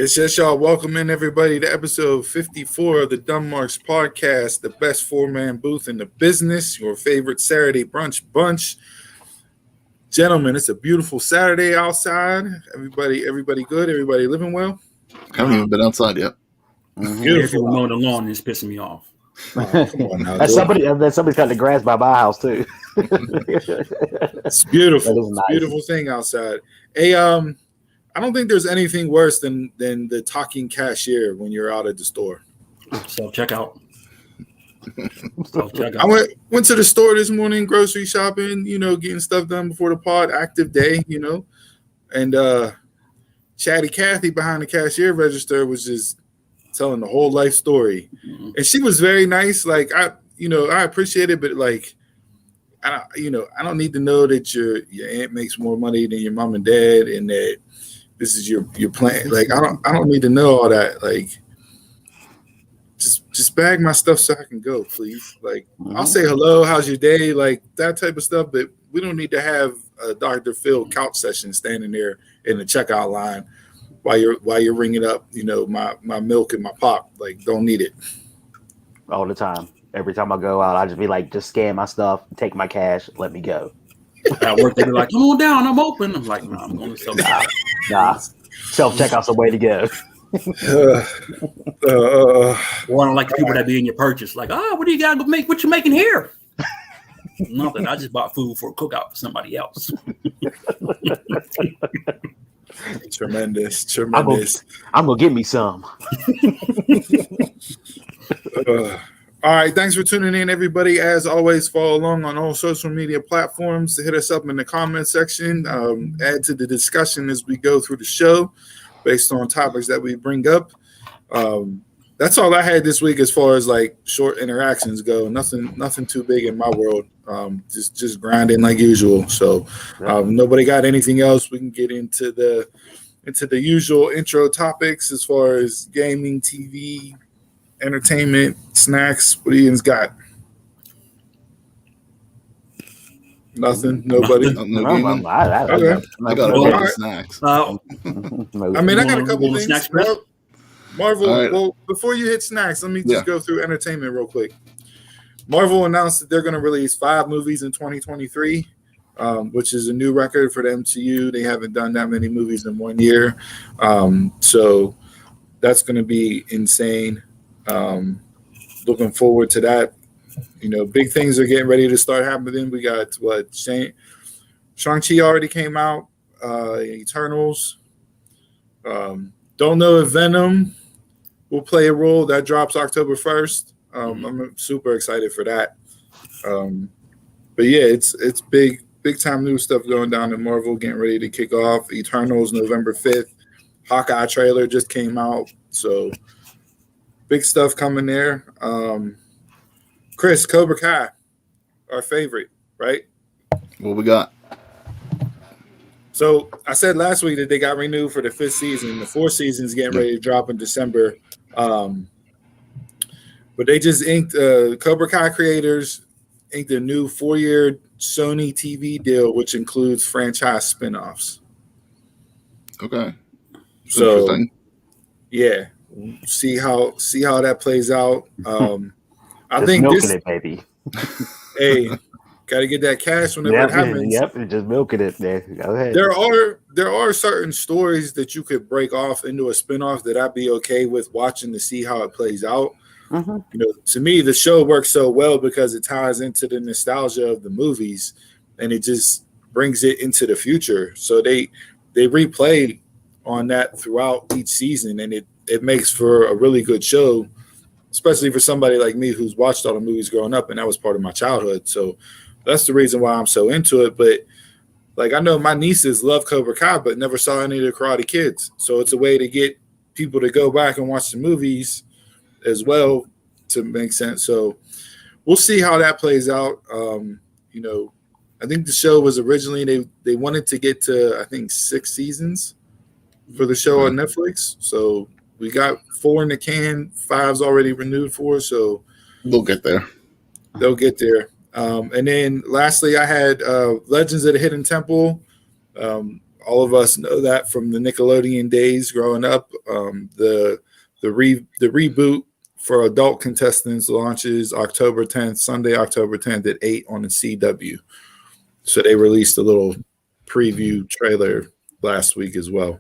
It's just y'all welcoming everybody to episode 54 of the Dumb Marks podcast, the best four-man booth in the business, your favorite Saturday brunch bunch. Gentlemen, it's a beautiful Saturday outside. Everybody good? Everybody living well? Haven't even been outside yet. Beautiful. Mowing the lawn is pissing me off. Oh, come on now. Somebody's cutting the grass by my house too. It's beautiful. It's a beautiful thing outside. Hey, I don't think there's anything worse than the talking cashier when you're out at the store. Self-checkout. I went to the store this morning, grocery shopping, getting stuff done before the pod, active day, and Chatty Cathy behind the cashier register was just telling the whole life story. Mm-hmm. And she was very nice. Like, I appreciate it, but like, I don't need to know that your aunt makes more money than your mom and dad and that this is your plan. Like, I don't need to know all that. Like, just bag my stuff so I can go, please. Like, I'll say hello, how's your day, like that type of stuff. But we don't need to have a Dr. Phil couch session standing there in the checkout line while you're ringing up, my milk and my pop. Like, don't need it. All the time. Every time I go out, I just be like, just scan my stuff, take my cash, let me go. At work, they be like, come on down, I'm open. I'm like, no, I'm going to self-checkout. Nah, self-checkout's the way to go. Or I don't like the people that be in your purchase. Like, what do you got to make? What you making here? Nothing. I just bought food for a cookout for somebody else. Tremendous. I'm gonna get me some. All right, thanks for tuning in, everybody. As always, follow along on all social media platforms. Hit us up in the comment section. Add to the discussion as we go through the show based on topics that we bring up. That's all I had this week as far as like short interactions go. Nothing too big in my world. Just grinding like usual. So nobody got anything else. We can get into the usual intro topics as far as gaming, TV, entertainment, snacks. What Ian's got? Nothing. Nobody. I got a bunch of snacks. I got a couple things. Marvel. Right. Well, before you hit snacks, let me just go through entertainment real quick. Marvel announced that they're going to release 5 movies in 2023, which is a new record for the MCU. They haven't done that many movies in 1 year, so that's going to be insane. Looking forward to that. Big things are getting ready to start happening. We got Shang-Chi already came out, Eternals. Don't know if Venom will play a role. That drops October 1st. I'm super excited for that. But yeah, it's big time new stuff going down in Marvel, getting ready to kick off. Eternals November 5th. Hawkeye trailer just came out, so big stuff coming there. Chris, Cobra Kai, our favorite, right? What we got? So I said last week that they got renewed for the 5th season. The 4th season is getting ready to drop in December. But they just inked Cobra Kai creators inked a new 4-year Sony TV deal, which includes franchise spinoffs. Okay. So yeah, see how that plays out. I think milking it, baby. Hey, gotta get that cash whenever it happens. Yep, just milking it there. Go ahead. There are certain stories that you could break off into a spinoff that I'd be okay with watching to see how it plays out. Mm-hmm. To me, the show works so well because it ties into the nostalgia of the movies and it just brings it into the future. So they replay on that throughout each season, and it makes for a really good show, especially for somebody like me who's watched all the movies growing up, and that was part of my childhood. So that's the reason why I'm so into it. But like, I know my nieces love Cobra Kai, but never saw any of the Karate Kids. So it's a way to get people to go back and watch the movies as well to make sense. So we'll see how that plays out. I think the show was originally they wanted to get to, I think, 6 seasons for the show on Netflix. So we got 4 in the can, 5's already renewed for, so they'll get there. They'll get there. And then lastly, I had Legends of the Hidden Temple. all of us know that from the Nickelodeon days growing up. The reboot for adult contestants launches October 10th, Sunday, October 10th at 8 on the CW. So they released a little preview trailer last week as well.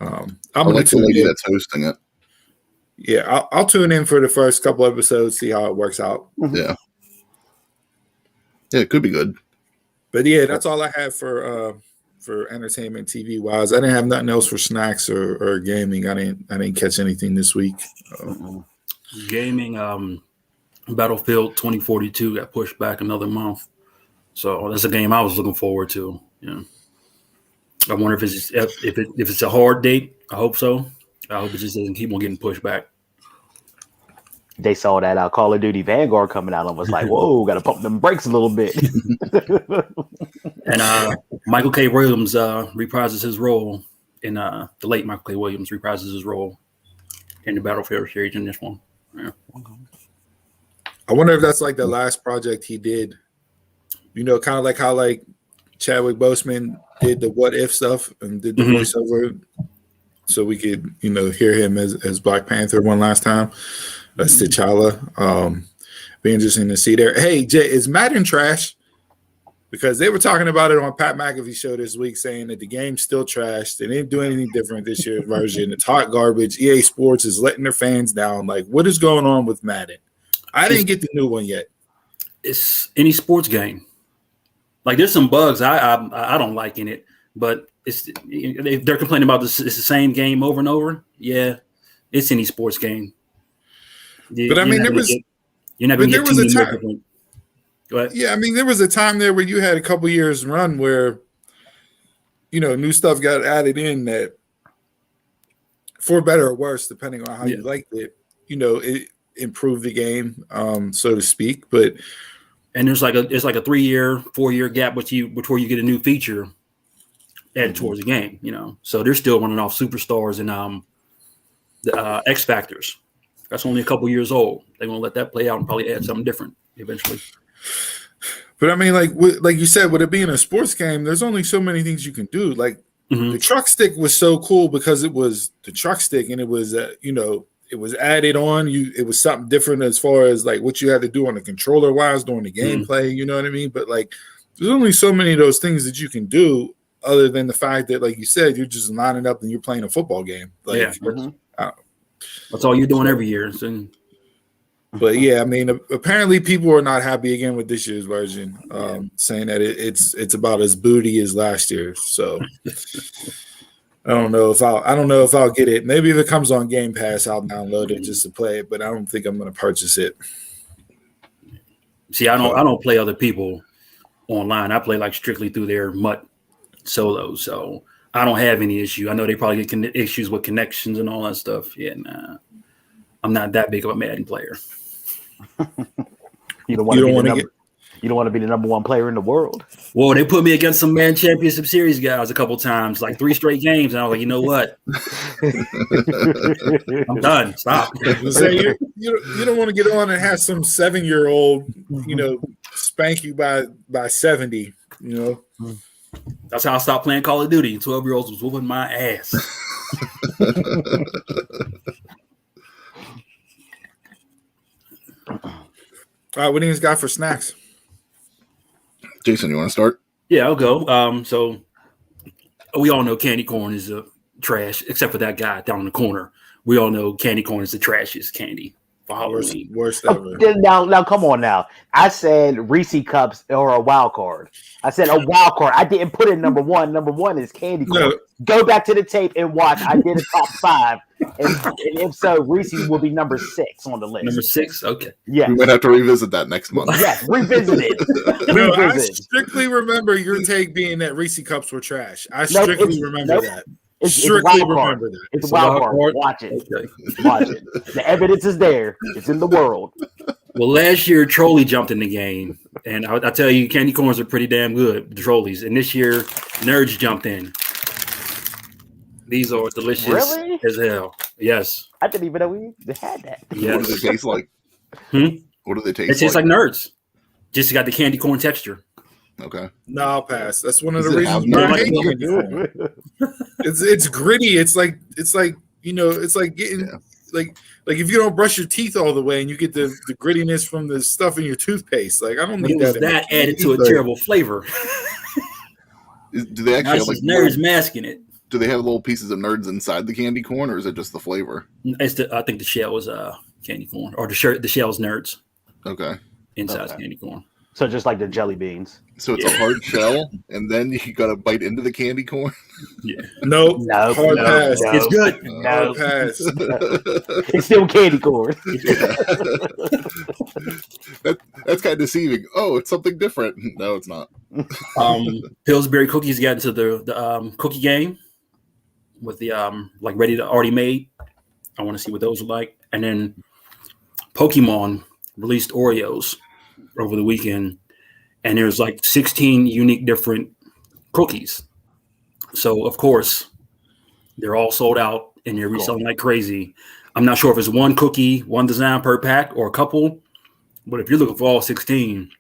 I like the lady that's hosting it. Yeah, I'll tune in for the first couple episodes, see how it works out. Yeah. Yeah, it could be good. But yeah, that's all I have for entertainment TV wise. I didn't have nothing else for snacks or gaming. I didn't catch anything this week. Gaming, Battlefield 2042 got pushed back another month. So that's a game I was looking forward to. Yeah. I wonder if it's a hard date. I hope so. I hope it just doesn't keep on getting pushed back. They saw that Call of Duty Vanguard coming out and was like, whoa, got to pump them brakes a little bit. And Michael K. Williams reprises his role in the late Michael K. Williams reprises his role in the Battlefield series in this one. Yeah. I wonder if that's like the last project he did. You know, kind of like how like Chadwick Boseman did the What If stuff and did the voiceover, so we could, you know, hear him as Black Panther one last time. That's T'Challa. Be interesting to see there. Hey, Jay, is Madden trash? Because they were talking about it on Pat McAfee show this week, saying that the game's still trash. They didn't do anything different this year's version. It's hot garbage. EA Sports is letting their fans down. Like, what is going on with Madden? I didn't get the new one yet. It's any sports game. Like, there's some bugs I don't like in it, but they're complaining about this. It's the same game over and over. Yeah, it's any sports game. But I mean, there was a time. Go ahead. Yeah, I mean, there was a time there where you had a couple years run where, you know, new stuff got added in that, for better or worse, depending on how you liked it, you know, it improved the game, so to speak. But it's like a 3-year, 4-year gap before you get a new feature added towards the game. You know, so they're still running off superstars and the X Factors. That's only a couple years old. They're gonna let that play out and probably add something different eventually. But I mean, like you said, with it being a sports game, there's only so many things you can do. Like the truck stick was so cool because it was the truck stick, and it was you know, it was added on. It was something different as far as like what you had to do on the controller wise during the gameplay. You know what I mean? But like, there's only so many of those things that you can do, other than the fact that, like you said, you're just lining up and you're playing a football game. Like, that's all you're doing every year. So. But yeah, I mean, apparently people are not happy again with this year's version, saying that it's about as booty as last year. So I don't know if I'll get it. Maybe if it comes on Game Pass, I'll download it just to play it. But I don't think I'm going to purchase it. See, I don't play other people online. I play like strictly through their MUT solo. So I don't have any issue. I know they probably get issues with connections and all that stuff. Yeah, nah, I'm not that big of a Madden player. You don't want to be the number one player in the world. Well, they put me against some Madden Championship Series guys a couple times, like 3 straight games, and I was like, you know what? I'm done. Stop. So you don't want to get on and have some 7-year-old, you know, spank you by 70. You know. That's how I stopped playing Call of Duty. 12-year-olds was whooping my ass. All right, what do you got for snacks? Jason, you want to start? Yeah, I'll go. So we all know candy corn is trash, except for that guy down in the corner. We all know candy corn is the trashiest candy for Halloween. Worst ever. Now, come on now. I said Reese Cups or a wild card. I said a wild card. I didn't put in number one. Number one is candy corn. No. Go back to the tape and watch. I did a top 5. And if so, Reese's will be number 6 on the list. Number 6? Okay. Yeah. We might have to revisit that next month. Yes, revisit it. No, I strictly remember your take being that Reese Cups were trash. I strictly remember that. Strictly remember that. It's a wild card. Watch it. Okay. Watch it. The evidence is there. It's in the world. Well, last year, Trolley jumped in the game. And I tell you, candy corns are pretty damn good, the Trolleys. And this year, Nerds jumped in. These are delicious as hell. Yes. I didn't even know we had that. Yes. What do they taste like? What do they taste like? It tastes like Nerds. Just got the candy corn texture. Okay. No, I'll pass. That's one of the reasons why I hate candy corn. It's gritty. It's like it's like getting like if you don't brush your teeth all the way and you get the grittiness from the stuff in your toothpaste. Like I don't need that. That added to a terrible flavor. Do they actually have nerds masking it? Do they have little pieces of nerds inside the candy corn, or is it just the flavor? I think the shell was candy corn, or the shell's nerds. Okay. Inside candy corn. So just like the jelly beans. So it's a hard shell, and then you got to bite into the candy corn. Yeah. No. Hard pass. No. It's good. Hard pass. It's still candy corn. That's kind of deceiving. Oh, it's something different. No, it's not. Pillsbury cookies got into the cookie game with the like ready to already made. I want to see what those are like. And then Pokemon released Oreos over the weekend, and there's like 16 unique different cookies. So of course they're all sold out and they're reselling like crazy. I'm not sure if it's one cookie, one design per pack, or a couple, but if you're looking for all 16,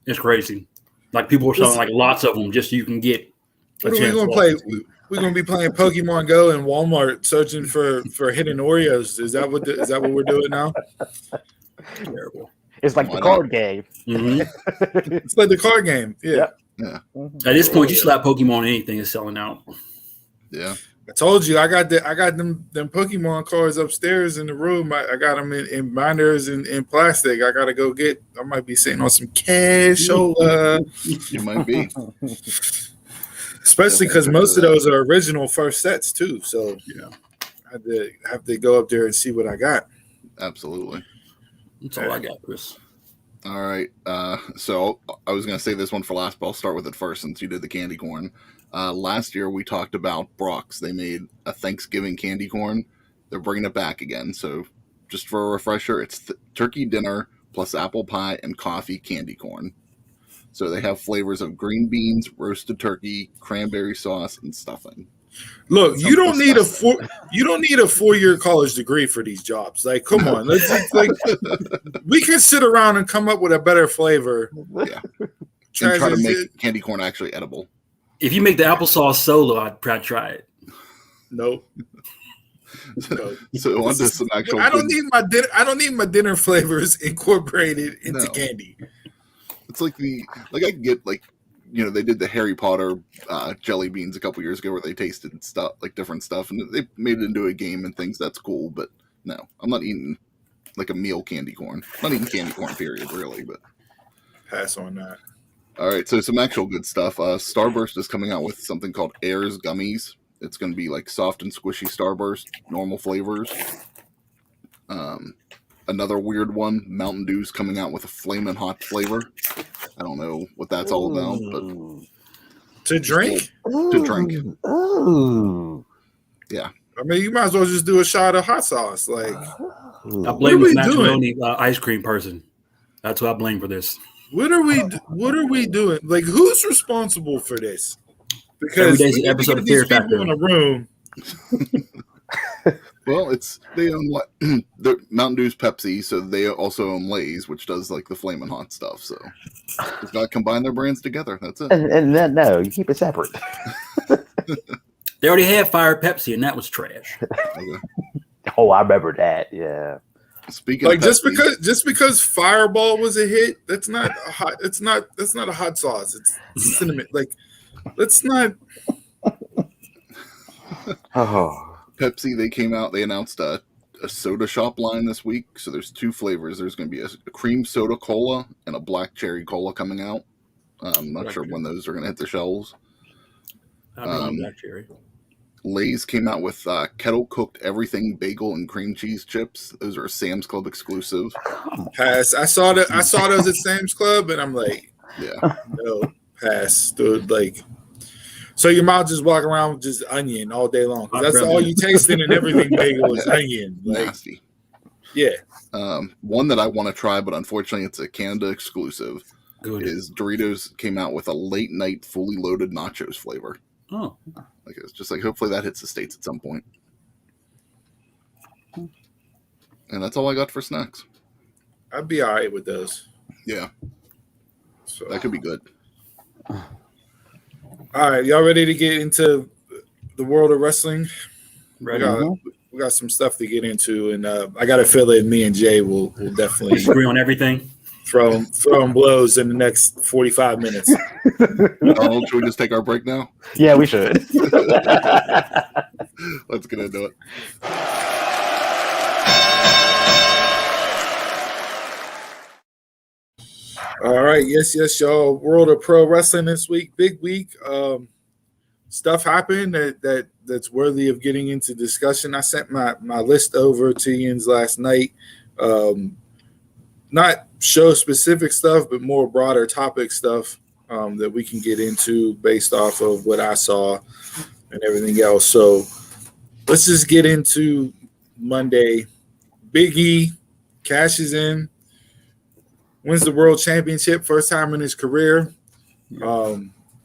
it's crazy. Like people are selling like lots of them just so you can get. What are we gonna play? We're gonna be playing Pokemon Go in Walmart, searching for hidden Oreos. Is that what we're doing now? Terrible. It's like the card game. Mm-hmm. It's like the card game. Yeah. At this point, you slap Pokemon, anything is selling out. Yeah. I told you I got them Pokemon cards upstairs in the room. I got them in binders and in plastic. I gotta go get. I might be sitting on some cash. You might be. Especially because most of those are original first sets too. So yeah, I have to go up there and see what I got. Absolutely. That's all I got, Chris. All right. So I was going to say this one for last, but I'll start with it first since you did the candy corn. Last year we talked about Brock's. They made a Thanksgiving candy corn. They're bringing it back again. So just for a refresher, it's turkey dinner plus apple pie and coffee candy corn. So they have flavors of green beans, roasted turkey, cranberry sauce, and stuffing. Look, you don't need a 4-year college degree for these jobs. Like, come on, we can sit around and come up with a better flavor. Yeah, and try to make candy corn actually edible. If you make the applesauce solo, I'd probably try it. Nope. So on to some actual. I don't need my dinner flavors incorporated into candy. It's like I can get they did the Harry Potter jelly beans a couple years ago where they tasted stuff like different stuff and they made it into a game and things. That's cool, but no, I'm not eating like a meal candy corn. I'm not eating candy corn, period, really. But pass on that. All right, so some actual good stuff. Starburst is coming out with something called Airs Gummies. It's going to be like soft and squishy Starburst, normal flavors. Another weird one, Mountain Dew's coming out with a flamin' hot flavor. I don't know what that's all about, but to drink. Ooh. Yeah. I mean, you might as well just do a shot of hot sauce. Like, I blame the macaroni ice cream person. That's what I blame for this. What are we doing? Like, who's responsible for this? Because every day's an episode of Fear Factor in a room. Well, they own what? The Mountain Dew's Pepsi, so they also own Lay's, which does like the flamin' hot stuff. So it's got to combine their brands together. That's it. And then no, you keep it separate. They already had Fire Pepsi, and that was trash. Okay. Oh, I remember that. Yeah. Speaking of Pepsi, just because Fireball was a hit, that's not a hot. That's not a hot sauce. It's cinnamon. Like, let's not. Oh. Pepsi, they announced a soda shop line this week. So there's 2 flavors. There's going to be a cream soda cola and a black cherry cola coming out. I'm not sure when those are going to hit the shelves. Black cherry. Lay's came out with kettle cooked everything bagel and cream cheese chips. Those are a Sam's Club exclusive. Pass. I saw those at Sam's Club, and I'm like, yeah, no, pass, dude. Like. So your mouth just walk around with just onion all day long. That's all you tasting and everything bagel is onion. Like, nasty. Yeah. One that I want to try, but unfortunately it's a Canada exclusive, is Doritos came out with a late night fully loaded nachos flavor. Oh. Like it's just like hopefully that hits the States at some point. And that's all I got for snacks. I'd be all right with those. Yeah. So that could be good. All right, y'all ready to get into the world of wrestling? Ready. We got some stuff to get into, and I got a feeling me and Jay will definitely agree on everything. Throwing blows in the next 45 minutes. Should we just take our break now? Yeah, we should. Let's get into it. All right, yes, y'all. World of pro wrestling this week, big week. Stuff happened that's worthy of getting into discussion. I sent my list over to Ian's last night. Not show specific stuff, but more broader topic stuff that we can get into based off of what I saw and everything else. So let's just get into Monday. Big E cashes in, wins the world championship, first time in his career.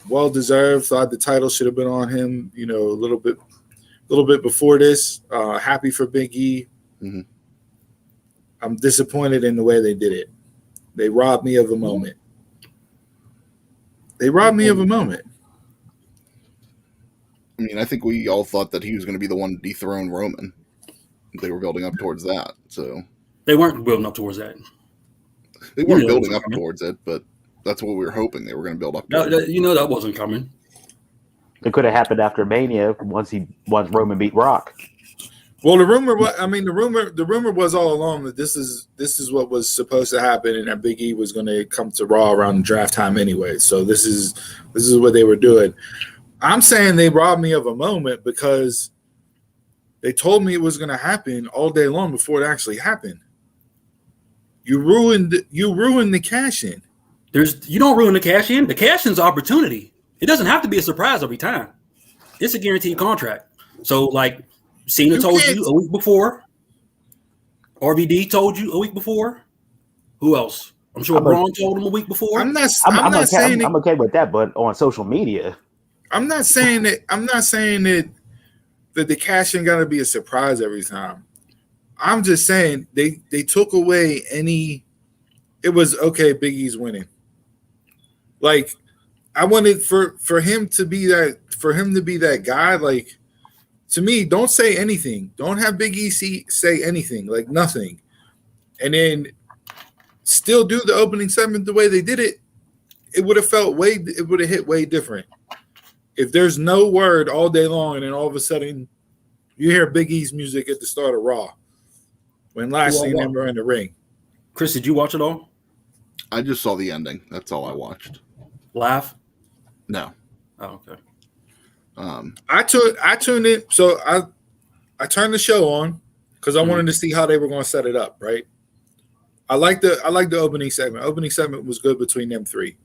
Well deserved. Thought the title should have been on him, a little bit before this. Happy for Big E. Mm-hmm. I'm disappointed in the way they did it. They robbed me of a moment. I mean, I think we all thought that he was going to be the one to dethrone Roman. They were building up towards that, so they weren't building up towards that. They weren't building up towards it, but that's what we were hoping they were going to build up towards. That wasn't coming. It could have happened after Mania once Roman beat Rock. Well, the rumor was all along that this is what was supposed to happen, and that Big E was going to come to Raw around draft time anyway. So this is what they were doing. I'm saying they robbed me of a moment because they told me it was going to happen all day long before it actually happened. You ruined the cash in. You don't ruin the cash in. The cash in's opportunity. It doesn't have to be a surprise every time. It's a guaranteed contract. So like Cena told you a week before. RVD told you a week before. Who else? I'm sure Braun told him a week before. I'm okay with that, but on social media. I'm not saying that the cash in got to be a surprise every time. I'm just saying they took away any. It was okay. Big E's winning. Like I wanted for him to be that guy. Like to me, don't say anything. Don't have Big E say anything. Like nothing, and then still do the opening segment the way they did it. It would have hit way different. If there's no word all day long, and then all of a sudden you hear Big E's music at the start of Raw when Lashley and them were in the ring. Chris, did you watch it all? I just saw the ending. That's all I watched. Live? No. Oh, okay. I tuned in. So I turned the show on because I wanted to see how they were going to set it up. Right. I like the opening segment. Opening segment was good between them three.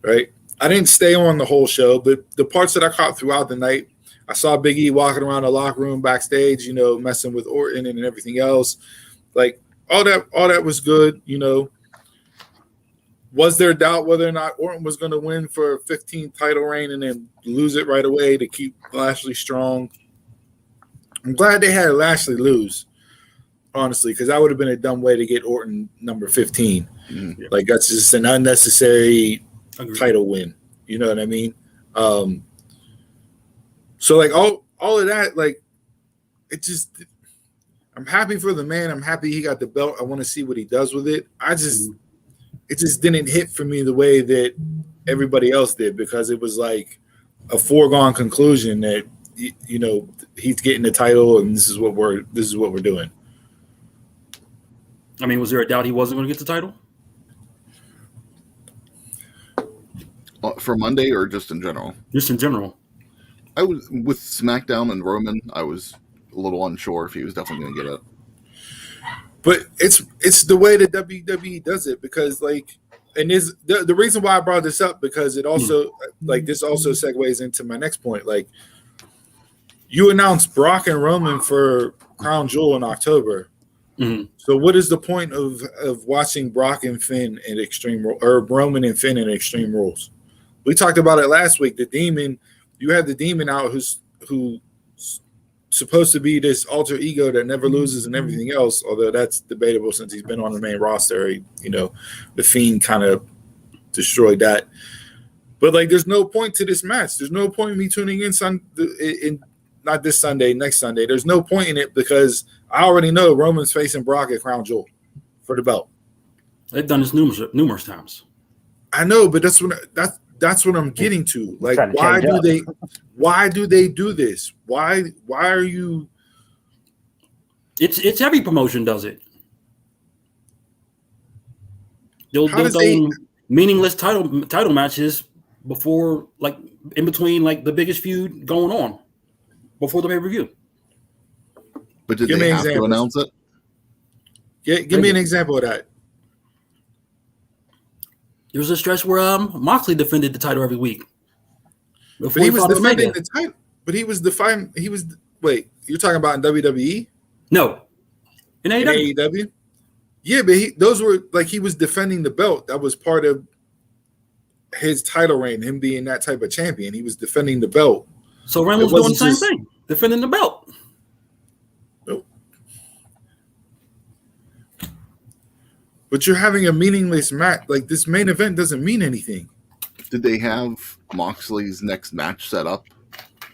Right. I didn't stay on the whole show, but the parts that I caught throughout the night, I saw Big E walking around the locker room backstage, messing with Orton and everything else. Like all that was good, Was there doubt whether or not Orton was going to win for a 15th title reign and then lose it right away to keep Lashley strong? I'm glad they had Lashley lose, honestly, because that would have been a dumb way to get Orton number 15. Mm-hmm. Like that's just an unnecessary title win. You know what I mean? So like all of that, like it just I'm happy for the man. I'm happy he got the belt. I want to see what he does with it. It just didn't hit for me the way that everybody else did because it was like a foregone conclusion that he's getting the title and this is what we're doing. I mean, was there a doubt he wasn't going to get the title? For Monday or just in general? Just in general. I was with SmackDown and Roman. I was a little unsure if he was definitely going to get it. But it's the way that WWE does it because the reason why I brought this up because it also this also segues into my next point. Like you announced Brock and Roman for Crown Jewel in October. Mm-hmm. So what is the point of watching Brock and Finn in Extreme or Roman and Finn in Extreme Rules? We talked about it last week. The Demon, you have the Demon out who's supposed to be this alter ego that never loses and everything else, although that's debatable since he's been on the main roster. The Fiend kind of destroyed that. But like, there's no point to this match. There's no point in me tuning in not this Sunday, next Sunday. There's no point in it because I already know Roman's facing Brock at Crown Jewel for the belt. They've done this numerous times. I know, but that's what I'm getting to. Like, why do they do this? Why are you? It's every promotion does it. They'll do meaningless title matches before, like, in between, like, the biggest feud going on before the pay-per-view. But did they have to announce it? Yeah, give me an example of that. There was a stretch where Moxley defended the title every week. But he was defending the title. But he was defying. Wait, you're talking about in WWE? No, in AEW. AEW. Yeah, but those were like he was defending the belt. That was part of his title reign. Him being that type of champion, he was defending the belt. So Reigns was doing the same thing, defending the belt. Nope. But you're having a meaningless match. Like, this main event doesn't mean anything. Did they have Moxley's next match set up?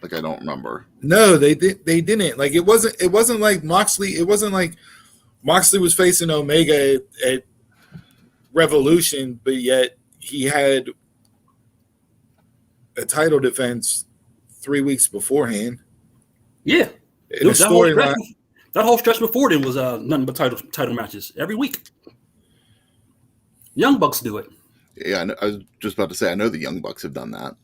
Like, I don't remember. No, they didn't. Like, it wasn't like Moxley. It wasn't like Moxley was facing Omega at Revolution, but yet he had a title defense 3 weeks beforehand. Yeah, that whole stretch before then was nothing but title matches every week. Young Bucks do it. Yeah, I was just about to say, I know the Young Bucks have done that.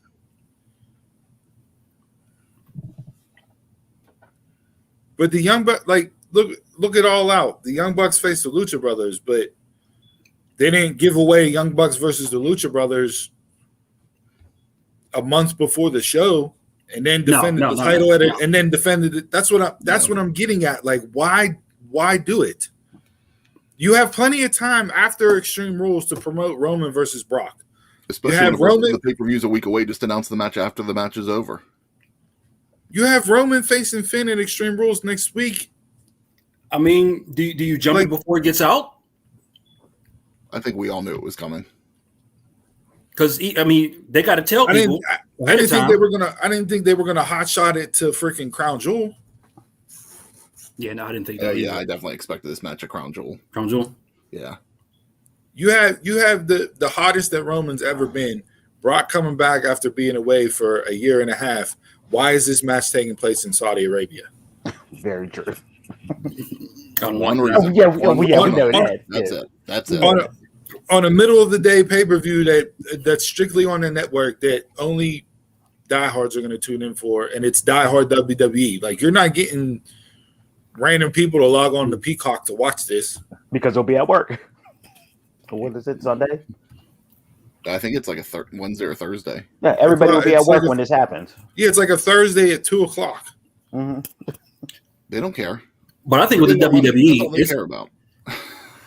But the Young Bucks, like, look it all out. The Young Bucks faced the Lucha Brothers, but they didn't give away Young Bucks versus the Lucha Brothers a month before the show, and then defended the title and then defended it. That's what I'm getting at. Like, why do it? You have plenty of time after Extreme Rules to promote Roman versus Brock. Especially when the pay-per-view is a week away, just announce the match after the match is over. You have Roman facing Finn at Extreme Rules next week. I mean, do you jump in before it gets out? I think we all knew it was coming. Because they got to tell people. I didn't think they were gonna hotshot it to freaking Crown Jewel. Yeah, no, I didn't think that. Yeah, I definitely expected this match at Crown Jewel. Crown Jewel. Yeah. You have the hottest that Roman's ever been. Brock coming back after being away for a year and a half. Why is this match taking place in Saudi Arabia? Very true. On one reason. We know that. That's it. On a middle of the day pay-per-view that's strictly on the network that only diehards are going to tune in for, and it's diehard WWE. Like, you're not getting random people to log on to Peacock to watch this because they'll be at work. What is it, Sunday? I think it's like a Wednesday or Thursday. Yeah, everybody will be at work when this happens. Yeah, it's like a Thursday at 2:00. Mm-hmm. They don't care. But I think with the WWE, they care about.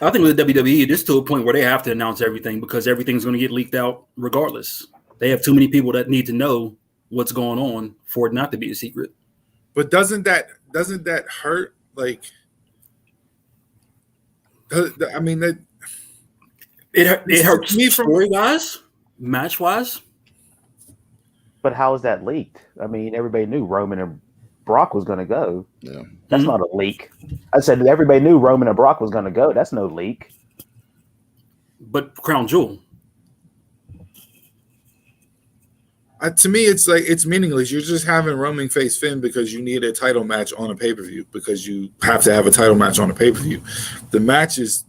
I think with the WWE, it's to a point where they have to announce everything because everything's going to get leaked out regardless. They have too many people that need to know what's going on for it not to be a secret. But doesn't that hurt? Like, I mean, it hurts me story-wise, match-wise. But how is that leaked? I mean, everybody knew Roman and Brock was going to go. Yeah, that's not a leak. I said everybody knew Roman and Brock was going to go. That's no leak. But Crown Jewel. To me, it's like it's meaningless. You're just having Roman face Finn because you need a title match on a pay-per-view because you have to have a title match on a pay-per-view. The match is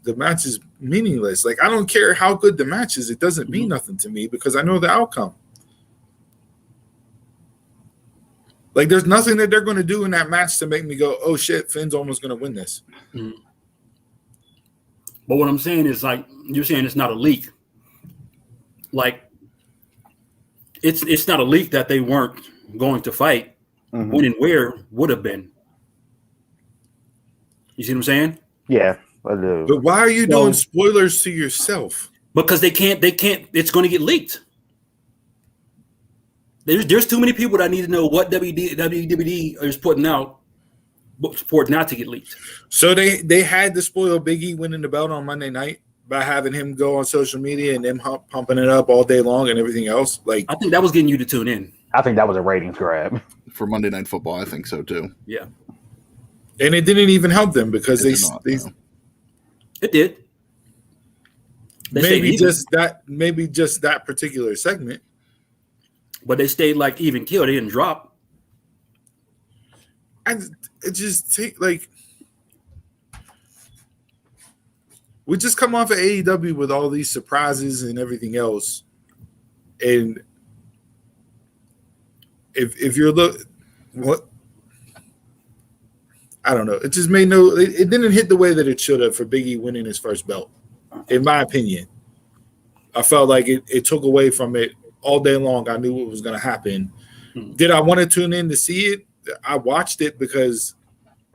meaningless. Like, I don't care how good the match is. It doesn't mean nothing to me because I know the outcome. Like, there's nothing that they're going to do in that match to make me go, oh shit, Finn's almost going to win this. Mm-hmm. But what I'm saying is, like, you're saying it's not a leak. Like, it's not a leak that they weren't going to fight. Mm-hmm. When and where would have been. You see what I'm saying? Yeah, I do. But why are you doing spoilers to yourself? Because they can't. It's going to get leaked. There's too many people that need to know what WWE is putting out for it not to get leaked. So they had to spoil Big E winning the belt on Monday night by having him go on social media and them pumping it up all day long and everything else. Like, I think that was getting you to tune in. I think that was a ratings grab for Monday Night Football. I think so too. Yeah, and it didn't even help them because it did. Maybe just that particular segment, but they stayed like even kill. They didn't drop. And it just we just come off of AEW with all these surprises and everything else, and if you're what I don't know, it just made it didn't hit the way that it should have for Big E winning his first belt. In my opinion, I felt like it took away from it all day long. I knew what was going to happen. Did I want to tune in to see it? I watched it because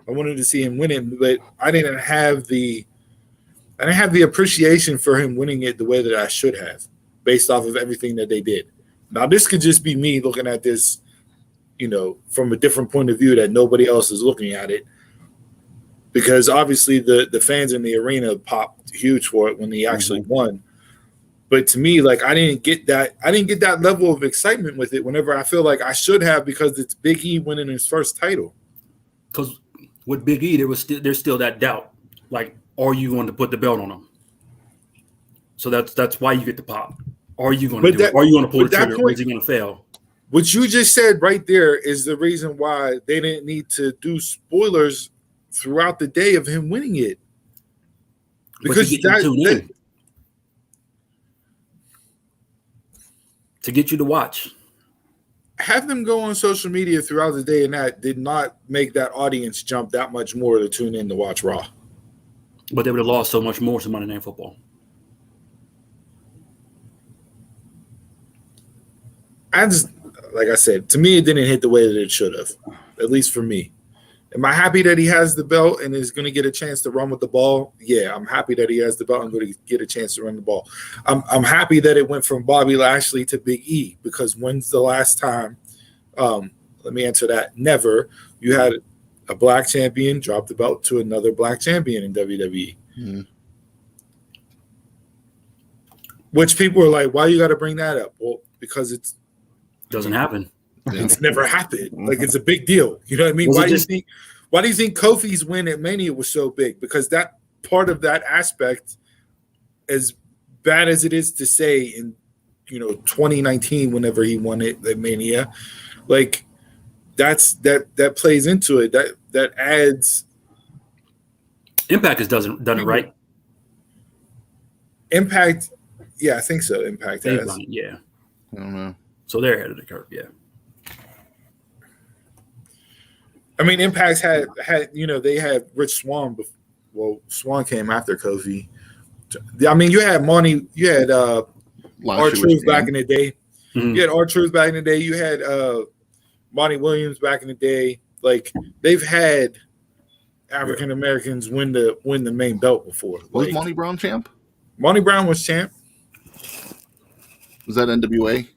I wanted to see him win it, but I didn't have the appreciation for him winning it the way that I should have, based off of everything that they did. Now, this could just be me looking at this, from a different point of view that nobody else is looking at it. Because obviously the fans in the arena popped huge for it when he actually won. But to me, like, I didn't get that level of excitement with it whenever I feel like I should have, because it's Big E winning his first title. Because with Big E, there's still that doubt. Like, are you going to put the belt on him? So that's why you get the pop. Are you going to do it? Are you going to pull the trigger? Or is he going to fail? What you just said right there is the reason why they didn't need to do spoilers throughout the day of him winning it. Because to get you to watch. Have them go on social media throughout the day, and that did not make that audience jump that much more to tune in to watch Raw. But they would have lost so much more to Monday Night Football. Like I said, to me, it didn't hit the way that it should have, at least for me. Am I happy that he has the belt and is going to get a chance to run with the ball? Yeah, I'm happy that he has the belt and going to get a chance to run the ball. I'm happy that it went from Bobby Lashley to Big E, because when's the last time? Let me answer that. Never. You had a black champion drop the belt to another black champion in WWE. Mm-hmm. Which people are like, why you got to bring that up? Well, because it doesn't happen. It's never happened. Like, it's a big deal. You know what I mean? Why do you think Kofi's win at Mania was so big? Because that part of that aspect, as bad as it is to say in 2019, whenever he won it at Mania, like, that plays into it. That adds. Impact has done it right. Impact, yeah, I think so. Impact has. Yeah. I don't know. So they're ahead of the curve, yeah. I mean, Impact's had they had Rich Swann. Well, Swann came after Kofi. I mean, you had Monty, you had R-Truth back in the day. Mm-hmm. You had R-Truth back in the day. You had Monty Williams back in the day. Like, they've had African Americans win the main belt before. Was Monty Brown champ? Monty Brown was champ. Was that NWA?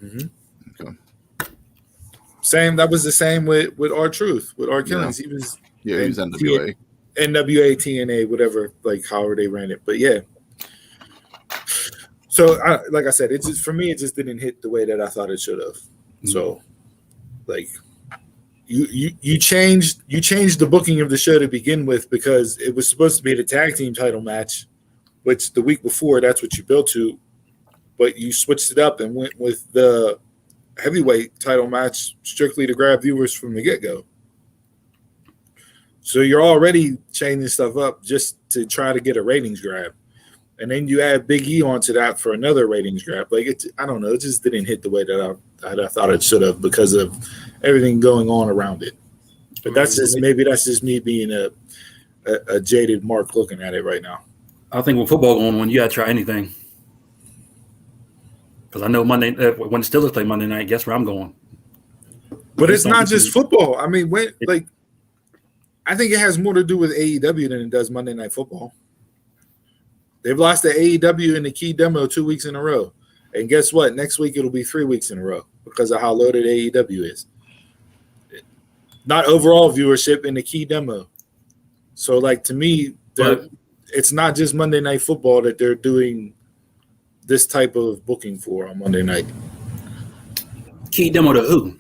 Mm-hmm. Okay. That was the same with R-Truth, with R. Killings. Yeah. He was NWA. NWA, TNA, whatever, like, however they ran it. But yeah. So, like I said, it just, for me, it just didn't hit the way that I thought it should have. Mm-hmm. So, like, you changed the booking of the show to begin with, because it was supposed to be the tag team title match, which the week before, that's what you built to. But you switched it up and went with the heavyweight title match strictly to grab viewers from the get-go. So you're already changing stuff up just to try to get a ratings grab. And then you add Big E onto that for another ratings grab. Like, I don't know. It just didn't hit the way that I thought it should have, because of everything going on around it. But that's just me being a jaded Mark looking at it right now. I think when football going on, you got to try anything. Because I know Monday when the Steelers play Monday night, guess where I'm going. But it's not just football. I mean, I think it has more to do with AEW than it does Monday Night Football. They've lost to AEW in the key demo 2 weeks in a row. And guess what? Next week it'll be 3 weeks in a row because of how loaded AEW is. Not overall viewership in the key demo. So, like, to me, it's not just Monday Night Football that they're doing this type of booking for on Monday night. Key demo to who?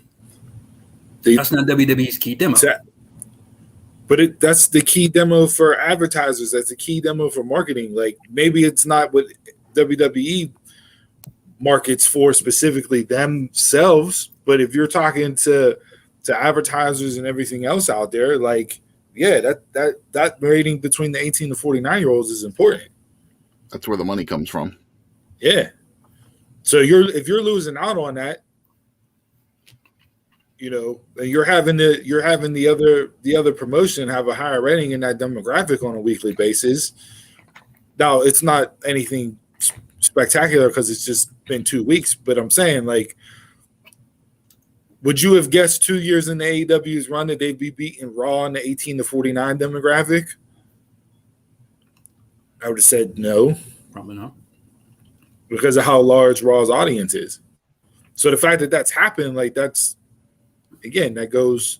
That's not WWE's key demo. But that's the key demo for advertisers. That's the key demo for marketing. Like, maybe it's not what WWE markets for specifically themselves, but if you're talking to advertisers and everything else out there, like, yeah, that rating between the 18 to 49-year-olds is important. That's where the money comes from. Yeah. So if you're losing out on that, you know, you're having the other promotion have a higher rating in that demographic on a weekly basis. Now, it's not anything spectacular because it's just been 2 weeks, but I'm saying, like, would you have guessed 2 years in the AEW's run that they'd be beating Raw in the 18 to 49 demographic? I would have said no. Probably not. Because of how large Raw's audience is. So the fact that that's happened, like, that's, again, that goes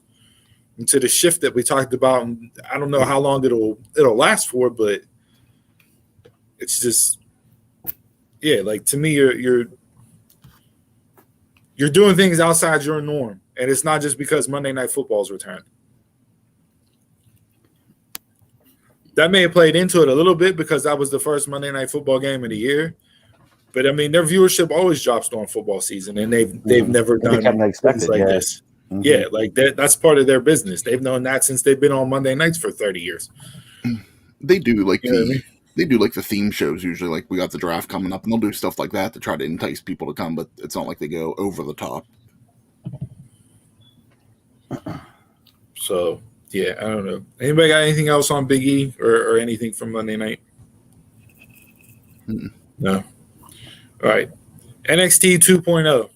into the shift that we talked about. And I don't know how long it'll last for, but it's just, yeah, like, to me, you're doing things outside your norm, and it's not just because Monday Night Football's returned. That may have played into it a little bit because that was the first Monday Night Football game of the year. But I mean, their viewership always drops during football season, and they've never done things like this. Mm-hmm. Yeah, like that's part of their business. They've known that since they've been on Monday nights for 30 years. They do like they do like the theme shows usually. Like, we got the draft coming up, and they'll do stuff like that to try to entice people to come. But it's not like they go over the top. So yeah, I don't know. Anybody got anything else on Big E or anything from Monday night? Mm-mm. No. All right. NXT 2.0.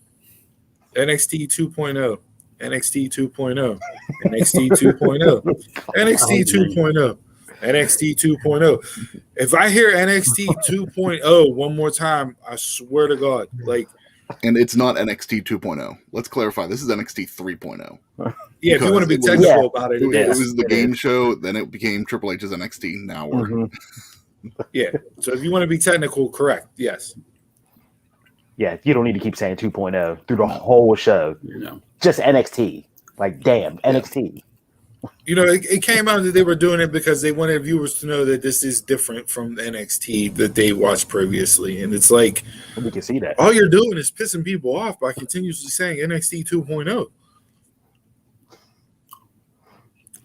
NXT 2.0. NXT 2.0. NXT 2.0. NXT 2.0. NXT 2.0. If I hear NXT 2.0 one more time, I swear to God, like. And it's not NXT 2.0. Let's clarify. This is NXT 3.0. Yeah, if you want to be technical about it, it was the game show. Then it became Triple H's NXT. Now we're. Mm-hmm. Yeah. So if you want to be technical, correct. Yes. Yeah, you don't need to keep saying 2.0 through the whole show. No. Just NXT. Like, damn, NXT. You know, it came out that they were doing it because they wanted viewers to know that this is different from the NXT that they watched previously. And it's like, we can see that. All you're doing is pissing people off by continuously saying NXT 2.0.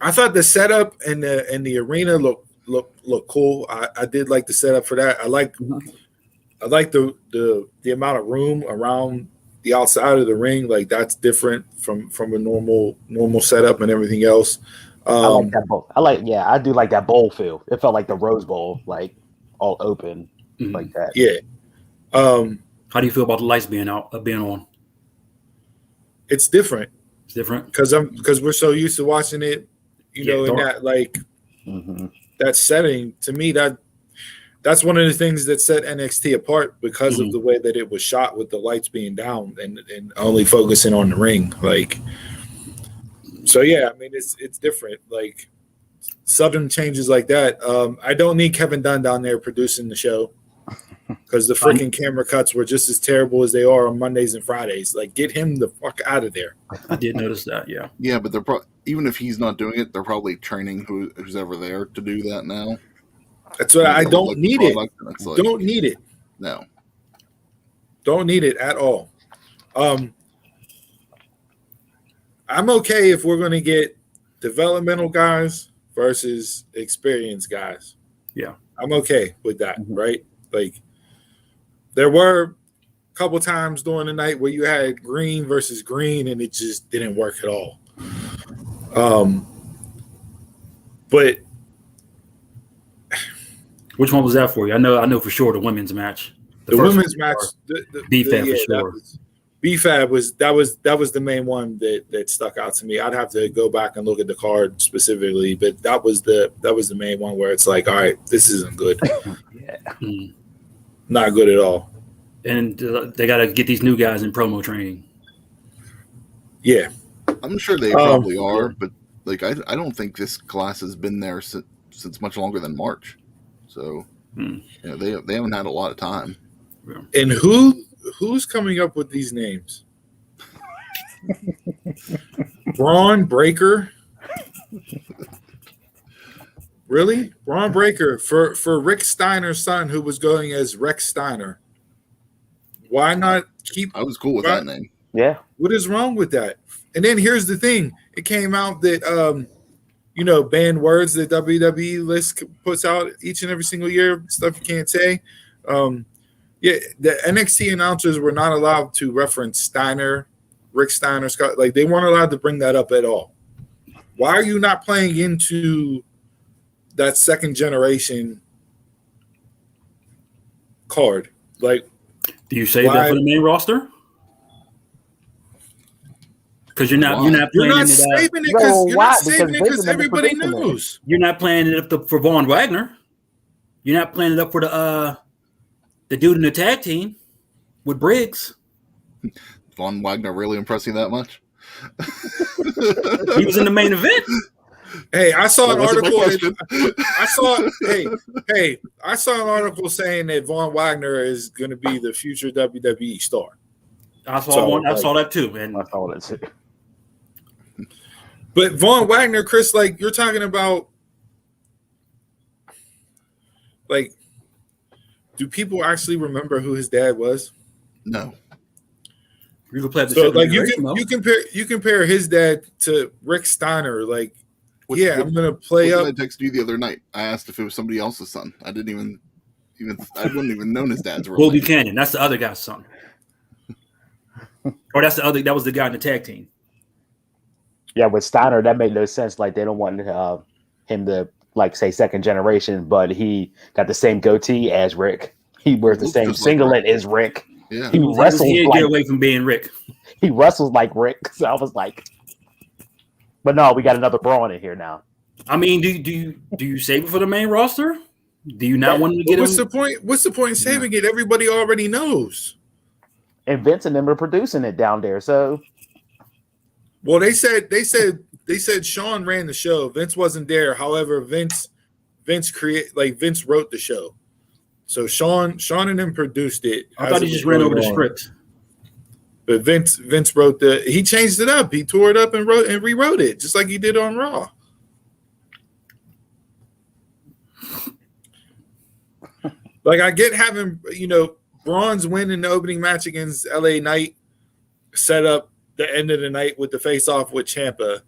I thought the setup and the arena looked cool. I did like the setup for that. I like the amount of room around the outside of the ring. Like, that's different from a normal setup and everything else. I like that bowl. I do like that bowl feel. It felt like the Rose Bowl, like all open like that. Yeah. How do you feel about the lights being on? It's different. It's different because we're so used to watching it, in that, like, that setting. To me, that's one of the things that set NXT apart because of the way that it was shot with the lights being down and only focusing on the ring. Like, so yeah, I mean, it's different. Like, sudden changes like that. I don't need Kevin Dunn down there producing the show because the freaking camera cuts were just as terrible as they are on Mondays and Fridays. Like, get him the fuck out of there. I did notice that. Yeah. Yeah, but even if he's not doing it, they're probably training who's ever there to do that now. That's what I don't need it. Like, don't need it. No. Don't need it at all. I'm okay if we're going to get developmental guys versus experienced guys. Yeah. I'm okay with that, right? Like, there were a couple times during the night where you had green versus green, and it just didn't work at all. But which one was that for you? I know for sure the women's match. The women's match, BFAB for sure. BFAB was the main one that stuck out to me. I'd have to go back and look at the card specifically, but that was the main one where it's like, all right, this isn't good. Yeah. Not good at all. And they got to get these new guys in promo training. Yeah. I'm sure they probably are, but like I don't think this class has been there since much longer than March. So they haven't had a lot of time. And who's coming up with these names? Braun Breaker. Really? Braun Breaker for Rick Steiner's son, who was going as Rex Steiner. Why not keep? I was cool with that name. Yeah. What is wrong with that? And then here's the thing: it came out that banned words that WWE list puts out each and every single year, stuff you can't say. The NXT announcers were not allowed to reference Steiner, Rick Steiner, Scott. Like, they weren't allowed to bring that up at all. Why are you not playing into that second generation card? Like, do you save that for the main roster? Because you're not saving it because everybody knows. You're not playing it up for Von Wagner. You're not playing it up for the dude in the tag team with Briggs. Von Wagner really impressed you that much? He was in the main event. Hey, I saw an article. I saw an article saying that Von Wagner is going to be the future WWE star. I saw that too, man. I saw that too. But Von Wagner, Chris, like, you're talking about, like, do people actually remember who his dad was? No. You can play so like you compare his dad to Rick Steiner, like. I'm gonna play up. I texted you the other night. I asked if it was somebody else's son. I didn't even I wouldn't even known his dad's real Will name. Buchanan. That's the other guy's son. Or that was the guy in the tag team. Yeah, with Steiner, that made no sense. Like, they don't want him to, like, say second generation, but he got the same goatee as Rick. He wears the same singlet as Rick. Yeah, he wrestles. He get away from being Rick. He wrestles like Rick. So I was like. But no, we got another Braun in here now. I mean, do you save it for the main roster? Do you not want to get? What's the point? What's the point in saving it? Everybody already knows. And Vince and them are producing it down there. So, well, they said Sean ran the show. Vince wasn't there. However, Vince wrote the show. So Sean and them produced it. I thought he just ran over the script. But Vince wrote he changed it up. He tore it up and rewrote it, just like he did on Raw. Like, I get having, Braun's win in the opening match against LA Knight set up the end of the night with the face-off with Ciampa.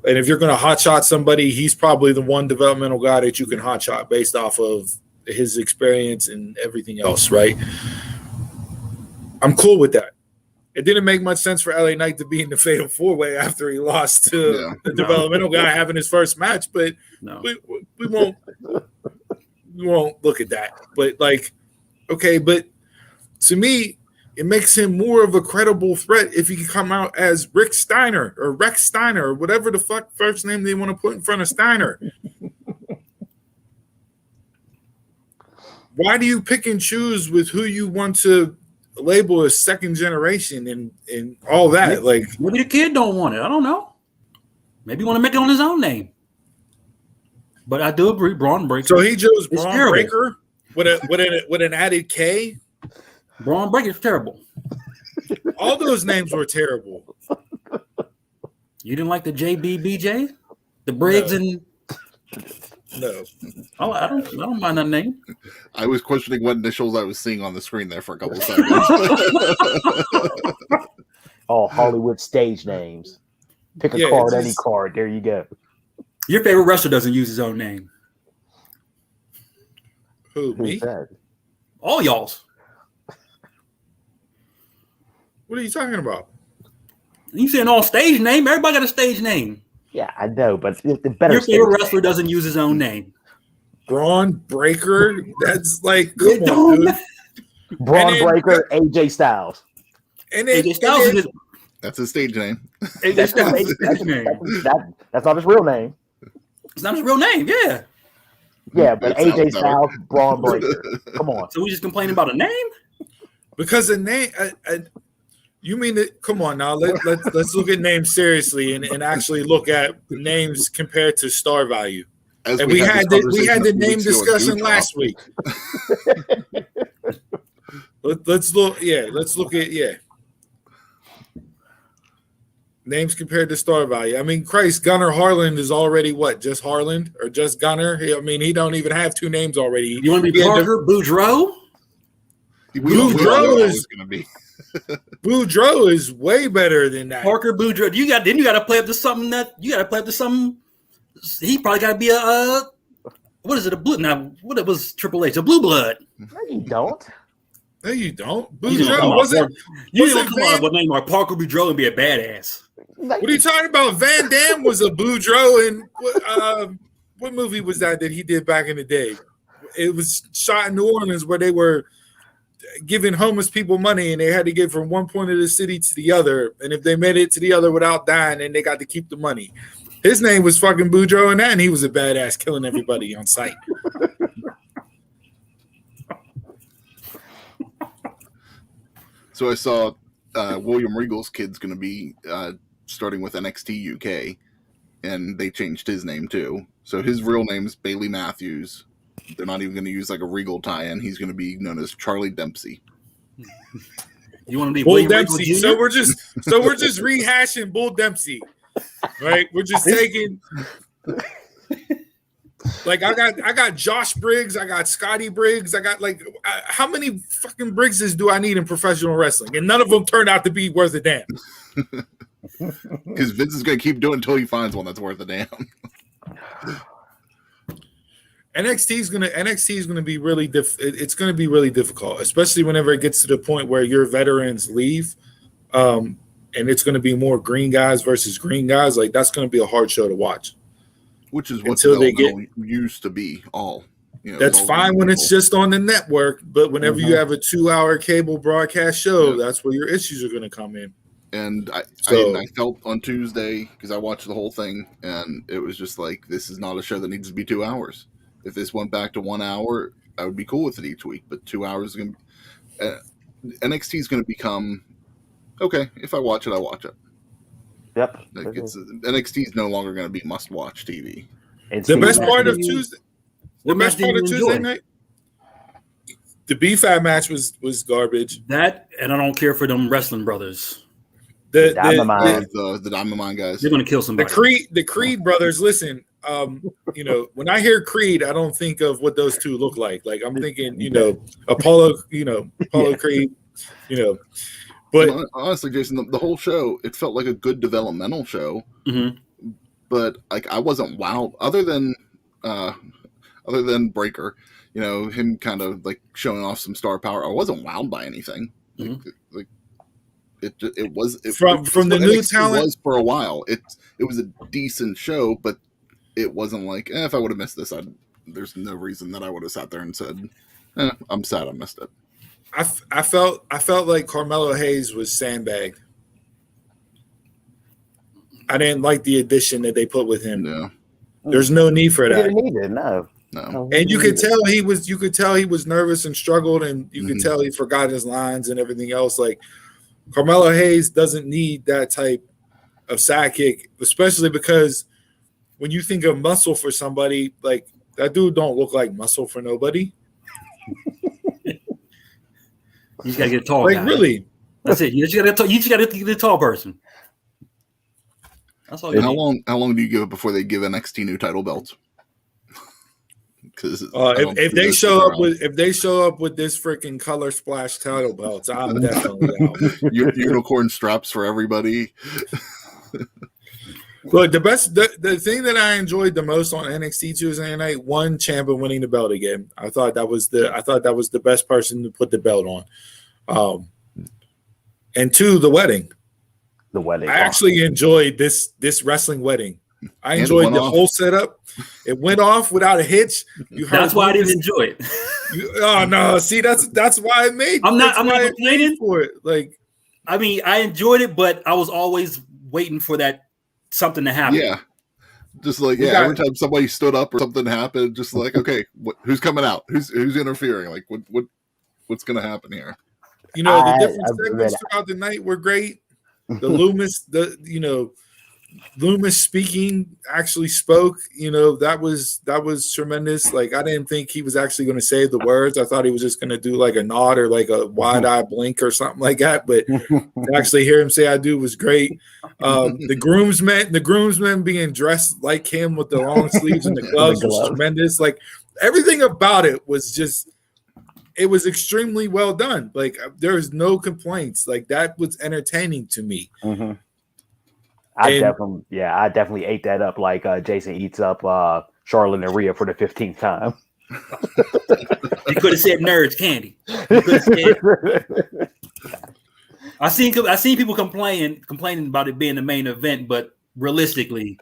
And if you're going to hotshot somebody, he's probably the one developmental guy that you can hotshot based off of his experience and everything else, right? I'm cool with that. It didn't make much sense for LA Knight to be in the Fatal 4-Way after he lost to the developmental guy having his first match, but we won't look at that. But, like, okay, but to me, it makes him more of a credible threat if he can come out as Rick Steiner or Rex Steiner or whatever the fuck first name they want to put in front of Steiner. Why do you pick and choose with who you want to label as second generation and all that? Maybe the kid don't want it. I don't know. Maybe he want to make it on his own name. But I do agree, Braun Breaker. So he chose Braun Breaker with an added K. Braun Breaker's terrible. All those names were terrible. You didn't like the JBBJ, the Briggs and. No. Oh, I don't mind that name. I was questioning what initials I was seeing on the screen there for a couple of seconds. Oh, Hollywood stage names. Pick a card, any card. There you go. Your favorite wrestler doesn't use his own name. Who, me? All y'all's. What are you talking about? You saying all stage name? Everybody got a stage name. Yeah, I know, but the better. Your favorite wrestler doesn't use his own name. Braun Breaker? That's like, come on, dude. Braun Breaker, AJ Styles. And then, AJ Styles that's his stage name. AJ Styles is his stage name. That's not his real name. It's not his real name, yeah. Yeah, but AJ Styles, Braun Breaker. Come on. So we just complaining about a name? Because a name, you mean that? Come on now, let's look at names seriously and actually look at names compared to star value. And we had the name discussion last week. Let's look. Yeah, let's look at names compared to star value. I mean, Christ, Gunnar Harland is already what? Just Harland or just Gunnar? I mean, he don't even have two names already. You want to be Parker Boudreaux? Boudreaux is going to be. Boudreaux is way better than that. Parker Boudreaux. You got to play up to something that you got to play up to something. He probably got to be a what is it? A blue? Now what it was Triple H? A blue blood? No, you don't. No, you don't. Boudreaux wasn't. You didn't come on with a name like Parker Boudreaux and be a badass. What are you talking about? Van Damme was a Boudreaux, and what movie was that he did back in the day? It was shot in New Orleans where they were giving homeless people money, and they had to get from one point of the city to the other. And if they made it to the other without dying, then they got to keep the money. His name was fucking Boudreaux, and he was a badass, killing everybody on sight. So I saw William Regal's kid's going to be starting with NXT UK, and they changed his name too. So his real name is Bailey Matthews. They're not even going to use like a Regal tie-in. He's going to be known as Charlie Dempsey. You want to be Bull Dempsey? So we're just rehashing Bull Dempsey, right? We're just taking. Like I got Josh Briggs, I got Scotty Briggs, I got how many fucking Briggses do I need in professional wrestling? And none of them turned out to be worth a damn. Because Vince is going to keep doing it until he finds one that's worth a damn. NXT is gonna be really it's gonna be really difficult, especially whenever it gets to the point where your veterans leave, and it's gonna be more green guys versus green guys. Like that's gonna be a hard show to watch. Which is what they used to be all. That's fine when it's just on the network, but whenever you have a 2-hour cable broadcast show, that's where your issues are going to come in. And I felt on Tuesday, because I watched the whole thing, and it was just like, this is not a show that needs to be 2 hours. If this went back to 1 hour, I would be cool with it each week, but 2 hours is going to NXT is going to become, okay, if I watch it, I watch it. Yep. NXT is no longer going to be must-watch TV. The best part of Tuesday, night, the B-Fab match was garbage. That, and I don't care for them wrestling brothers. The Diamond guys. They're going to kill somebody. The Creed brothers. Listen, when I hear Creed, I don't think of what those two look like. Like I'm thinking, Apollo, Creed, But honestly, Jason, the whole show, it felt like a good developmental show. Mm-hmm. But like I wasn't wowed, other than Breaker, him kind of like showing off some star power. I wasn't wowed by anything. Mm-hmm. It was from the new talent. Was for a while. It was a decent show, but it wasn't like if I would have missed this, there's no reason that I would have sat there and said, I'm sad I missed it. I felt like Carmelo Hayes was sandbagged. I didn't like the addition that they put with him. Yeah. There's no need for that. Didn't need it, no. And you could tell he was nervous and struggled, and you could tell he forgot his lines and everything else. Like Carmelo Hayes doesn't need that type of sidekick, especially because when you think of muscle for somebody, like that dude don't look like muscle for nobody. You just gotta get a tall guy. Really? That's it. You just gotta get a tall person. That's all. How long do you give it before they give NXT new title belts? Because if they show up with this freaking color splash title belts, I'm definitely out. Unicorn straps for everybody. Look, the thing that I enjoyed the most on NXT Tuesday night, one, Ciampa winning the belt again. I thought that was the best person to put the belt on. And two, the wedding. The wedding. I actually enjoyed this wrestling wedding. I enjoyed the whole setup. It went off without a hitch. That's why I didn't enjoy it. Oh no! See, that's why it made. I'm not complaining for it. Like, I mean, I enjoyed it, but I was always waiting for that something to happen. Yeah, just like every time somebody stood up or something happened, just like okay, who's coming out? Who's interfering? Like what's going to happen here? The different segments throughout the night were great. The Loomis, the Loomis speaking actually spoke. That was tremendous. Like, I didn't think he was actually going to say the words. I thought he was just going to do like a nod or like a wide-eye blink or something like that. But to actually hear him say "I do" was great. The groomsmen being dressed like him with the long sleeves and the gloves was tremendous. Like, everything about it was just. It was extremely well done. Like, there's no complaints. Like, that was entertaining to me. Mm-hmm. I definitely ate that up like Jason eats up Charlotte and Rhea for the 15th time. You could have said nerds candy. I seen people complaining about it being the main event, but realistically,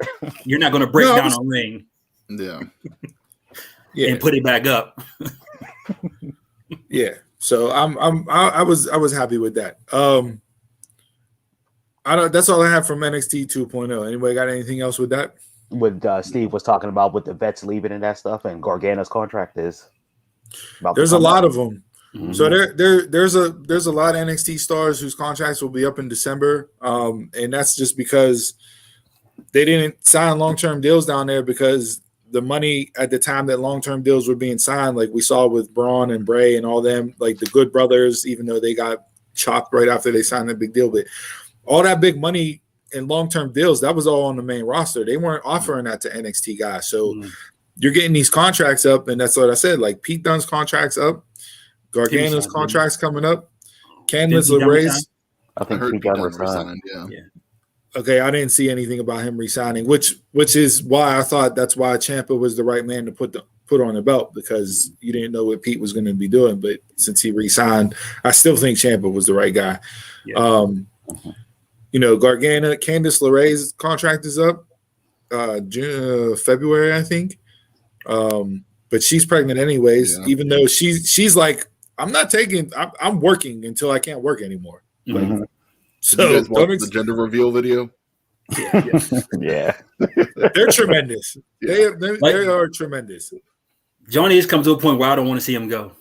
you're not going to break down a ring. Yeah. And put it back up. Yeah. So I was happy with that. That's all I have from NXT 2.0. Anybody got anything else with that? What Steve was talking about with the vets leaving and that stuff, and Gargano's contract is. There's a lot of them. Mm-hmm. So there's a lot of NXT stars whose contracts will be up in December, and that's just because they didn't sign long-term deals down there because the money at the time that long-term deals were being signed, like we saw with Braun and Bray and all them, like the Good Brothers, even though they got chopped right after they signed a big deal, but all that big money and long-term deals, that was all on the main roster. They weren't offering that to NXT guys. So you're getting these contracts up, and that's what I said. Like, Pete Dunne's contract's up. Gargano's contract's coming up. Candice LeRae's. I think Pete Dunne resigned. Yeah. Okay, I didn't see anything about him resigning, which is why I thought that's why Ciampa was the right man to put on the belt, because you didn't know what Pete was going to be doing. But since he resigned, I still think Ciampa was the right guy. Yeah. Gargano, Candice LeRae's contract is up February, I think. But she's pregnant anyways, even though she's like, I'm working until I can't work anymore. Mm-hmm. Like, so you guys watch the gender reveal video? Yeah. They're tremendous. They are tremendous. Johnny has come to a point where I don't want to see him go.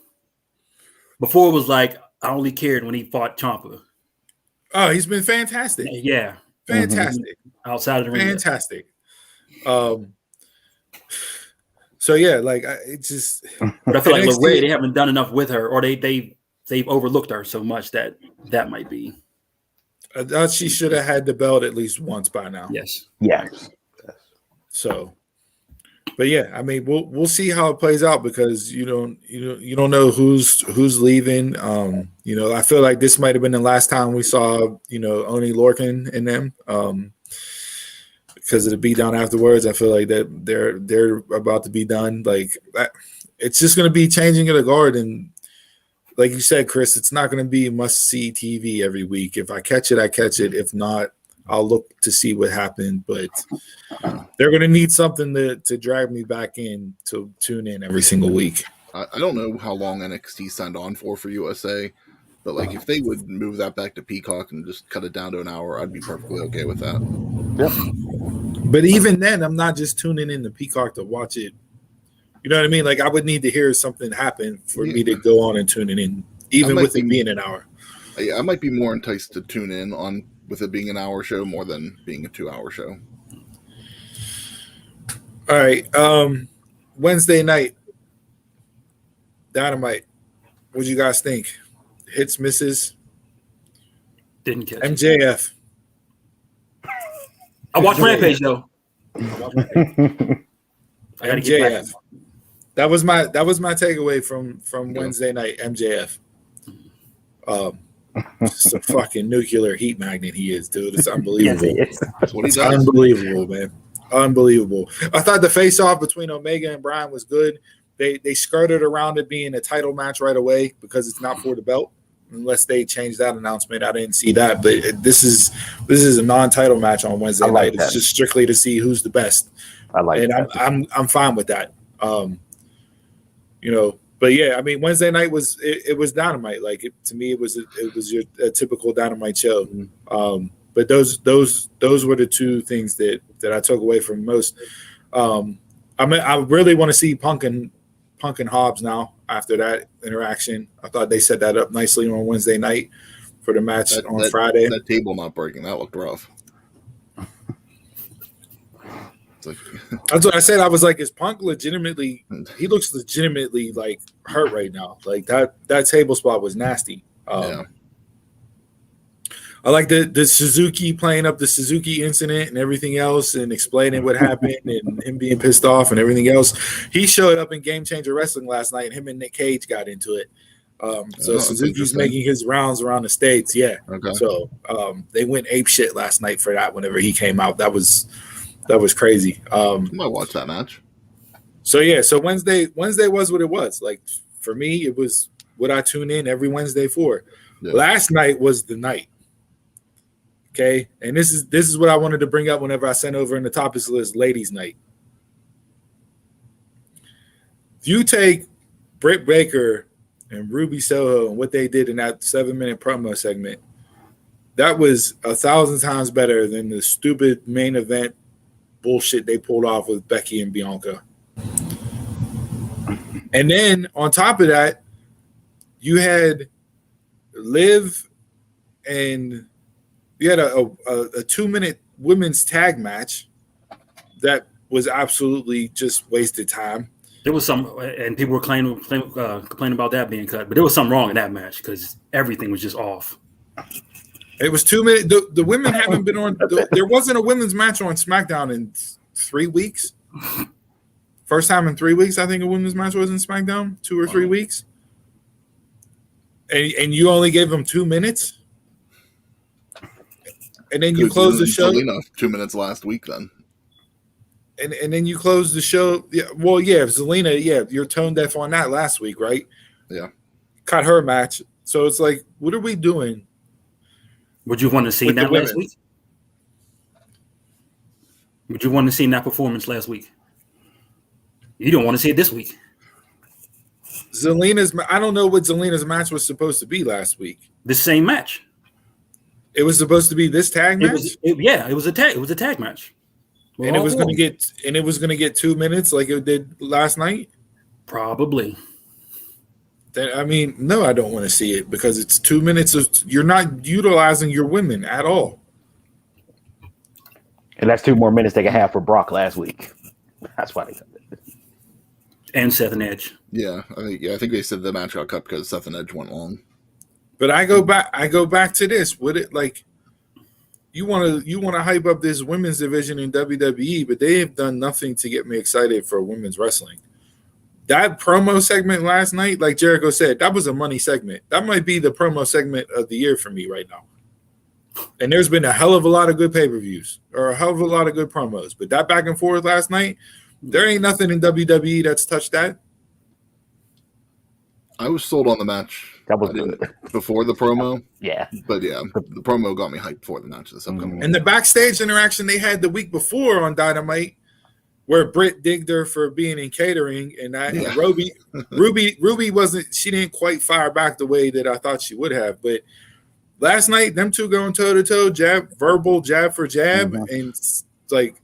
Before it was like I only cared when he fought Ciampa. Oh, he's been fantastic. Yeah. Fantastic. Outside of the ring. Fantastic. So yeah, like it's just. But I feel like LeRae, they haven't done enough with her, or they've overlooked her so much that might be. I thought she should have had the belt at least once by now. Yes. Yeah. So, but yeah, I mean, we'll see how it plays out, because you don't know who's leaving. I feel like this might have been the last time we saw Oni Lorcan in them. Because of the beatdown afterwards, I feel like that they're about to be done. Like, it's just going to be changing of the guard, and like you said, Chris, it's not going to be must-see TV every week. If I catch it, I catch it. If not, I'll look to see what happened. But they're going to need something to drag me back in to tune in every single week. I don't know how long NXT signed on for USA, but like if they would move that back to Peacock and just cut it down to an hour, I'd be perfectly okay with that. Yep. But even then, I'm not just tuning in to Peacock to watch it. You know what I mean? Like, I would need to hear something happen for me to go on and tune it in, even with it being an hour. I might be more enticed to tune in on with it being an hour show more than being a 2-hour show. All right. Wednesday night, Dynamite. What do you guys think? Hits, misses? Didn't catch MJF. I watched Rampage, though. MJF. That was my takeaway from Wednesday night. MJF. Just a fucking nuclear heat magnet he is, dude. It's unbelievable. That's what he does. Unbelievable, man. Unbelievable. I thought the face-off between Omega and Bryan was good. They skirted around it being a title match right away because it's not for the belt. Unless they changed that announcement, I didn't see that. But this is a non-title match on Wednesday night. It's just strictly to see who's the best. I'm fine with that. But yeah, I mean, Wednesday night was Dynamite. Like, to me, it was a typical Dynamite show. But those were the two things that I took away from most. I really want to see Punk and Hobbs now after that interaction. I thought they set that up nicely on Wednesday night for the match on Friday. That table not breaking, that looked rough. Like, that's what I said. I was like, is Punk legitimately? He looks legitimately like hurt right now. Like that table spot was nasty. Yeah. I like the Suzuki playing up the Suzuki incident and everything else and explaining what happened and him being pissed off and everything else. He showed up in Game Changer Wrestling last night and him and Nick Cage got into it. So Suzuki's making his rounds around the States. Yeah. Okay. So they went ape shit last night for that whenever he came out. That was crazy. I might watch that match. So yeah, so Wednesday was what it was. Like for me, it was what I tune in every Wednesday for. Yeah. Last night was the night. Okay, and this is what I wanted to bring up whenever I sent over in the topics list, ladies' night. If you take Britt Baker and Ruby Soho and what they did in that 7-minute promo segment, that was 1,000 times better than the stupid main event bullshit they pulled off with Becky and Bianca. And then on top of that, you had Liv and you had a 2-minute women's tag match that was absolutely just wasted time. There was some, and people were complaining about that being cut, but there was something wrong in that match because everything was just off. It was 2 minutes. The women haven't been on. There wasn't a women's match on SmackDown in 3 weeks. First time in 3 weeks, I think a women's match was in SmackDown, 2 or 3 weeks. And you only gave them 2 minutes. And then you close the show. 2 minutes last week, then. And then you close the show. Yeah, well, yeah, Zelina, yeah, you're tone deaf on that last week, right? Yeah. Cut her match. So it's like, what are we doing? Would you want to see that last week? Would you want to see that performance last week? You don't want to see it this week. I don't know what Zelina's match was supposed to be last week. The same match. It was supposed to be this tag match? It was a tag. It was a tag match. And it was going to get 2 minutes like it did last night? Probably. I mean, no, I don't want to see it because it's 2 minutes of you're not utilizing your women at all. And that's 2 more minutes they can have for Brock last week. That's why they cut it. And Seth and Edge. Yeah, I think they said the match got cut because Seth and Edge went long. But I go back to this. Would it like you want to hype up this women's division in WWE, but they have done nothing to get me excited for women's wrestling. That promo segment last night, like Jericho said, that was a money segment. That might be the promo segment of the year for me right now. And there's been a hell of a lot of good pay-per-views or a hell of a lot of good promos. But that back and forth last night, there ain't nothing in WWE that's touched that. I was sold on the match. That was good. Before the promo. Yeah. But yeah, the promo got me hyped for the match this upcoming week. And the backstage interaction they had the week before on Dynamite, where Britt digged her for being in catering, and that Ruby she didn't quite fire back the way that I thought she would have. But last night, them two going toe to toe, verbal jab for jab, and like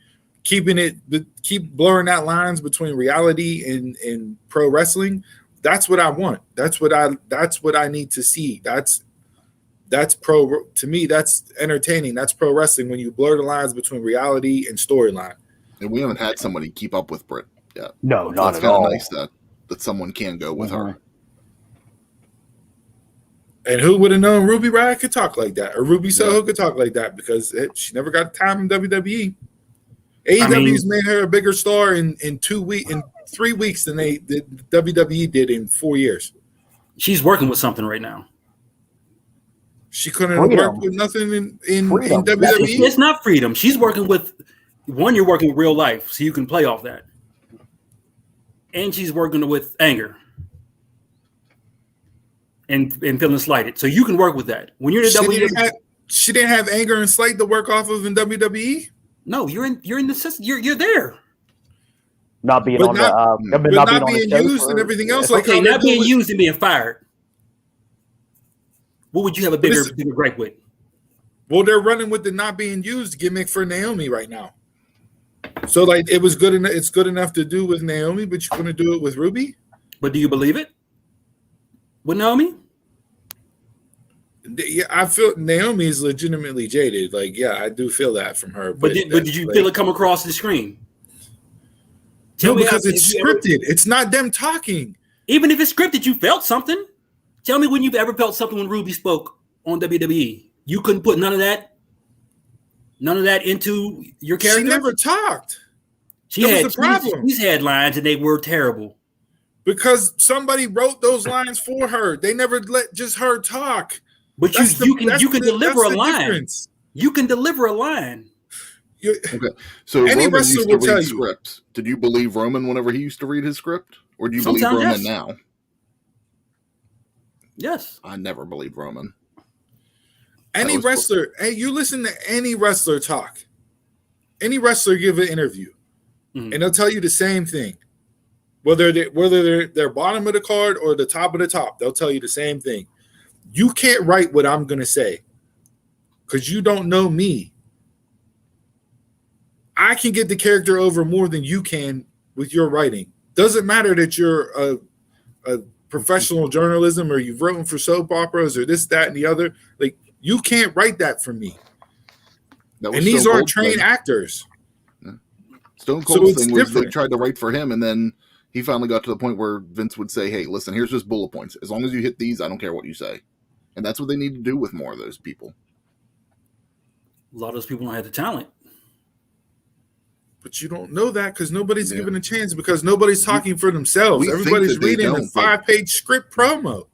keep blurring that lines between reality and pro wrestling. That's what I want. That's what I need to see. That's pro to me. That's entertaining. That's pro wrestling when you blur the lines between reality and storyline. And we haven't had somebody keep up with Britt yet. No, not at all. It's kind of nice that someone can go with her. And who would have known Ruby Riott could talk like that, or Ruby Soho could talk like that, because she never got time in WWE. AEW's made her a bigger star in 3 weeks than the WWE did in 4 years. She's working with something right now. She couldn't work with nothing in WWE. It's not freedom. She's working with you're working with real life, so you can play off that. And she's working with anger and feeling slighted. So you can work with that. When you're in WWE, she didn't have anger and slight to work off of in WWE. No, you're in the system. You're there. Not being but not being used and everything else. Okay, not being used and being fired. What would you have a bigger gripe with? Well, they're running with the not being used gimmick for Naomi right now. So, like, it was good enough. It's good enough to do with Naomi, but you're going to do it with Ruby. But do you believe it with Naomi? Yeah, I feel Naomi is legitimately jaded. Like, yeah, I do feel that from her. But did you feel it come across the screen? Because it's scripted. It's not them talking. Even if it's scripted, you felt something. Tell me when you've ever felt something when Ruby spoke on WWE. You couldn't put none of that into your character. She never talked. She's had lines and they were terrible. Because somebody wrote those lines for her. They never let just her talk. But you can deliver a line. You can deliver a line. Okay. So any Roman wrestler used to will tell read you. scripts. Did you believe Roman whenever he used to read his script? Or do you Sometimes, believe Roman yes. now? Yes. I never believed Roman. Any wrestler, hey, you listen to any wrestler talk. Any wrestler give an interview, and they'll tell you the same thing. Whether they're bottom of the card or the top of the top, they'll tell you the same thing. You can't write what I'm going to say because you don't know me. I can get the character over more than you can with your writing. Doesn't matter that you're a professional journalism or you've written for soap operas or this, that, and the other. Like, you can't write that for me. And these are trained actors. Yeah. Stone Cold's thing was they tried to write for him, and then he finally got to the point where Vince would say, hey, listen, here's just bullet points. As long as you hit these, I don't care what you say. And that's what they need to do with more of those people. A lot of those people don't have the talent. But you don't know that because nobody's given a chance because nobody's talking for themselves. Everybody's reading a 5-page script promo.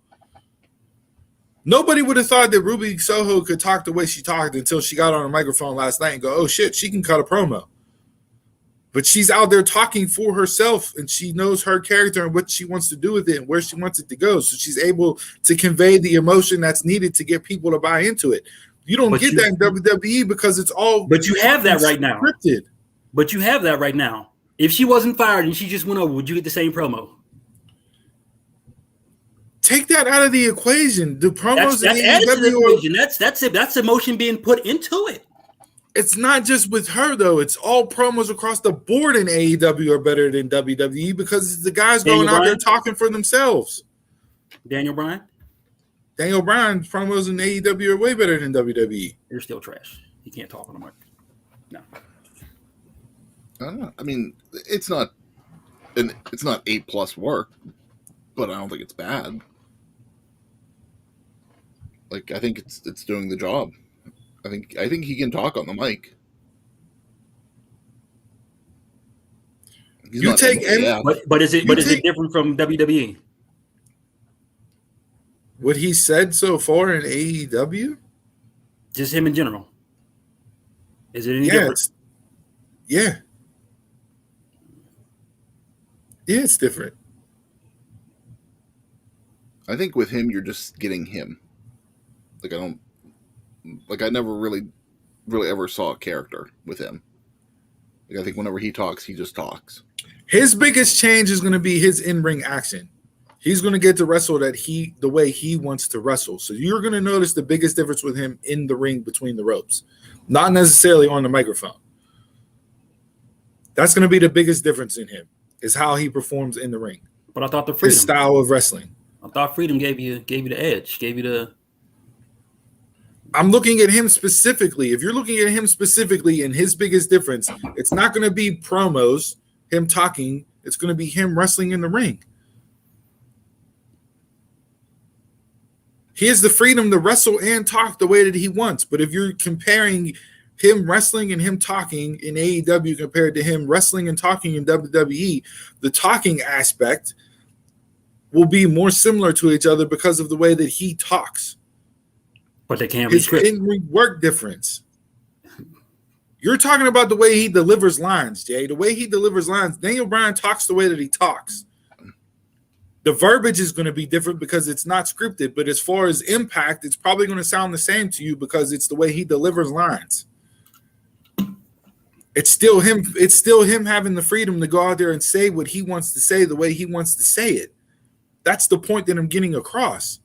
Nobody would have thought that Ruby Soho could talk the way she talked until she got on a microphone last night and go, oh, shit, she can cut a promo. But she's out there talking for herself, and she knows her character and what she wants to do with it and where she wants it to go. So she's able to convey the emotion that's needed to get people to buy into it. You don't get that in WWE because it's all. But you have that right now. Scripted. But you have that right now. If she wasn't fired and she just went over, would you get the same promo? Take that out of the equation. The promos that's added to the equation. That's emotion being put into it. It's not just with her though. It's all promos across the board in AEW are better than WWE because the guys going out there talking for themselves. Daniel Bryan's promos in AEW are way better than WWE. You're still trash. You can't talk on the mic. No. I don't know. I mean, it's not A+ work, but I don't think it's bad. Like, I think it's doing the job. I think he can talk on the mic. But is it different from WWE? What he said so far in AEW? Just him in general. Is it any different? Yeah, it's different. I think with him, you're just getting him. I never really ever saw a character with him. Like, I think whenever he talks, he just talks. His biggest change is going to be his in-ring action. He's going to get to wrestle the way he wants to wrestle. So you're going to notice the biggest difference with him in the ring between the ropes, not necessarily on the microphone. That's going to be the biggest difference in him is how he performs in the ring. But I thought his style of wrestling. I thought Freedom gave you the edge, gave you the. I'm looking at him specifically. If you're looking at him specifically and his biggest difference, it's not going to be promos, him talking. It's going to be him wrestling in the ring. He has the freedom to wrestle and talk the way that he wants. But if you're comparing him wrestling and him talking in AEW compared to him wrestling and talking in WWE, the talking aspect will be more similar to each other because of the way that he talks. But they can't be his in-ring work difference. You're talking about the way he delivers lines, Jay. The way he delivers lines, Daniel Bryan talks the way that he talks. The verbiage is going to be different because it's not scripted, but as far as impact, it's probably going to sound the same to you because it's the way he delivers lines. It's still him. It's still him having the freedom to go out there and say what he wants to say the way he wants to say it. That's the point that I'm getting across.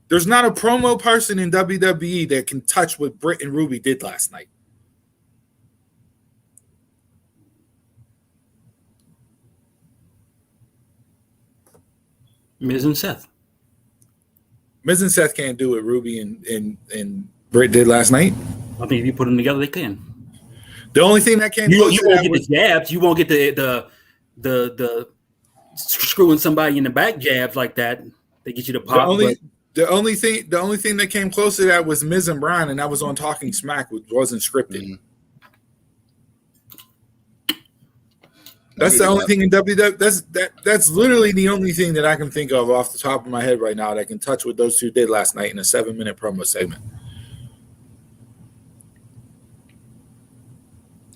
There's not a promo person in WWE that can touch what Britt and Ruby did last night. Miz and Seth. Miz and Seth can't do what Ruby and Britt did last night. I think if you put them together, they can. The only thing that came you won't get the jabs. You won't get the screwing somebody in the back jabs like that. They get you to pop. The only thing that came close to that was Miz and Brian, and that was on Talking Smack, which wasn't scripted. Mm-hmm. That's the only thing in WWE. That's literally the only thing that I can think of off the top of my head right now that can touch what those two did last night in a 7-minute promo segment.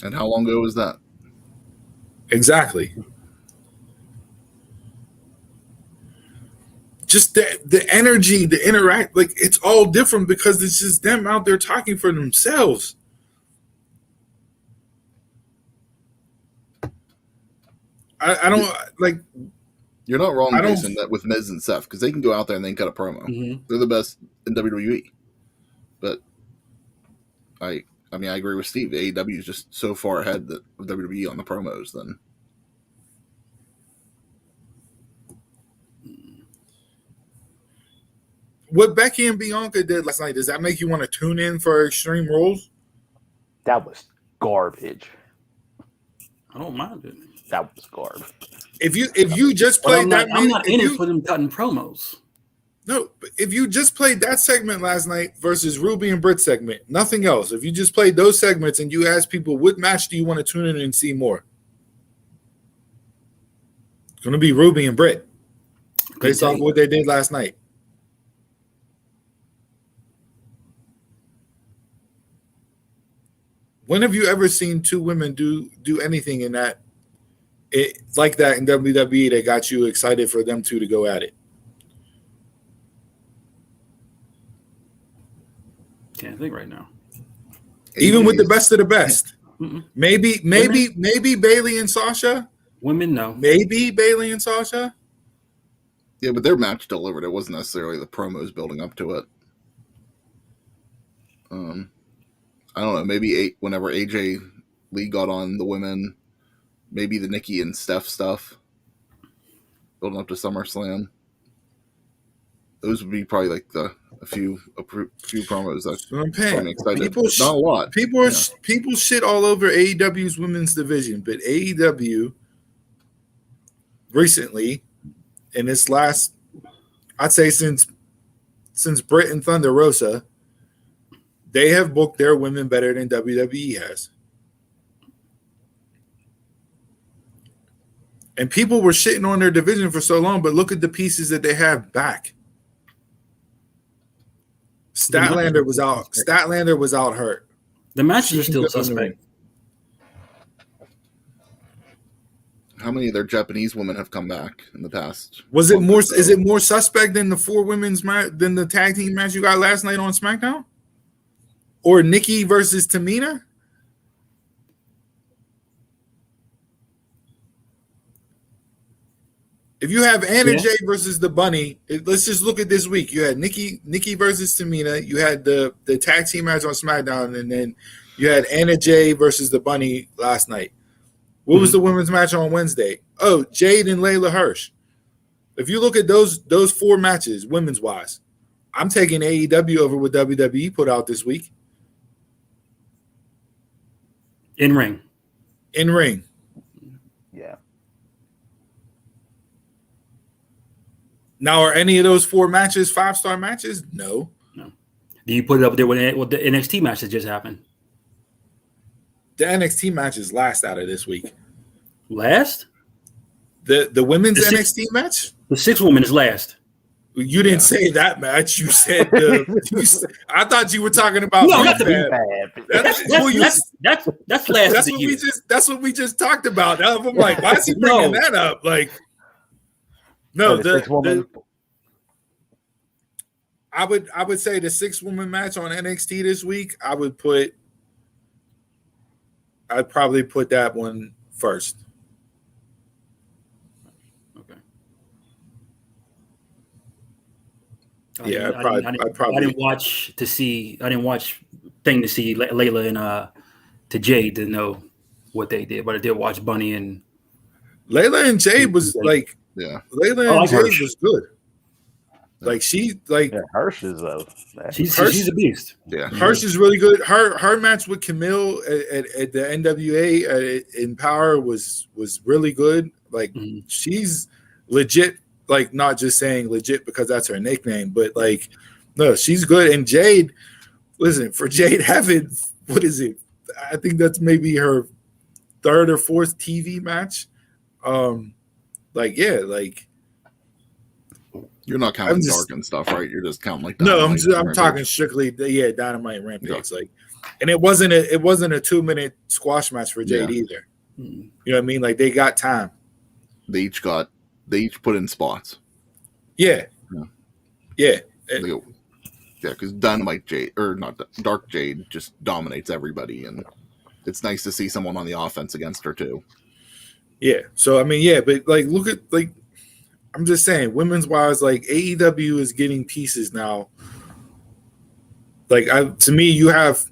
And how long ago was that? Exactly. Just the energy, the interact, like it's all different because it's just them out there talking for themselves. I don't like. You're not wrong, Jason, that with Miz and Seth, because they can go out there and they can cut a promo. Mm-hmm. They're the best in WWE. But I agree with Steve. AEW is just so far ahead of WWE on the promos. Then what Becky and Bianca did last night, does that make you want to tune in for Extreme Rules? That was garbage. I don't mind it. That was garbage. If you just played that, I'm not in it for them cutting promos. No, but if you just played that segment last night versus Ruby and Britt segment, nothing else. If you just played those segments and you asked people, what match do you want to tune in and see more? It's going to be Ruby and Britt, based off what they did last night. When have you ever seen two women do anything in that? Like that in WWE that got you excited for them two to go at it? Can't think right now. Even with the best of the best. Mm-mm. Maybe Bayley and Sasha. Women, no. Maybe Bayley and Sasha. Yeah, but their match delivered. It wasn't necessarily the promos building up to it. I don't know. Maybe whenever AJ Lee got on the women, maybe the Nikki and Steph stuff building up to SummerSlam. Those would be probably like a few promos that I'm excited. Not a lot. People shit all over AEW's women's division, but AEW recently, in this last, I'd say since Britt and Thunder Rosa, they have booked their women better than WWE has. And people were shitting on their division for so long, but look at the pieces that they have back. Statlander was out. Statlander was out hurt. The matches are still suspect. How many of their Japanese women have come back in the past? Was it more? Is it more suspect than the 4 women's match than the tag team match you got last night on SmackDown? Or Nikki versus Tamina? If you have Anna Jay versus the Bunny, let's just look at this week. You had Nikki versus Tamina. You had the tag team match on SmackDown, and then you had Anna Jay versus the Bunny last night. What was the women's match on Wednesday? Oh, Jade and Layla Hirsch. If you look at those 4 matches, women's wise, I'm taking AEW over what WWE put out this week. In ring. Yeah. Now, are any of those 4 matches 5-star matches? No. Do you put it up there with the NXT match that just happened? The NXT match is last out of this week. Last? The women's NXT match? The 6 women is last. You didn't say that match. You said I thought you were talking about. No, not the That's last. That's what we just talked about. I'm like, why is he bringing that up? Like, no, I would say the 6-woman match on NXT this week. I'd probably put that one first. Okay. Yeah, I didn't watch thing to see Layla and to Jade to know what they did, but I did watch Bunny and Layla and Jade was like, Layla and Jade was good. Like Hirsch is she's a beast. Yeah, Hirsch is really good. Her match with Camille at the NWA in Power was really good. Like she's legit. Like not just saying legit because that's her nickname, but like no, she's good. And Jade, listen, for Jade having what is it? I think that's maybe her third or fourth TV match. You're not counting Dark and stuff, right? You're just counting like Dynamite. No, I'm talking strictly Dynamite and Rampage. Yeah. Like, and it wasn't a 2-minute squash match for Jade either. You know what I mean? Like they got time. They each put in spots. Yeah. Because Dynamite Jade or not Dark Jade just dominates everybody, and it's nice to see someone on the offense against her too. Yeah. So I mean, but like look at like. I'm just saying, women's wise, like AEW is getting pieces now. Like to me, you have.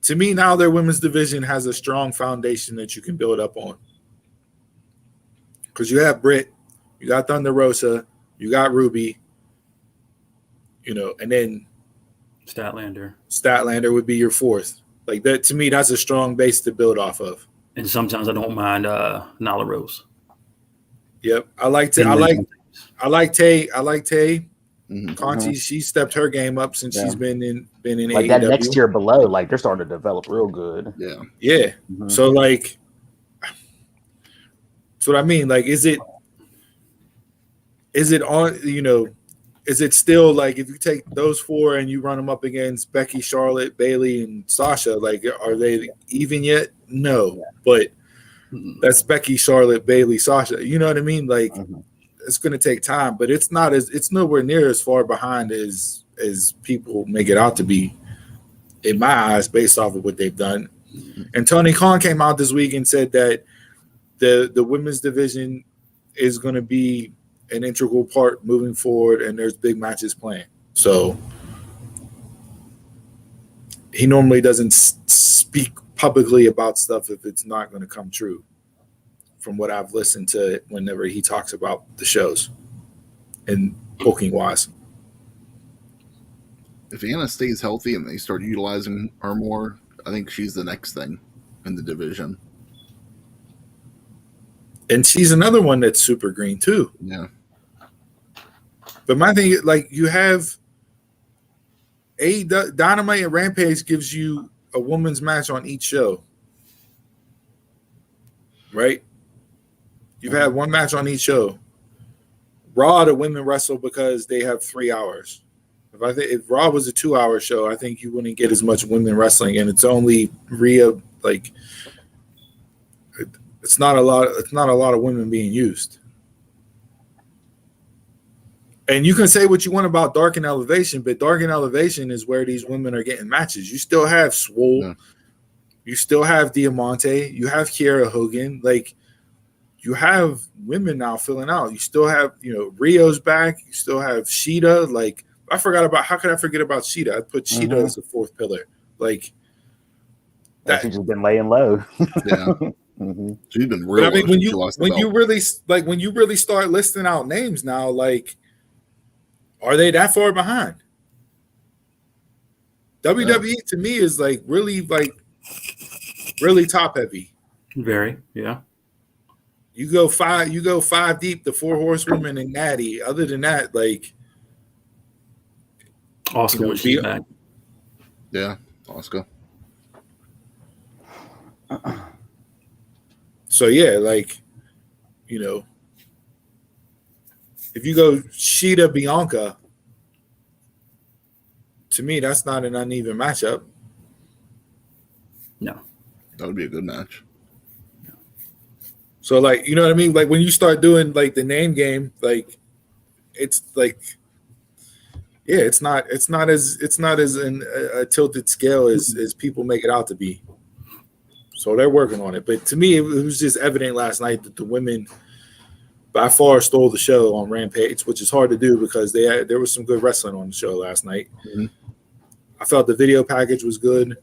To me, now their women's division has a strong foundation that you can build up on. Because you have Britt, you got Thunder Rosa, you got Ruby, and then Statlander would be your fourth. Like that to me, that's a strong base to build off of. And sometimes I don't mind Nyla Rose. Yep, I like Tay. Conti, she stepped her game up since she's been in like AEW. that next tier below. Like they're starting to develop real good. Yeah. Mm-hmm. So like, that's what I mean. Like, is it on? Is it still like if you take those four and you run them up against Becky, Charlotte, Bayley, and Sasha? Like, are they even yet? No, but that's Becky, Charlotte, Bayley, Sasha. You know what I mean? Like, it's going to take time, but it's nowhere near as far behind as people make it out to be, in my eyes, based off of what they've done. And Tony Khan came out this week and said that the women's division is going to be an integral part moving forward, and there's big matches planned. So he normally doesn't speak publicly about stuff if it's not going to come true, from what I've listened to whenever he talks about the shows and booking wise. If Anna stays healthy and they start utilizing her more, I think she's the next thing in the division. And she's another one that's super green too. Yeah. But my thing is, like, you have Dynamite and Rampage gives you a women's match on each show, right? You've had one match on each show. Raw, the women wrestle because they have 3 hours. If Raw was a 2-hour show, I think you wouldn't get as much women wrestling, and it's only Rhea. Like, it's not a lot. It's not a lot of women being used. And you can say what you want about Dark and Elevation, but Dark and Elevation is where these women are getting matches. You still have Swole. Yeah. You still have Diamante. You have Kiera Hogan. Like, you have women now filling out. You still have, Rio's back. You still have Sheeta. Like, how could I forget about Sheeta? I put Sheeta as the fourth pillar. Like, that. She's just been laying low. Yeah. She's been real. But I mean, when you really start listing out names now, like, are they that far behind? WWE to me is really top heavy. Very, yeah. You go five deep, the Four Horsewomen and Natty. Other than that, like, Oscar when she's back. Yeah, Oscar. So yeah, like, if you go Sheeta Bianca, to me, that's not an uneven matchup. No. That would be a good match. No. So, like, you know what I mean? Like, when you start doing, like, the name game, like, it's like, yeah, it's not as in a tilted scale as people make it out to be. So they're working on it. But to me, it was just evident last night that the women by far stole the show on Rampage, which is hard to do because there was some good wrestling on the show last night. Mm-hmm. I felt the video package was good.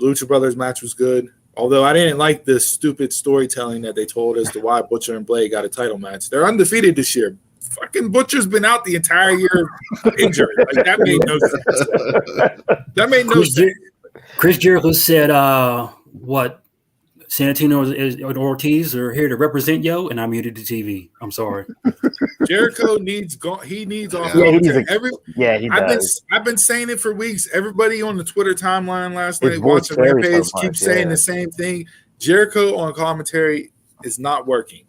Lucha Brothers match was good. Although I didn't like the stupid storytelling that they told us to why Butcher and Blade got a title match. They're undefeated this year. Fucking Butcher's been out the entire year injured. Like, that made no sense. That made no sense. Chris Jericho said, what? Santino and Ortiz are here to represent yo, and I muted the TV. I'm sorry. Jericho needs off. Yeah, he does. I've been saying it for weeks. Everybody on the Twitter timeline last night watching Rampage keeps saying the same thing. Jericho on commentary is not working.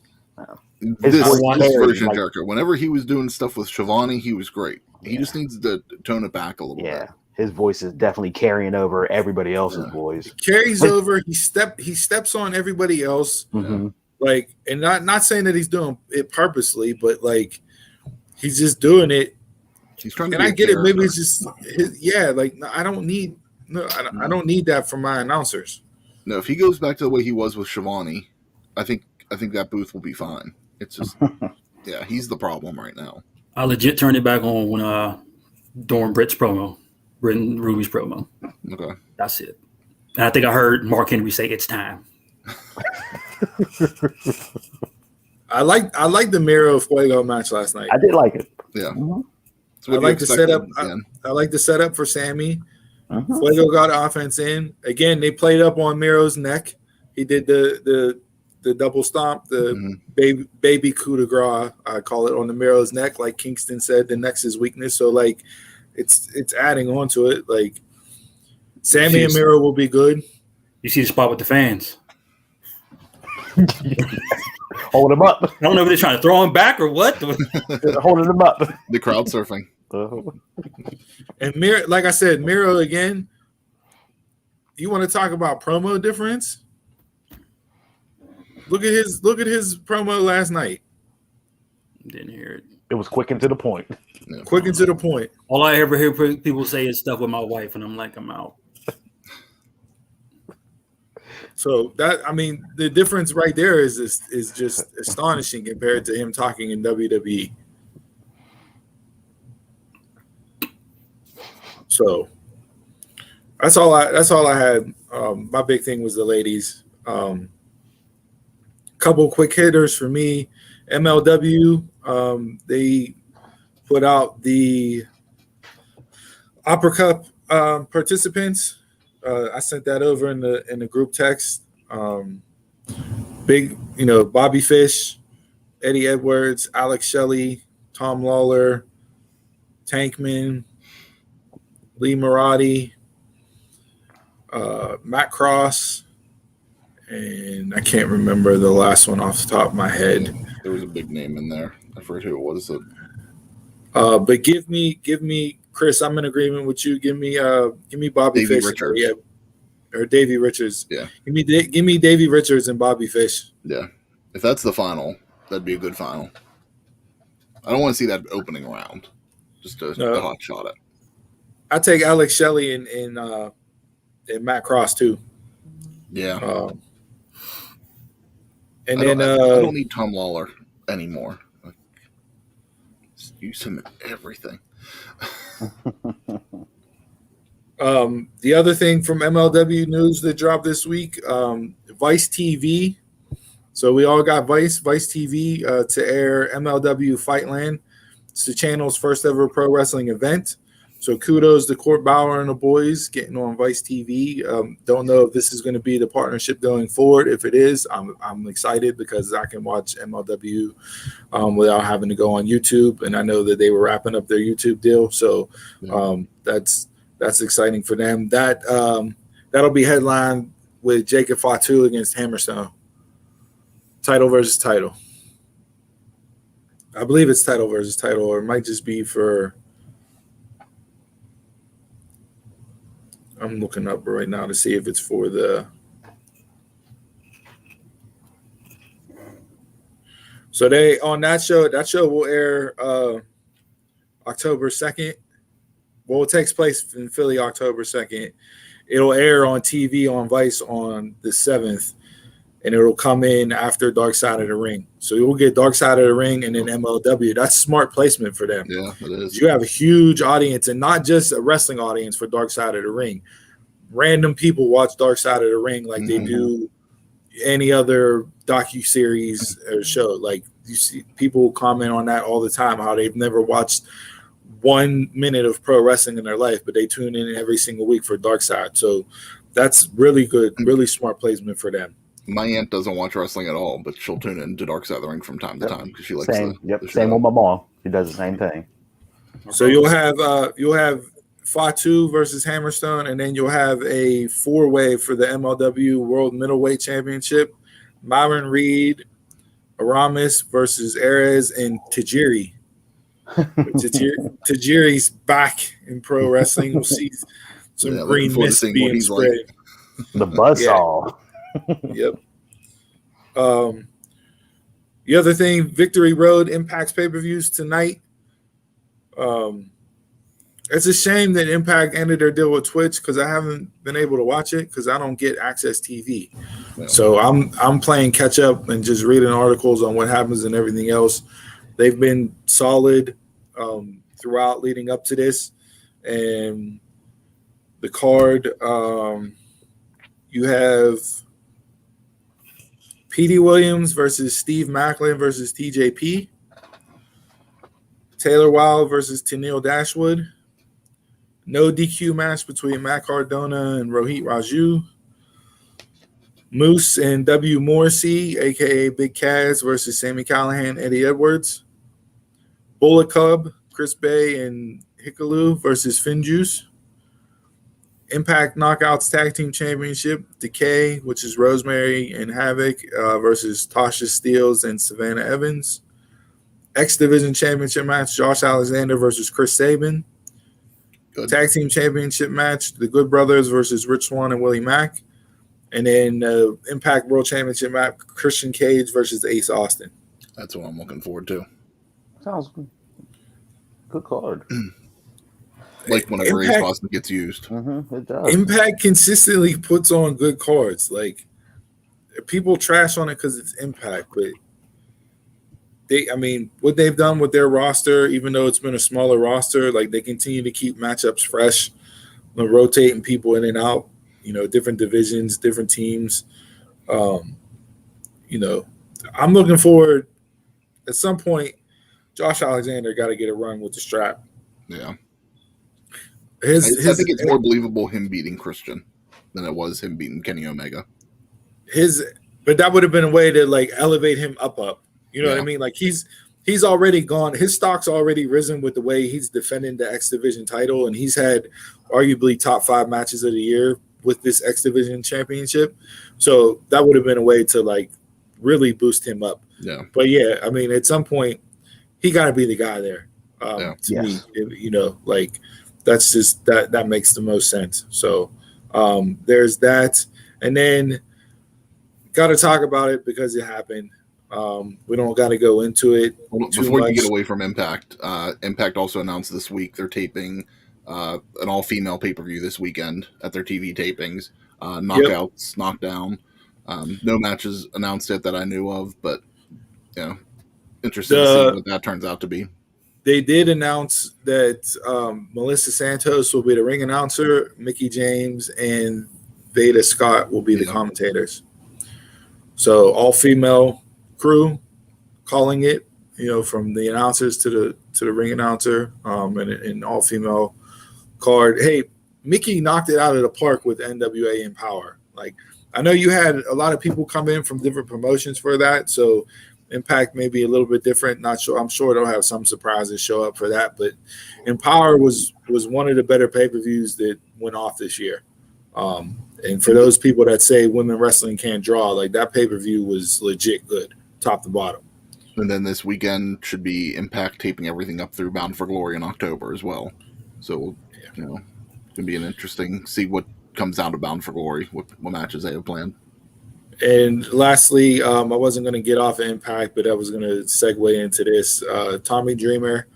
This version of Jericho, whenever he was doing stuff with Shivani, he was great. He just needs to tone it back a little bit. Yeah. His voice is definitely carrying over everybody else's voice. It carries over. He steps on everybody else. Mm-hmm. Like, and not saying that he's doing it purposely, but like he's just doing it. He's trying to. And I get it. Maybe it's just like I don't need that from my announcers. No, if he goes back to the way he was with Shivani, I think that booth will be fine. It's just he's the problem right now. I legit turned it back on when during Britt Ruby's promo. Okay. That's it. And I think I heard Mark Henry say it's time. I like the Miro Fuego match last night. I did like it. Yeah. Mm-hmm. I like the setup. I like the setup for Sammy. Mm-hmm. Fuego got offense in. Again, they played up on Miro's neck. He did the double stomp, the baby coup de grace, I call it, on the Miro's neck. Like Kingston said, the neck's his weakness. So like it's adding on to it. Like Sammy and Miro will be good. You see the spot with the fans. Hold him up. I don't know if they're trying to throw him back or what. Holding him up. The crowd surfing. And Miro, like I said, Miro again. You want to talk about promo difference? Look at his promo last night. Didn't hear it. It was quick and to the point. Yeah. Quick and to the point. All I ever hear people say is stuff with my wife, and I'm like, I'm out. So the difference right there is just astonishing compared to him talking in WWE. So that's all I had. My big thing was the ladies. Couple quick hitters for me. MLW, they put out the Opera Cup participants. I sent that over in the group text. Big, Bobby Fish, Eddie Edwards, Alex Shelley, Tom Lawler, Tankman, Lee Marathi, Matt Cross, and I can't remember the last one off the top of my head. There was a big name in there. I forget who it was. But give me Chris. I'm in agreement with you. Give me Bobby Davey Fish Richards. or Davey Richards. Yeah. Give me Davey Richards and Bobby Fish. Yeah. If that's the final, that'd be a good final. I don't want to see that opening round. Just a hot shot at. I take Alex Shelley and Matt Cross too. Yeah. And I then don't need Tom Lawler anymore. Just use him in everything. The other thing from MLW news that dropped this week, Vice TV. So we all got Vice TV to air MLW Fightland. It's the channel's first ever pro wrestling event. So kudos to Court Bauer and the boys getting on Vice TV. Don't know if this is going to be the partnership going forward. If it is, I'm excited because I can watch MLW without having to go on YouTube. And I know that they were wrapping up their YouTube deal. So that's exciting for them. That'll be headlined with Jacob Fatu against Hammerstone. Title versus title. I believe it's title versus title, or it might just be for. I'm looking up right now to see if it's for the. So they on that show will air October 2nd. Well, it takes place in Philly October 2nd. It'll air on TV on Vice on the 7th, and it'll come in after Dark Side of the Ring. So you'll get Dark Side of the Ring and then MLW. That's smart placement for them. Yeah, it is. You have a huge audience, and not just a wrestling audience for Dark Side of the Ring. random people watch Dark Side of the Ring like they do any other docuseries or show. Like you see people comment on that all the time, how they've never watched 1 minute of pro wrestling in their life, but they tune in every single week for Dark Side. So that's really good, really smart placement for them. My aunt doesn't watch wrestling at all, but she'll tune in to Dark Side of the Ring from time to time because she likes the show. Same with my mom. She does the same thing. So you'll have Fatu versus Hammerstone, and then you'll have a 4-way for the MLW World Middleweight Championship. Myron Reed, Aramis versus Ares, and Tajiri. Tajiri's back in pro wrestling. We'll see some green mist being spread. Like. The buzzsaw. Yep. The other thing, Victory Road Impact's pay-per-views tonight. It's a shame that Impact ended their deal with Twitch because I haven't been able to watch it because I don't get Access TV. Well, so I'm playing catch up and just reading articles on what happens and everything else. They've been solid throughout leading up to this, and the card you have Petey Williams versus Steve Macklin versus TJP. Taylor Wilde versus Tennille Dashwood. No DQ match between Matt Cardona and Rohit Raju. Moose and W. Morrissey, a.k.a. Big Kaz, versus Sami Callihan, Eddie Edwards. Bullet Club, Chris Bay and Hikalu versus Finjuice. Impact Knockouts Tag Team Championship, Decay, which is Rosemary and Havoc versus Tasha Steeles and Savannah Evans. X Division Championship match, Josh Alexander versus Chris Sabin. Good. Tag Team Championship match, The Good Brothers versus Rich Swann and Willie Mack. And then Impact World Championship match, Christian Cage versus Ace Austin. That's what I'm looking forward to. Sounds good. Good card. Like whenever Ace Austin gets used. It does. Impact consistently puts on good cards. Like, people trash on it because it's Impact, but what they've done with their roster, even though it's been a smaller roster, like they continue to keep matchups fresh, rotating people in and out, different divisions, different teams. I'm looking forward at some point. Josh Alexander got to get a run with the strap. Yeah. I think it's more believable him beating Christian than it was him beating Kenny Omega. But that would have been a way to like elevate him up. You know what I mean? Like he's already gone. His stock's already risen with the way he's defending the X Division title, and he's had arguably top 5 matches of the year with this X Division championship. So that would have been a way to like really boost him up. Yeah. But at some point he got to be the guy there. To me, like that's just that makes the most sense. So there's that, and then got to talk about it because it happened. We don't got to go into it before you get away from Impact. Impact also announced this week they're taping an all-female pay-per-view this weekend at their TV tapings. Knockouts, Knockdown. No matches announced yet that I knew of, but interested to see what that turns out to be. They did announce that Melissa Santos will be the ring announcer, Mickey James and Veda Scott will be the commentators. So all-female crew calling it, from the announcers to the ring announcer, and an all-female card. Hey, Mickey knocked it out of the park with NWA Empower. Like, I know you had a lot of people come in from different promotions for that, so Impact may be a little bit different. Not sure. I'm sure they'll have some surprises show up for that, but Empower was one of the better pay-per-views that went off this year. And for those people that say women wrestling can't draw, like that pay-per-view was legit good, top to bottom. And then this weekend should be Impact taping everything up through Bound for Glory in October as well. So, it's going to be an interesting, see what comes down to Bound for Glory, what matches they have planned. And lastly, I wasn't going to get off of Impact, but I was going to segue into this. Tommy Dreamer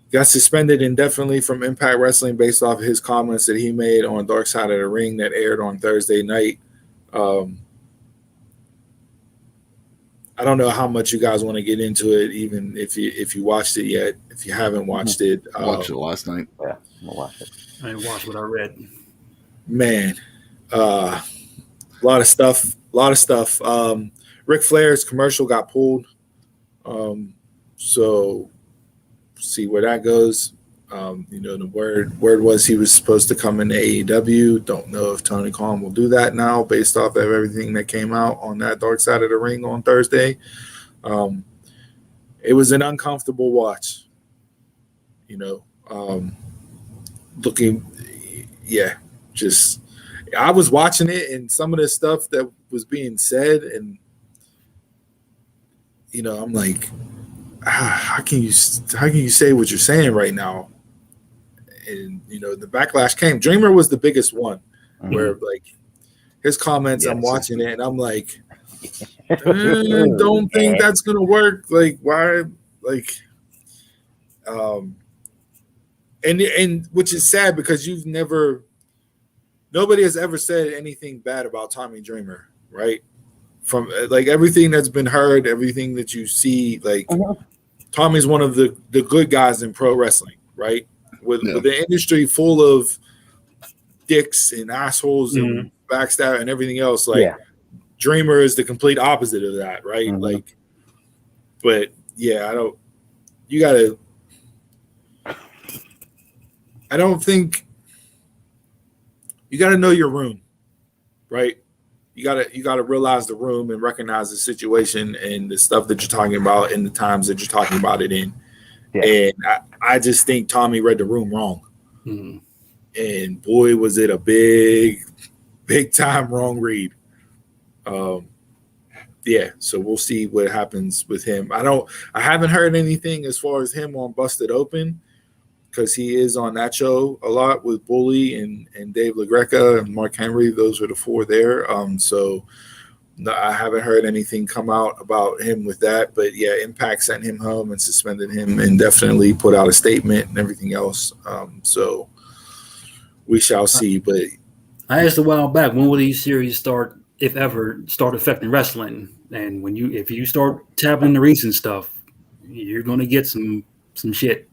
got suspended indefinitely from Impact Wrestling based off of his comments that he made on Dark Side of the Ring that aired on Thursday night. I don't know how much you guys want to get into it, even if you watched it yet. If you haven't watched it, I watched it last night. Yeah, I'm gonna watch it. I didn't watch what I read. Man, a lot of stuff. Ric Flair's commercial got pulled. So see where that goes. The word was he was supposed to come in AEW. Don't know if Tony Khan will do that now based off of everything that came out on that Dark Side of the Ring on Thursday. It was an uncomfortable watch. I was watching it and some of the stuff that was being said, and I'm like, how can you say what you're saying right now? And the backlash came. Dreamer was the biggest one, where like his comments. I'm watching it and I'm like, don't think that's gonna work. Like why? Like, and which is sad because nobody has ever said anything bad about Tommy Dreamer, right? From like everything that's been heard, everything that you see, like Tommy's one of the good guys in pro wrestling, right? With the industry full of dicks and assholes and backstab and everything else, like Dreamer is the complete opposite of that, right? Like, but yeah, I don't think you got to know your room, right? You got to realize the room and recognize the situation and the stuff that you're talking about and the times that you're talking about it in. Yeah. And I just think Tommy read the room wrong. And boy, was it a big time wrong read. So we'll see what happens with him. I haven't heard anything as far as him on Busted Open, because he is on that show a lot with Bully and Dave LaGreca and Mark Henry. Those are the four there. So I haven't heard anything come out about him with that. But yeah, Impact sent him home and suspended him and definitely put out a statement and everything else. So we shall see. But I asked a while back, when will these series start, if ever, start affecting wrestling? And if you start tapping the recent stuff, you're going to get some shit.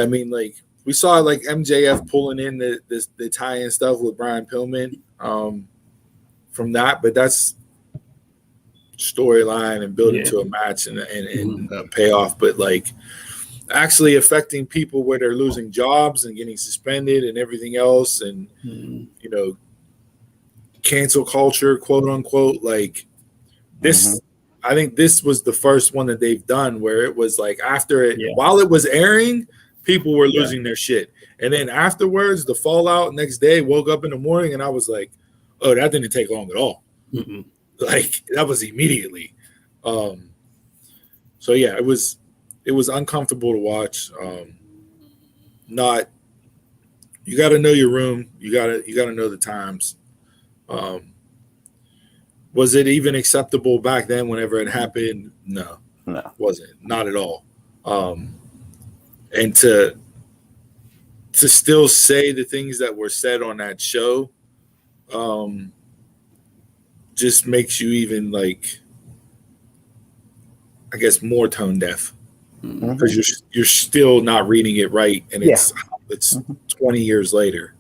I mean, like we saw like MJF pulling in the tie-in stuff with Brian Pillman from that, but that's storyline and building to a match and payoff. But like actually affecting people where they're losing jobs and getting suspended and everything else, and cancel culture, quote unquote, like this. I think this was the first one that they've done where it was like after it, while it was airing, people were losing their shit. And then afterwards, the fallout next day, woke up in the morning and I was like, oh, that didn't take long at all. Like that was immediately. So yeah, it was uncomfortable to watch. You got to know your room. You got to know the times. Was it even acceptable back then whenever it happened? No, wasn't. Not at all. And to still say the things that were said on that show just makes you even like, I guess, more tone deaf because you're still not reading it right, and it's 20 years later.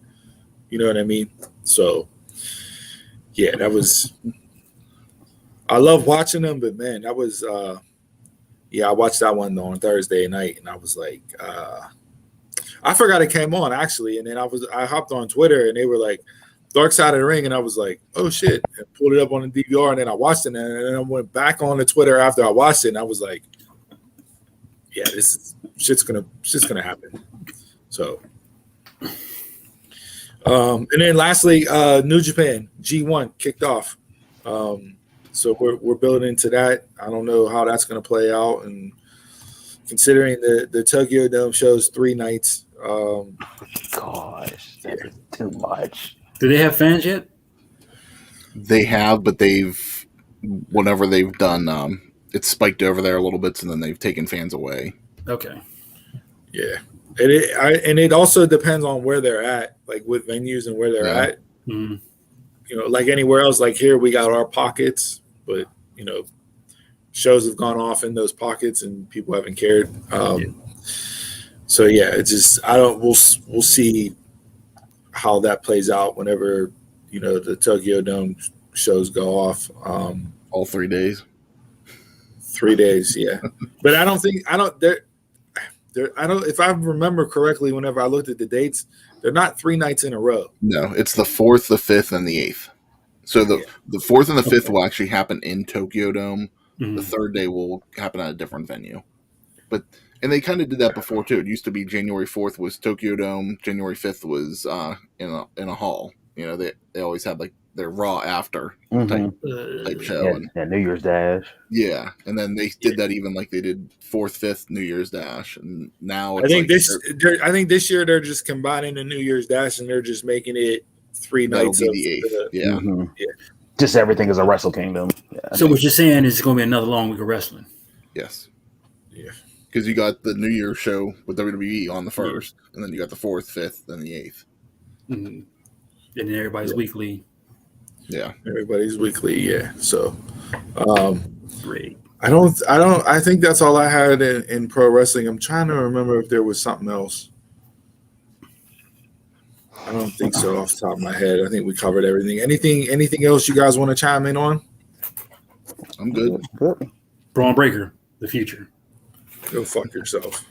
You know what I mean? So yeah, that was. I love watching them, but man, that was I watched that one on Thursday night, and I was like, I forgot it came on actually, and then I hopped on Twitter, and they were like, Dark Side of the Ring, and I was like, oh shit, and pulled it up on the DVR, and then I watched it, and then I went back on the Twitter after I watched it, and I was like, yeah, shit's gonna happen. So, and then lastly, New Japan G1 kicked off. So we're building into that. I don't know how that's going to play out, and considering the Tokyo Dome shows 3 nights. Gosh, that is too much. Do they have fans yet? They have, but whenever they've done, it's spiked over there a little bit, and then they've taken fans away. Okay. Yeah, and it also depends on where they're at, like with venues and where they're at. Like anywhere else, like here we got our pockets, but shows have gone off in those pockets and people haven't cared. So yeah, it's just we'll see how that plays out whenever the Tokyo Dome shows go off. All 3 days. 3 days, yeah. But I don't. If I remember correctly, whenever I looked at the dates, they're not 3 nights in a row. No, it's the 4th, the 5th, and the 8th. So the 4th and the 5th will actually happen in Tokyo Dome. Mm-hmm. The 3rd day will happen at a different venue. And they kind of did that before too. It used to be January 4th was Tokyo Dome, January 5th was in a hall. They always had like their Raw after type show. And New Year's Dash. Yeah, and then they did that even like they did 4th, 5th New Year's Dash, and now I think this year they're just combining the New Year's Dash and they're just making it 3 nights. That'll be the 8th. Yeah. Just everything is a Wrestle Kingdom. Yeah. So what you're saying is it's going to be another long week of wrestling. Yes. Yeah. Because you got the New Year's show with WWE on the 1st, and then you got the 4th, 5th, then the 8th. Mm-hmm. And then everybody's weekly. Yeah. Everybody's weekly, yeah. So great. I think that's all I had in pro wrestling. I'm trying to remember if there was something else. I don't think so off the top of my head. I think we covered everything. Anything else you guys want to chime in on? I'm good. Braun Breaker, the future. Go fuck yourself.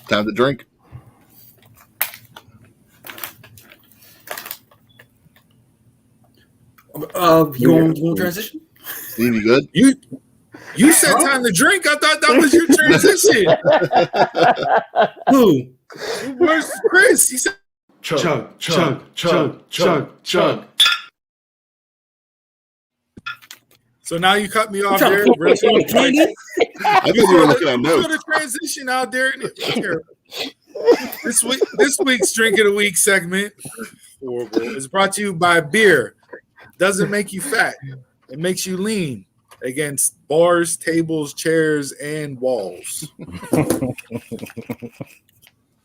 Time to drink. You want to transition? Steve, you good? You said time to drink. I thought that was your transition. Who? Where's Chris? He said chug. So now you cut me off there. I thought you were looking at notes. The transition out there. This week's Drink of the Week segment is brought to you by beer. Doesn't make you fat. It makes you lean against bars, tables, chairs, and walls.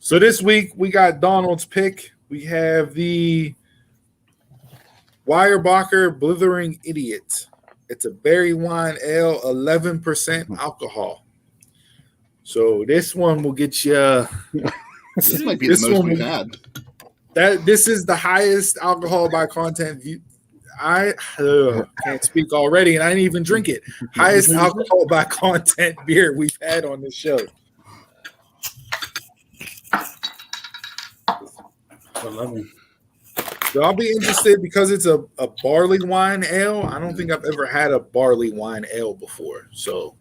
So this week we got Donald's pick. We have the Weyerbacher Blithering Idiot. It's a berry wine ale, 11% alcohol. So this one will get you. This might be the most we've had. This is the highest alcohol by content. I can't speak already, and I didn't even drink it. Highest alcohol by content beer we've had on this show. 11. So I'll be interested because it's a barley wine ale. I don't think I've ever had a barley wine ale before. So,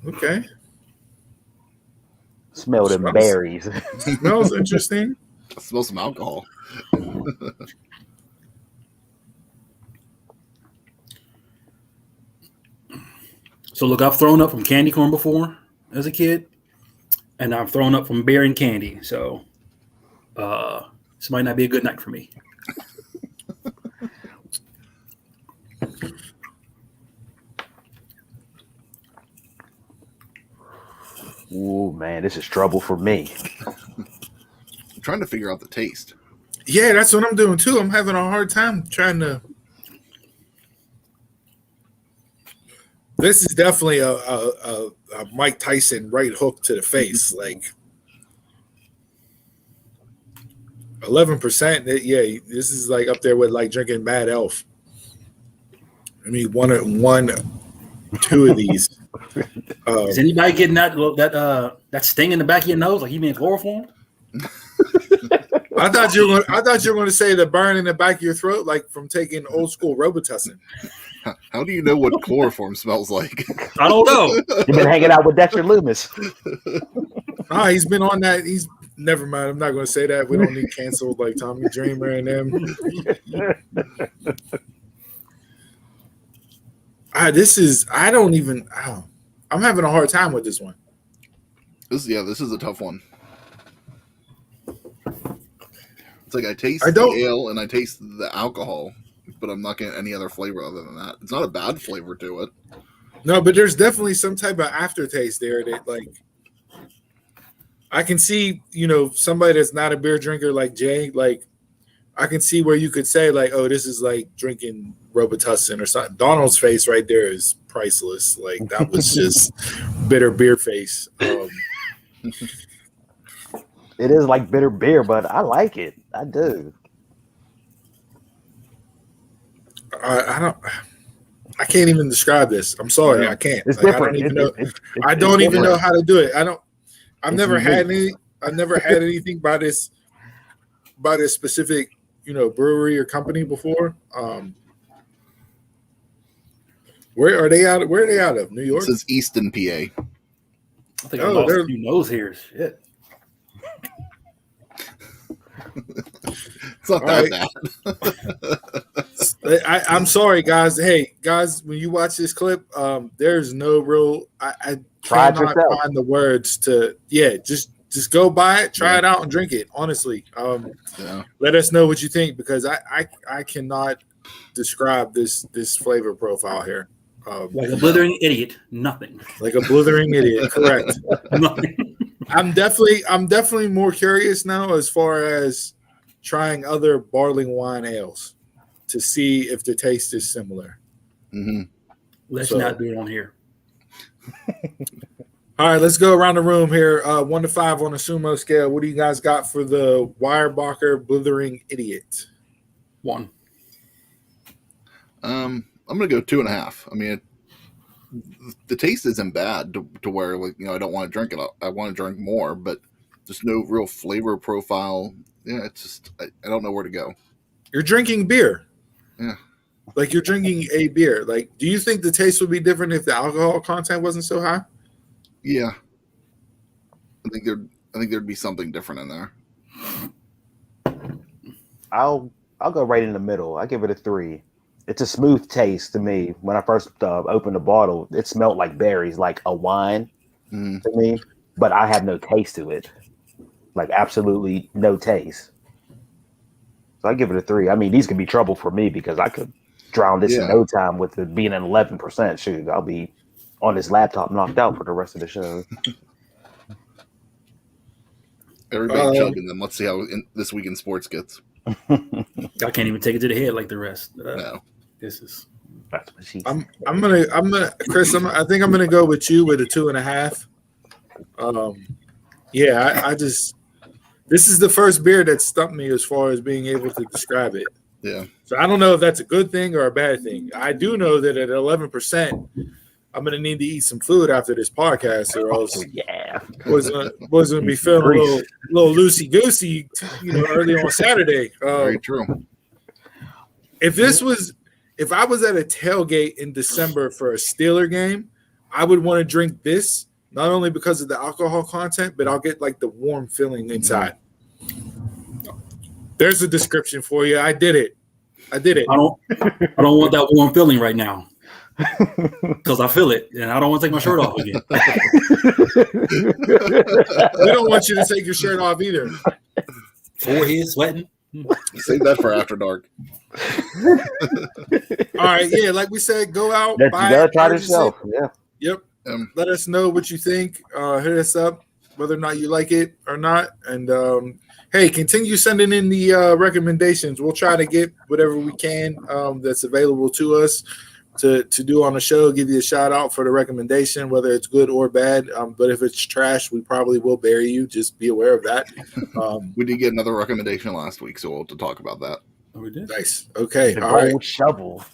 okay. Smell them berries. Smells interesting. I smell some alcohol. So look, I've thrown up from candy corn before as a kid, and I've thrown up from beer and candy. So this might not be a good night for me. Oh man, this is trouble for me. I'm trying to figure out the taste. Yeah, that's what I'm doing too. I'm having a hard time trying to. This is definitely a Mike Tyson right hook to the face, like 11%. Yeah, this is like up there with like drinking Bad Elf. I mean, two of these. Is anybody getting that sting in the back of your nose like you being chloroformed? I thought you were going to say the burn in the back of your throat, like from taking old school Robitussin. How do you know what chloroform smells like? I don't know. You've been hanging out with Dexter Loomis. He's been on that. Never mind. I'm not going to say that. We don't need canceled like Tommy Dreamer and them. I'm having a hard time with this one. This is a tough one. It's like I taste the ale and I taste the alcohol, but I'm not getting any other flavor other than that. It's not a bad flavor to it. No, but there's definitely some type of aftertaste there that, like, I can see, somebody that's not a beer drinker like Jay, like, I can see where you could say, like, oh, this is like drinking Robitussin or something. Donald's face right there is priceless. Like that was just bitter beer face. It is like bitter beer, but I like it. I do. I can't even describe this. I'm sorry, Yeah. I can't. It's like, different. I don't even know how to do it. I've never had anything by this specific, brewery or company before. Where are they out of? New York? This is Easton, PA. I think I lost a few nose hairs. Shit. It's not that bad. I'm sorry, guys. Hey, guys, when you watch this clip, there's no real. I cannot find the words to. Yeah, just go buy it, try it out, and drink it. Honestly, let us know what you think because I cannot describe this flavor profile here. Like a blithering idiot, nothing. Like a blithering idiot, correct. Nothing. I'm definitely more curious now as far as trying other barley wine ales to see if the taste is similar. Mm-hmm. Let's not do it on here. All right, let's go around the room here. 1 to 5 on a sumo scale. What do you guys got for the Weyerbacher Blithering Idiot? 1. I'm gonna go 2.5. I mean, the taste isn't bad to where I don't want to drink it. I want to drink more, but there's no real flavor profile. Yeah, it's just I don't know where to go. You're drinking beer. Yeah. Like you're drinking a beer. Like, do you think the taste would be different if the alcohol content wasn't so high? Yeah. I think there'd be something different in there. I'll go right in the middle. I give it a 3. It's a smooth taste to me. When I first opened the bottle, it smelled like berries, like a wine to me, but I have no taste to it. Like absolutely no taste. So I give it a 3. I mean, these could be trouble for me because I could drown this in no time with it being an 11%. Shoot, I'll be on this laptop knocked out for the rest of the show. Everybody chugging them. Let's see how this week in sports gets. I can't even take it to the head like the rest. No. This is. That's what she said. I'm gonna Chris. I think I'm gonna go with you with a 2.5. I just this is the first beer that stumped me as far as being able to describe it. Yeah. So I don't know if that's a good thing or a bad thing. I do know that at 11%, I'm gonna need to eat some food after this podcast, or else was gonna be feeling a little loosey goosey, early on Saturday. Very true. If I was at a tailgate in December for a Steeler game, I would want to drink this, not only because of the alcohol content, but I'll get like the warm feeling inside. There's a description for you. I did it. I don't want that warm feeling right now because I feel it, and I don't want to take my shirt off again. We don't want you to take your shirt off either. Forehead sweating. Save that for after dark. All right, like we said, go out. You gotta try it yourself. Yeah. Yep. Let us know what you think. Hit us up, whether or not you like it or not. And hey, continue sending in the recommendations. We'll try to get whatever we can that's available to us to do on the show. Give you a shout out for the recommendation, whether it's good or bad. But if it's trash, we probably will bury you. Just be aware of that. We did get another recommendation last week, so we'll have to talk about that. Oh, we did. Nice. Okay. The all right. shovel.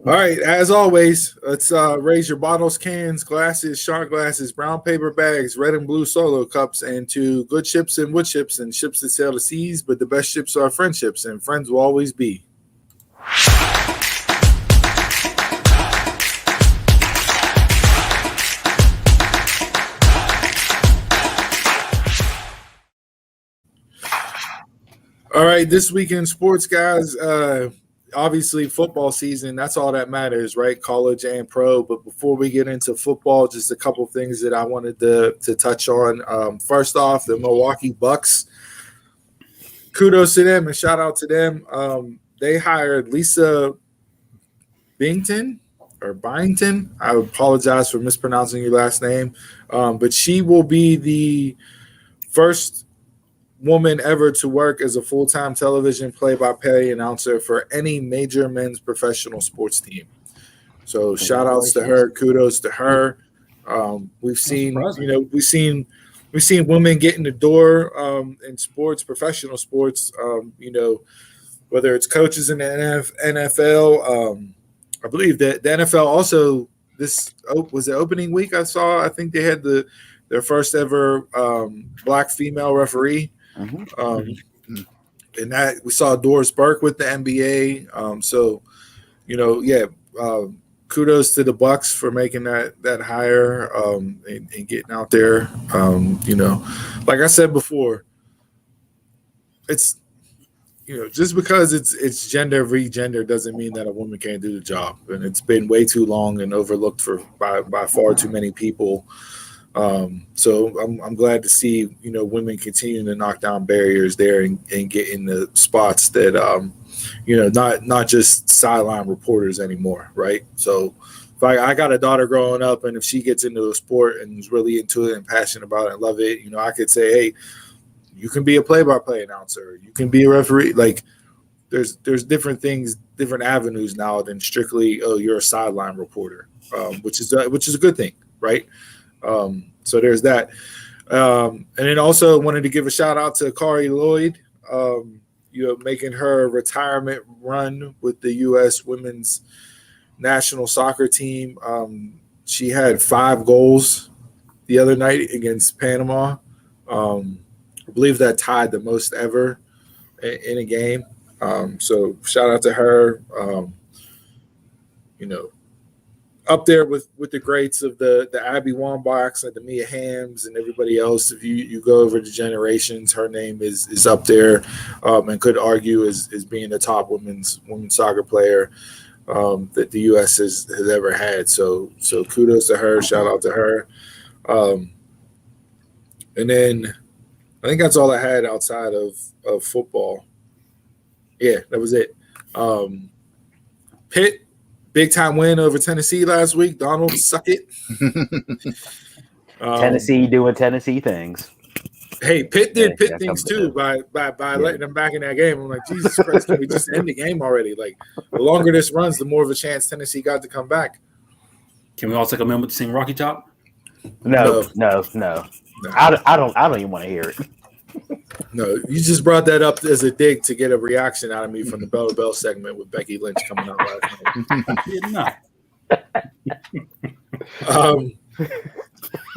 All right. As always, let's raise your bottles, cans, glasses, shot glasses, brown paper bags, red and blue solo cups, and to good ships and wood ships and ships that sail the seas. But the best ships are friendships, and friends will always be. All right, this week in sports, guys, obviously football season, that's all that matters, right? College and pro. But before we get into football, just a couple of things that I wanted to touch on. First off, the Milwaukee Bucks. Kudos to them and shout out to them. They hired Lisa Byington. I apologize for mispronouncing your last name. But she will be the first woman ever to work as a full-time television play-by-play announcer for any major men's professional sports team. So shout outs to her, kudos to her. We've seen women get in the door in sports, professional sports. Whether it's coaches in the NFL. I believe that the NFL also was the opening week. I think they had their first ever black female referee. Mm-hmm. And that we saw Doris Burke with the NBA. Kudos to the Bucks for making that hire and getting out there. Like I said before, it's just because it's gender v. gender doesn't mean that a woman can't do the job, and it's been way too long and overlooked by far too many people. So I'm glad to see women continuing to knock down barriers there and get in the spots that not just sideline reporters anymore, right? So if I got a daughter growing up, and if she gets into a sport and is really into it and passionate about it and love it, I could say, hey, you can be a play-by-play announcer, you can be a referee. Like there's different things, different avenues now than strictly, oh, you're a sideline reporter, which is a good thing, right? So there's that. And then also wanted to give a shout out to Kari Lloyd, making her retirement run with the U.S. women's national soccer team. She had 5 goals the other night against Panama. I believe that tied the most ever in a game. So shout out to her. Up there with the greats of the Abby Wambachs and the Mia Hamms and everybody else. If you go over the generations, her name is up there, and could argue as being the top women's soccer player that the U.S. has ever had. So kudos to her. Shout out to her. And then I think that's all I had outside of football. Yeah, that was it. Pitt. Big time win over Tennessee last week. Donald, suck it. Tennessee doing Tennessee things. Hey, Pitt did Pitt things too by letting them back in that game. I'm like, Jesus Christ, can we just end the game already? Like, the longer this runs, the more of a chance Tennessee got to come back. Can we all take a minute to sing Rocky Top? No. I don't even want to hear it. No, you just brought that up as a dig to get a reaction out of me from the Bell to Bell segment with Becky Lynch coming out last night.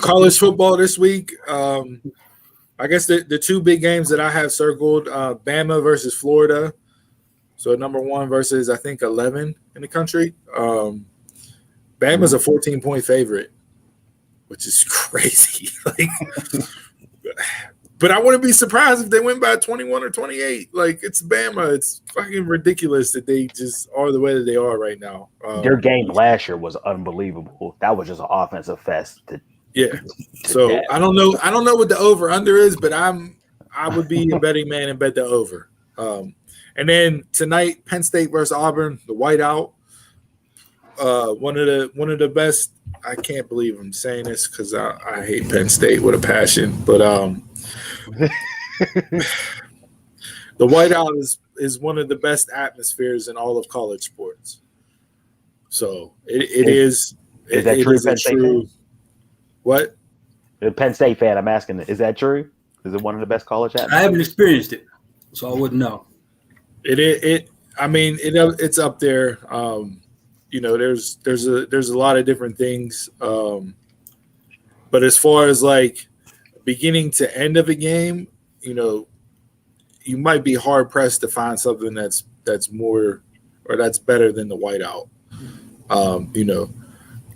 College football this week. I guess the 2 big games that I have circled, Bama versus Florida. So number 1 versus, I think, 11 in the country. Bama's a 14-point favorite, which is crazy. But I wouldn't be surprised if they win by 21 or 28. Like, it's Bama. It's fucking ridiculous that they just are the way that they are right now. Their game last year was unbelievable. That was just an offensive fest. So death. I don't know what the over under is, but I would be a betting man and bet the over. And then tonight, Penn State versus Auburn, the whiteout. One of the best. I can't believe I'm saying this because I hate Penn State with a passion, but the whiteout is one of the best atmospheres in all of college sports. So it is. Is that true? Penn State fan? What? The Penn State fan. I'm asking. Is that true? Is it one of the best college atmospheres? I haven't experienced it, so I wouldn't know. It's up there. There's a lot of different things. But as far as like beginning to end of a game, you might be hard pressed to find something that's more or that's better than the whiteout.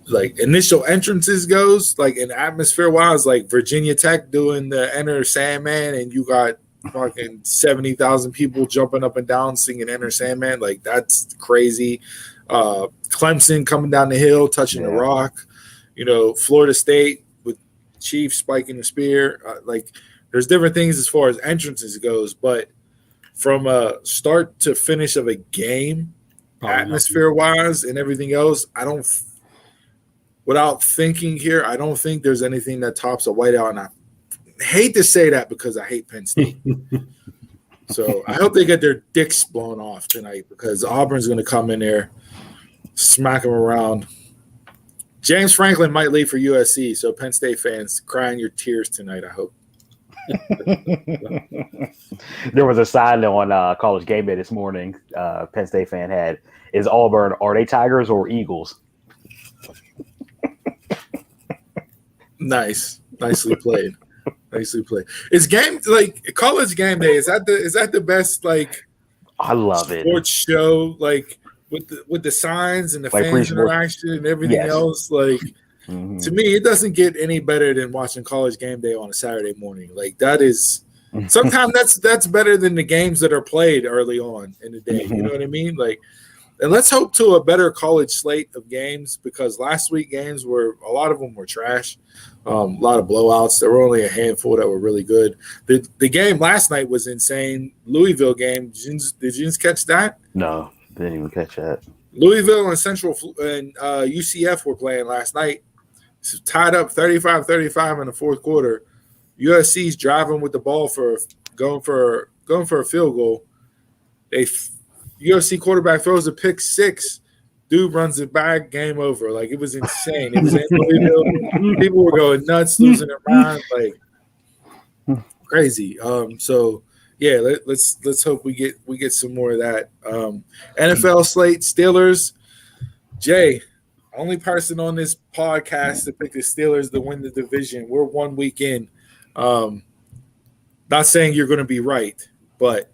Like initial entrances goes, like in atmosphere wise, like Virginia Tech doing the Enter Sandman, and you got fucking 70,000 people jumping up and down singing Enter Sandman. Like, that's crazy. Clemson coming down the hill, touching the rock. Florida State with Chief spiking the spear. There's different things as far as entrances goes, but from a start to finish of a game, atmosphere wise and everything else, without thinking here, I don't think there's anything that tops a whiteout. And I hate to say that because I hate Penn State. So I hope they get their dicks blown off tonight because Auburn's going to come in there smack them around. James Franklin might leave for USC, so Penn State fans, crying your tears tonight, I hope. There was a sign on College Game Day this morning. Penn State fan had, is Auburn, are they Tigers or Eagles? Nicely played. Nicely played. Is game like College Game Day? Is that the best like? I love it. Sports show like with the signs and the like fans interaction and everything else. Like to me, it doesn't get any better than watching College Game Day on a Saturday morning. Like that is sometimes that's better than the games that are played early on in the day. You know what I mean? Like. And let's hope to a better college slate of games because last week games a lot of them were trash. A lot of blowouts. There were only a handful that were really good. The game last night was insane. Louisville game. Did you catch that? No, didn't even catch that. Louisville and Central and UCF were playing last night. So tied up 35-35 in the fourth quarter. USC's driving with the ball going for a field goal. UFC quarterback throws a pick six. Dude runs it back. Game over. Like it was insane. It was unbelievable. People were going nuts, losing their mind, like crazy. So yeah, let's hope we get some more of that. NFL slate Steelers. Jay, only person on this podcast to pick the Steelers to win the division. We're 1 week in. Not saying you're going to be right, but.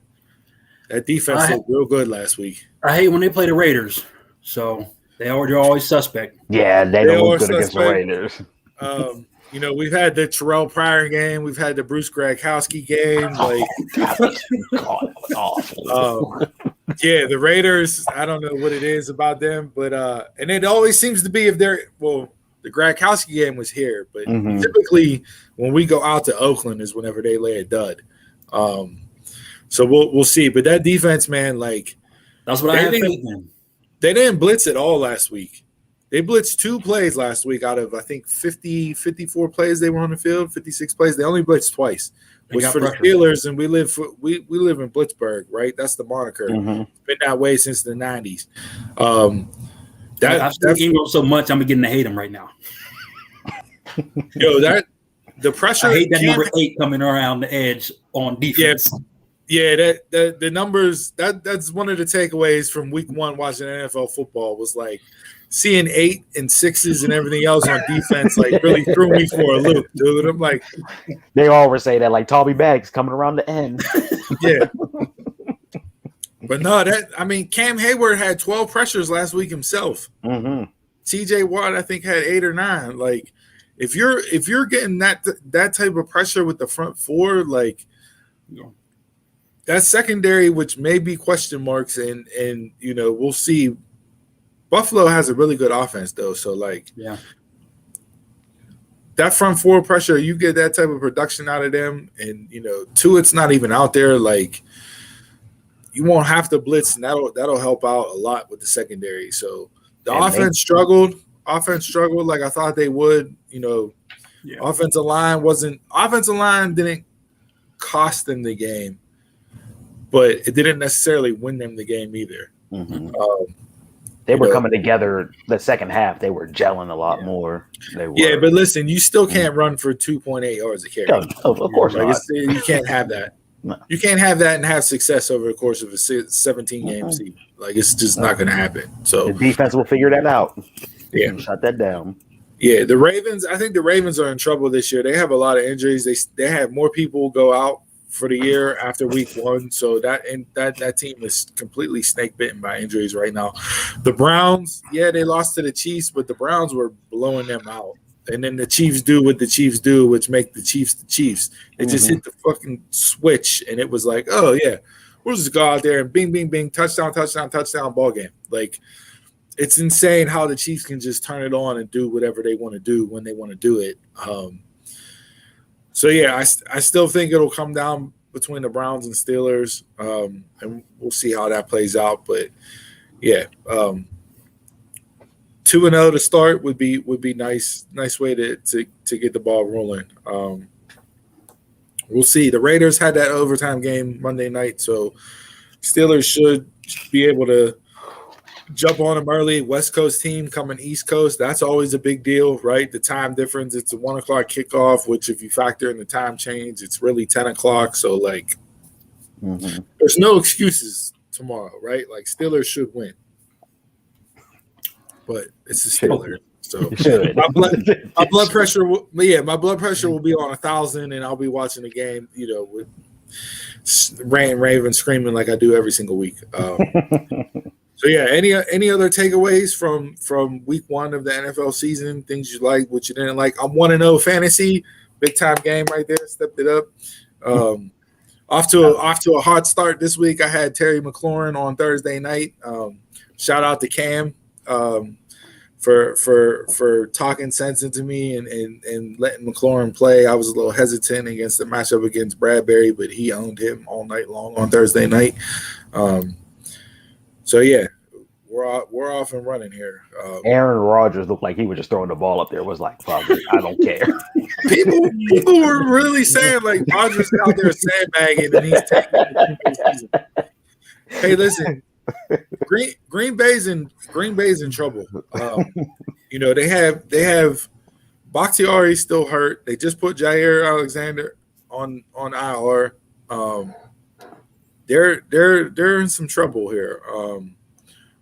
That defense looked real good last week. I hate when they play the Raiders, so they're always suspect. Yeah, they don't look good against the Raiders. We've had the Terrell Pryor game, we've had the Bruce Gradkowski game. God, awful. The Raiders. I don't know what it is about them, but and it always seems to be the Gradkowski game was here, but typically when we go out to Oakland is whenever they lay a dud. So we'll see. But that defense, man, like that's what I had faith in. They didn't blitz at all last week. They blitzed 2 plays last week out of, I think, 54 plays they were on the field, 56 plays. They only blitzed twice, which for the Steelers, and we live in Blitzburg, right? That's the moniker. It's been that way since the 90s. I've seen him so much, I'm beginning to hate him right now. The pressure. I hate that number 8 coming around the edge on defense. Yeah, the numbers, that's one of the takeaways from week 1 watching NFL football was like seeing 8 and 6s and everything else on defense like really threw me for a loop, dude. I'm like, they always say that like Tommy Baggs coming around the end. Yeah. But no, Cam Hayward had 12 pressures last week himself. TJ Watt, I think, had 8 or 9. Like, if you're getting that type of pressure with the front four, like, that secondary, which may be question marks, and we'll see. Buffalo has a really good offense, though. So, like, that front four pressure, you get that type of production out of them, and Tuitt's not even out there. Like, you won't have to blitz, and that'll help out a lot with the secondary. So the offense struggled. Like I thought they would. Offensive line didn't cost them the game, but it didn't necessarily win them the game either. They were coming together the second half. They were gelling a lot more. They were. Yeah, but listen, you still can't run for 2.8 yards a carry. No, of course not. You can't have that. No. You can't have that and have success over the course of a 17-game season. Like, it's just not going to happen. So the defense will figure that out. Yeah, shut that down. Yeah, the Ravens. I think the Ravens are in trouble this year. They have a lot of injuries. They have more people go out for the year after week 1. So that team is completely snake bitten by injuries right now. The Browns, they lost to the Chiefs, but the Browns were blowing them out. And then the Chiefs do what the Chiefs do, which make the Chiefs the Chiefs. They just hit the fucking switch, and it was like, oh, yeah, we'll just go out there and bing, bing, bing, touchdown, ball game. Like, it's insane how the Chiefs can just turn it on and do whatever they want to do when they want to do it. So, yeah, I still think it'll come down between the Browns and Steelers, and we'll see how that plays out. But, yeah, 2-0 to start would be nice way to get the ball rolling. We'll see. The Raiders had that overtime game Monday night, so Steelers should be able to jump on them early. West Coast team coming East Coast. That's always a big deal, right? The time difference. It's a 1 o'clock kickoff, which if you factor in the time change, it's really 10 o'clock. So, like, there's no excuses tomorrow, right? Like, Steelers should win. But it's the Steelers. So my blood pressure will be on 1,000, and I'll be watching the game, with Raven screaming like I do every single week. So yeah, any other takeaways from week 1 of the NFL season? Things you like, what you didn't like? I'm 1-0 fantasy, big time game right there. Stepped it up. Off to a hot start this week. I had Terry McLaurin on Thursday night. Shout out to Cam for talking sense into me and letting McLaurin play. I was a little hesitant against the matchup against Bradbury, but he owned him all night long on Thursday night. So yeah, we're off and running here. Aaron Rodgers looked like he was just throwing the ball up there. It was like, probably, I don't care. People were really saying like Rodgers out there sandbagging and he's taking the season. Hey, listen, Green Bay's in trouble. They have Bakhtiari still hurt. They just put Jair Alexander on IR. They're in some trouble here.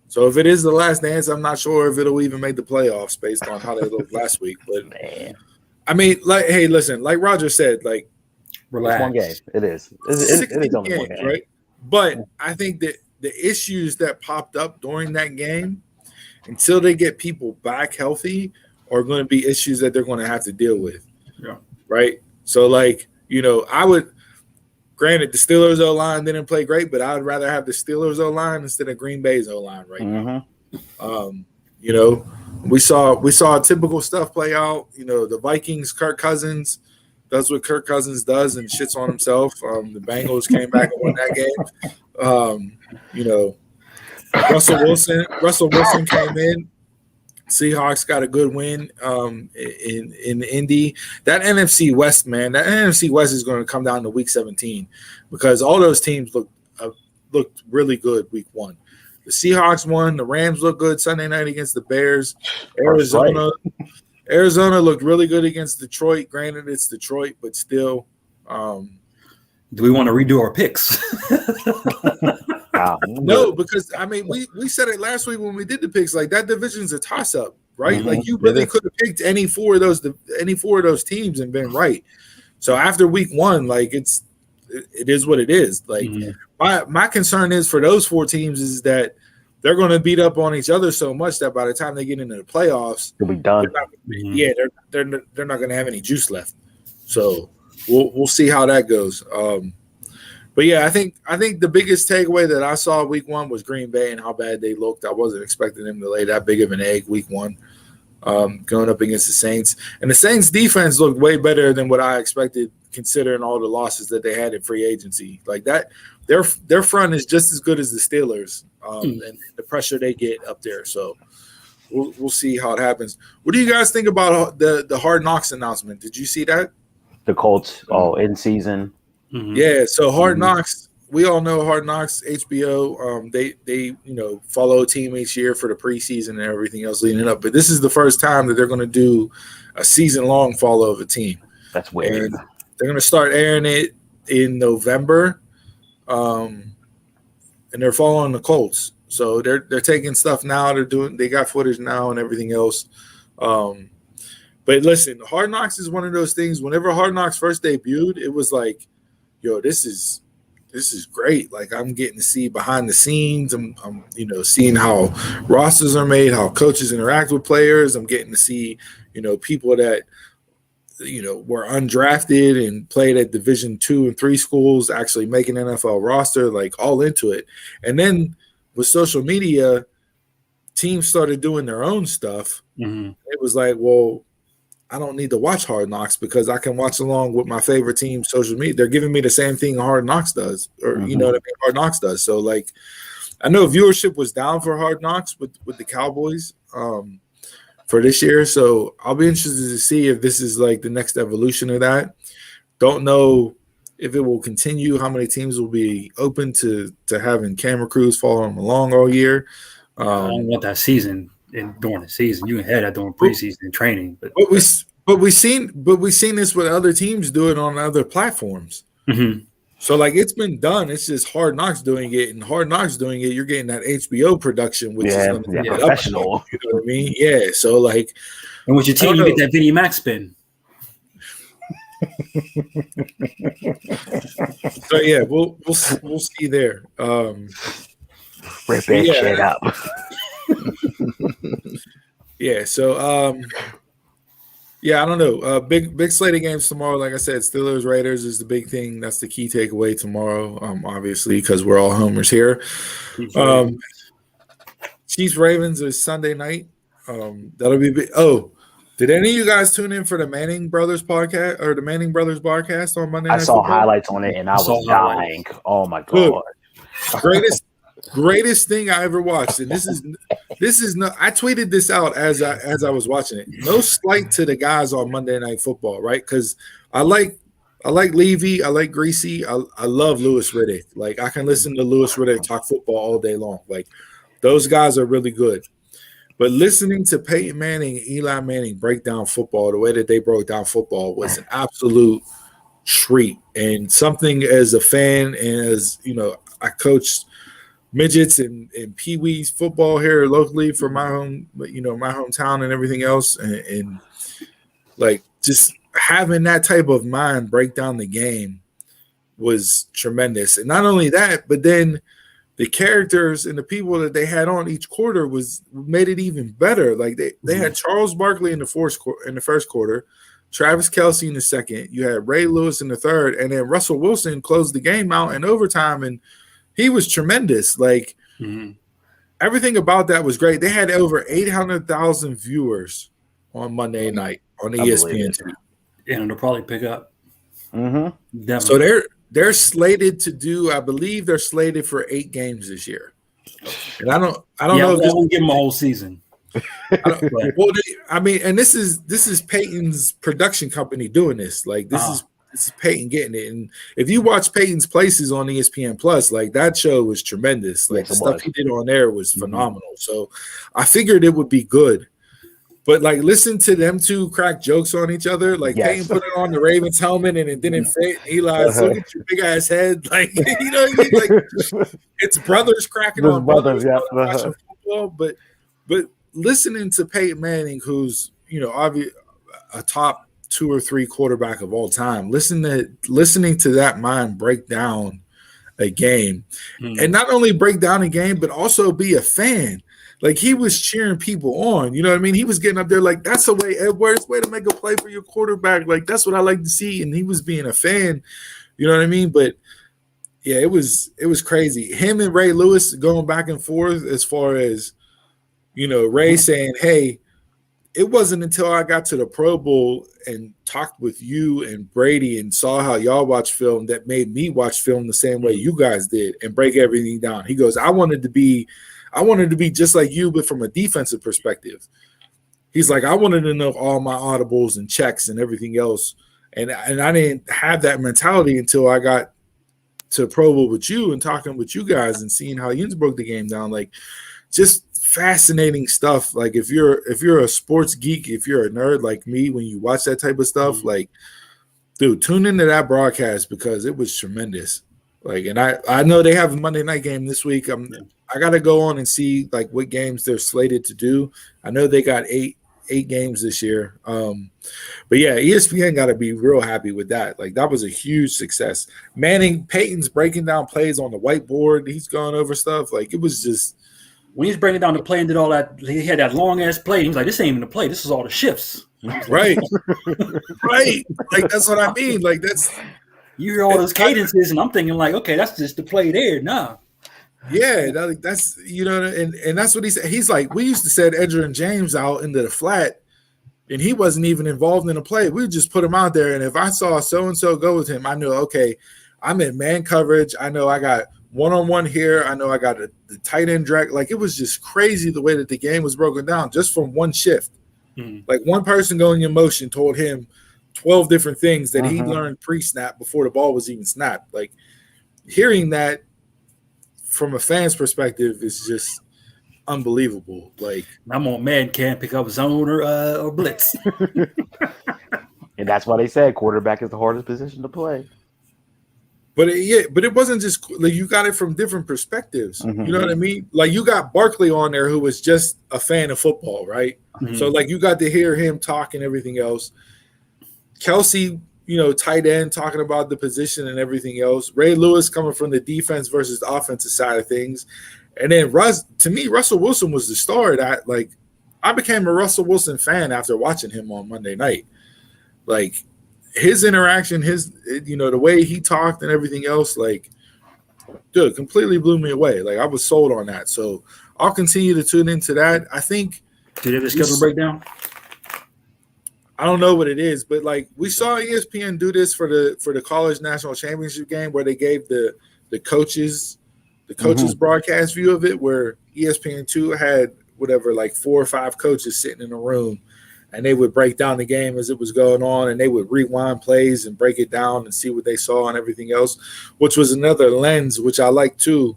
So if it is the last dance, I'm not sure if it'll even make the playoffs based on how they looked last week. But I mean, like, hey, listen, like Roger said, like, relax. It's one game. It is. It is only one game, right? But I think that the issues that popped up during that game, until they get people back healthy, are going to be issues that they're going to have to deal with. Yeah. Right. So, like, I would. Granted, the Steelers O-line didn't play great, but I'd rather have the Steelers O-line instead of Green Bay's O-line right now. We saw typical stuff play out. The Vikings, Kirk Cousins does what Kirk Cousins does and shits on himself. The Bengals came back and won that game. Russell Wilson came in. Seahawks got a good win in Indy. That NFC West, man, is going to come down to Week 17 because all those teams looked really good Week 1. The Seahawks won. The Rams looked good Sunday night against the Bears. Arizona looked really good against Detroit. Granted, it's Detroit, but still. Do we want to redo our picks? No, because I mean we said it last week when we did the picks. Like that division's a toss up, right? Like you really could have picked any four of those teams and been right. So after week 1, like it is what it is. Like my concern is for those 4 teams is that they're going to beat up on each other so much that by the time they get into the playoffs, they'll be done. They're not going to have any juice left. So we'll see how that goes. But yeah, I think the biggest takeaway that I saw week 1 was Green Bay and how bad they looked. I wasn't expecting them to lay that big of an egg week 1, going up against the Saints. And the Saints defense looked way better than what I expected, considering all the losses that they had in free agency. Like that, their front is just as good as the Steelers, and the pressure they get up there. So we'll see how it happens. What do you guys think about the Hard Knocks announcement? Did you see that? The Colts in season. Yeah, so Hard Knocks, we all know Hard Knocks, HBO. They follow a team each year for the preseason and everything else leading up. But this is the first time that they're going to do a season-long follow of a team. That's weird. And they're going to start airing it in November, and they're following the Colts. So they're taking stuff now. They got footage now and everything else. But listen, Hard Knocks is one of those things. Whenever Hard Knocks first debuted, it was like, yo, this is great. Like I'm getting to see behind the scenes. I'm seeing how rosters are made, how coaches interact with players. I'm getting to see, people that, were undrafted and played at Division 2 and 3 schools actually make an NFL roster, like all into it. And then with social media, teams started doing their own stuff. It was like, well, I don't need to watch Hard Knocks because I can watch along with my favorite team's social media. They're giving me the same thing Hard Knocks does, or you know what I mean? Hard Knocks does. So like, I know viewership was down for Hard Knocks with the Cowboys for this year. So I'll be interested to see if this is like the next evolution of that. Don't know if it will continue, how many teams will be open to having camera crews following them along all year. I don't want that season during the season. You can have that during preseason training, but we've seen this with other teams do it on other platforms. Mm-hmm. So like it's been done. It's just Hard Knocks doing it, and Hard Knocks doing it. You're getting that HBO production, which is going to be professional. You know what I mean? Yeah. So like, and with your team, you get that Vinnie Mac spin. So yeah, we'll see there. Rip that shit up. Yeah. So yeah, I don't know. Big slate of games tomorrow. Like I said, Steelers Raiders is the big thing. That's the key takeaway tomorrow. Obviously, because we're all homers here. Chiefs Ravens is Sunday night. That'll be big. Oh, did any of you guys tune in for the Manning Brothers podcast or the Manning Brothers broadcast on Monday night? I saw highlights on it and I was dying. Oh my god! Greatest thing I ever watched, and this is no. I tweeted this out as I was watching it. No slight to the guys on Monday Night Football, right? Because I like Levy, I like Greasy, I love Louis Riddick. Like I can listen to Louis Riddick talk football all day long. Like those guys are really good. But listening to Peyton Manning and Eli Manning break down football the way that they broke down football was an absolute treat, and something as a fan and as you know, I coached midgets and pee-wees football here locally for my home, my hometown and everything else, and like just having that type of mind break down the game was tremendous. And not only that, but then the characters and the people that they had on each quarter made it even better. Like they had Charles Barkley in the first quarter, Travis Kelce in the second, you had Ray Lewis in the third, and then Russell Wilson closed the game out in overtime, and he was tremendous. Like everything about that was great. They had over 800,000 viewers on Monday night on the ESPN team. And they'll probably pick up. Mm-hmm. So they're slated to do. I believe they're slated for 8 games this year. And I don't know if this will give them a whole season. And this is Peyton's production company doing this. Like this is Peyton getting it. And if you watch Peyton's Places on ESPN Plus, like that show was tremendous. Like the stuff he did on there was phenomenal. So I figured it would be good. But like listen to them two crack jokes on each other. Like Peyton put it on the Ravens helmet and it didn't fit. Eli's look at your big ass head. Like you know what I mean? Like it's brothers cracking on brothers watching football. But listening to Peyton Manning, who's obviously a top 2 or 3 quarterback of all time, listening to that mind break down a game, and not only break down a game, but also be a fan. Like he was cheering people on, you know what I mean? He was getting up there like, that's the way, Edwards, way to make a play for your quarterback. Like that's what I like to see. And he was being a fan, you know what I mean? But yeah, it was crazy. Him and Ray Lewis going back and forth as far as, Ray saying, hey, it wasn't until I got to the Pro Bowl and talked with you and Brady and saw how y'all watch film that made me watch film the same way you guys did and break everything down. He goes, I wanted to be just like you, but from a defensive perspective. He's like, I wanted to know all my audibles and checks and everything else. And I didn't have that mentality until I got to Pro Bowl with you and talking with you guys and seeing how Jens broke the game down. Like just fascinating stuff. Like if you're a sports geek, if you're a nerd like me, when you watch that type of stuff, like, dude, tune into that broadcast because it was tremendous. Like, and I know they have a Monday night game this week. I got to go on and see like what games they're slated to do. I know they got eight games this year. But yeah, ESPN got to be real happy with that. Like that was a huge success. Peyton's breaking down plays on the whiteboard. He's going over stuff. Like it was just. When he's breaking down the play and did all that, he had that long ass play. He was like, this ain't even the play. This is all the shifts. Right. Right. Like that's what I mean. Like that's. You hear all those cadences, and I'm thinking like, okay, that's just the play there. Nah. Yeah, that's and that's what he said. He's like, we used to send Edgerrin James out into the flat, and he wasn't even involved in the play. We would just put him out there, and if I saw so and so go with him, I knew okay, I'm in man coverage. I know I got one-on-one here. I know I got the tight end drag. Like it was just crazy the way that the game was broken down just from one shift. Like one person going in motion told him 12 different things that he learned pre-snap before the ball was even snapped. Like hearing that from a fan's perspective is just unbelievable. Like I'm on man can't pick up zone or blitz. And that's why they said quarterback is the hardest position to play. But it wasn't just like you got it from different perspectives. Mm-hmm. You know what I mean? Like you got Barkley on there who was just a fan of football, right? Mm-hmm. So like you got to hear him talk and everything else. Kelsey, tight end talking about the position and everything else. Ray Lewis coming from the defense versus the offensive side of things. And then to me, Russell Wilson was the star of that. Like I became a Russell Wilson fan after watching him on Monday night. Like his interaction, the way he talked and everything else, like, dude, completely blew me away. Like I was sold on that. So I'll continue to tune into that. I think. Did it have a schedule breakdown? I don't know what it is, but like we saw ESPN do this for the college national championship game where they gave the coaches broadcast view of it, where ESPN2 had whatever, like 4 or 5 coaches sitting in a room, and they would break down the game as it was going on, and they would rewind plays and break it down and see what they saw and everything else, which was another lens, which I like too.